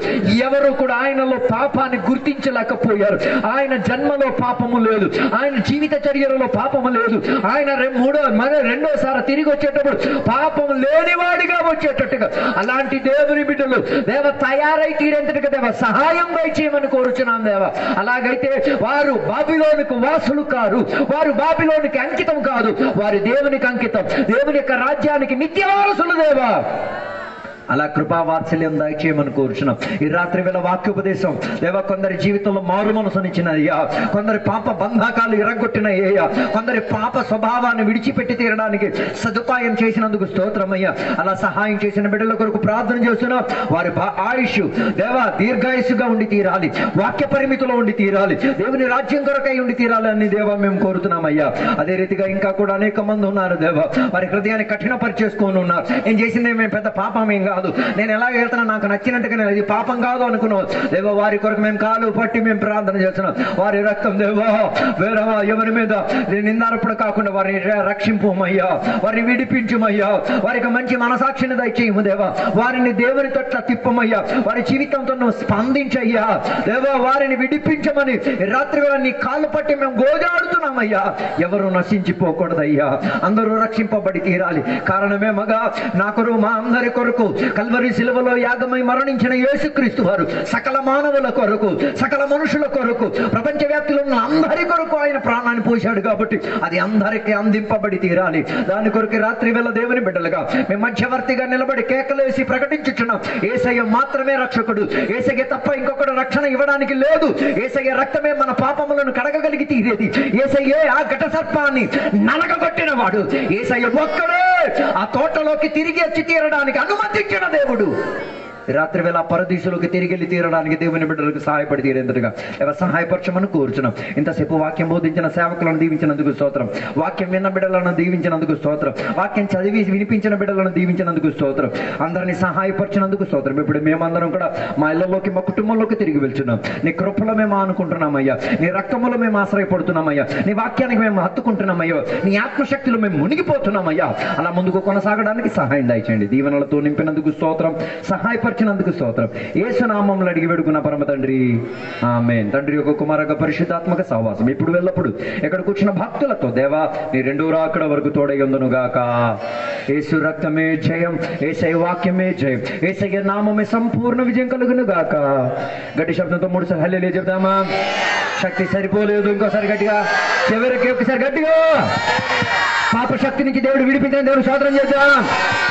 ఎవరు కూడా ఆయనలో పాపాన్ని గుర్తించలేకపోయారు. ఆయన జన్మలో పాపము లేదు, ఆయన జీవిత చర్యలలో పాపము లేదు. ఆయన రెండోసారి తిరిగి వచ్చేటప్పుడు పాపము లేనివాడిగా వచ్చేటట్టుగా అలాంటి దేవుని బిడ్డలు దేవ తయారై తీరేంతటిగా దేవ సహాయం చేయమని కోరుచున్నాం దేవ. అలాగైతే వారు బాబిలోనుకు వాసులు కారు, వారు బాబిలోనికి అంకితం కాదు, వారి దేవునికి అంకితం, దేవుని యొక్క రాజ్యానికి నిత్య వారసులు దేవా. అలా కృపావాత్సల్యం దయచేయమని కోరుచున్నాం. ఈ రాత్రి వేళ వాక్యోపదేశం దేవా కొందరి జీవితంలో మారు మనసునిచ్చినయ్యా, కొందరి పాప బంధకాలు ఎరగొట్టినయ్యా, కొందరి పాప స్వభావాన్ని విడిచిపెట్టి తీరడానికి సదుపాయం చేసినందుకు స్తోత్రమయ్యా. అలా సహాయం చేసిన బిడ్డల కొరకు ప్రార్థన చేస్తున్నాం. వారి ఆయుష్ దేవా దీర్ఘాయుషుగా ఉండి తీరాలి, వాక్య పరిమితిలో ఉండి తీరాలి, దేవుని రాజ్యం కొరకై ఉండి తీరాలి అని దేవా మేము కోరుతున్నామయ్యా. అదే రీతిగా ఇంకా కూడా అనేక మంది ఉన్నారు దేవా, వారి హృదయాన్ని కఠినపరిచేసుకొని ఉన్నారు. నేను చేసింది మేము పెద్ద పాపమేం కాదు, నేను ఎలా వెళ్తున్నా నాకు నచ్చినట్టుగా ఇది పాపం కాదు అనుకున్నాం దేవా. వారి కొరకు మేము కాలు పట్టి మేము ప్రార్థన చేస్తున్నాం. వారి రక్తం దేవా వేరే ఎవరి మీద నిందారప్పుడు కాకుండా వారిని రక్షింపుమయ్యా, వారిని విడిపించుమయ్యా, వారికి మంచి మనసాక్షిని దయచేయము దేవా. వారిని దేవుని తట్ల తిప్పమయ్యా, వారి జీవితంతో నువ్వు స్పందించయ్యా దేవా. వారిని విడిపించమని రాత్రి వేళ నీ కాళ్ళు పట్టి మేము గోజాడుతున్నామయ్యా. ఎవరు నశించిపోకూడదయ్యా, అందరూ రక్షింపబడి తీరాలి. కారణమే మగా నా కొరకు మా అందరి కొరకు కల్వరి శిలువలో యాగమై మరణించిన యేసుక్రీస్తు వారు సకల మానవుల కొరకు, సకల మనుషుల కొరకు, ప్రపంచవ్యాప్తిలో ఉన్న అందరి కొరకు ఆయన ప్రాణాన్ని పోశాడు. కాబట్టి అది అందరికీ అందింపబడి తీరాలి. దాని కొరకు రాత్రి వేళ దేవుని బిడ్డలుగా మేము మధ్యవర్తిగా నిలబడి కేకలేసి ప్రకటించుచున్నాం, యేసయ్య మాత్రమే రక్షకుడు, యేసయ్య తప్ప ఇంకొకడు రక్షణ ఇవ్వడానికి లేదు. యేసయ్య రక్తమే మన పాపములను కడగగలిగి తీరేది. యేసయ్యే ఆ ఘట సర్పాన్ని నలగగొట్టిన వాడు. యేసయ్య ఒక్కడే ఆ తోటలోకి తిరిగి వచ్చి తీరడానికి అనుమతించిన దేవుడు. రాత్రి వేళ పరదీసులోకి తిరిగి వెళ్ళి తీరడానికి దేవుని బిడ్డలకు సహాయపడి తీరేందుగా ఎవరు సహాయపరచమని కోరుచున్నాం. ఇంతసేపు వాక్యం బోధించిన సేవకులను దీవించినందుకు స్తోత్రం, వాక్యం విన్న బిడ్డలను దీవించినందుకు స్తోత్రం, వాక్యం చదివి వినిపించిన బిడ్డలను దీవించినందుకు స్తోత్రం, అందరినీ సహాయపరిచినందుకు స్తోత్రం. ఇప్పుడు మేమందరం కూడా మా ఇళ్లలోకి మా కుటుంబంలోకి తిరిగి వెళ్తున్నాం. నీ కృపలో మేము ఆనుకుంటున్నామయ్యా, నీ రక్తంలో మేము ఆశ్రయపడుతున్నామయ్యా, నీ వాక్యానికి మేము హత్తుకుంటున్నామయ్యా, నీ ఆత్మశక్తిలో మేము మునిగిపోతున్నామయ్యా. అలా ముందుకు కొనసాగడానికి సహాయం దయచేయండి. దీవెనలతో నింపినందుకు స్తోత్రం. సహాయపరి అమర్చినందుకు స్తోత్రం. యేసు నామములో అడిగి వేడుకున్న పరమ తండ్రి, ఆమేన్. తండ్రి యొక్క కుమారక పరిశుద్ధాత్మక సహవాసం ఇప్పుడు వెళ్ళప్పుడు ఎక్కడ కూర్చున్న భక్తులతో దేవా నీ రెండో రాకడ వరకు తోడయ్యుందును గాక. యేసు రక్తమే జయం, యేసయ్య వాక్యమే జయం, యేసయ్య నామమే సంపూర్ణ విజయం కలుగును గాక. గట్టి శబ్దంతో 3 సార్లు హల్లెలూయా చెప్తామా? శక్తి సరిపోలేదు, ఇంకోసారి గట్టిగా, చివరికి ఒకసారి గట్టిగా. పాప శక్తి నుంచి దేవుడు విడిపించిన దేవుడు స్తోత్రం చేద్దాం.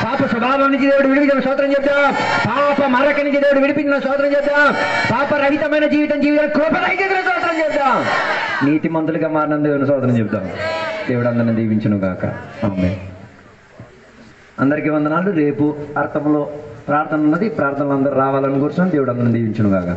పాప స్వభావం నుంచి దేవుడు విడిపించిన స్తోత్రం చేద్దాం. పాప మరక నుంచి దేవుడు విడిపించిన స్తోత్రం చేద్దాం. పాపరహితమైన జీవితం కృపరహిత స్తోత్రం చేద్దాం. నీతి మంతులుగా మారిన దేవుని స్తోత్రం చెప్తాం. దేవుడు అందరిని దీవించును గాక. ఆమేన్. అందరికీ వందనాలు. రేపు అర్థంలో ప్రార్థన ఉన్నది. ప్రార్థనలు అందరూ రావాలని కూర్చొని దేవుడు అందరిని దీవించును గాక.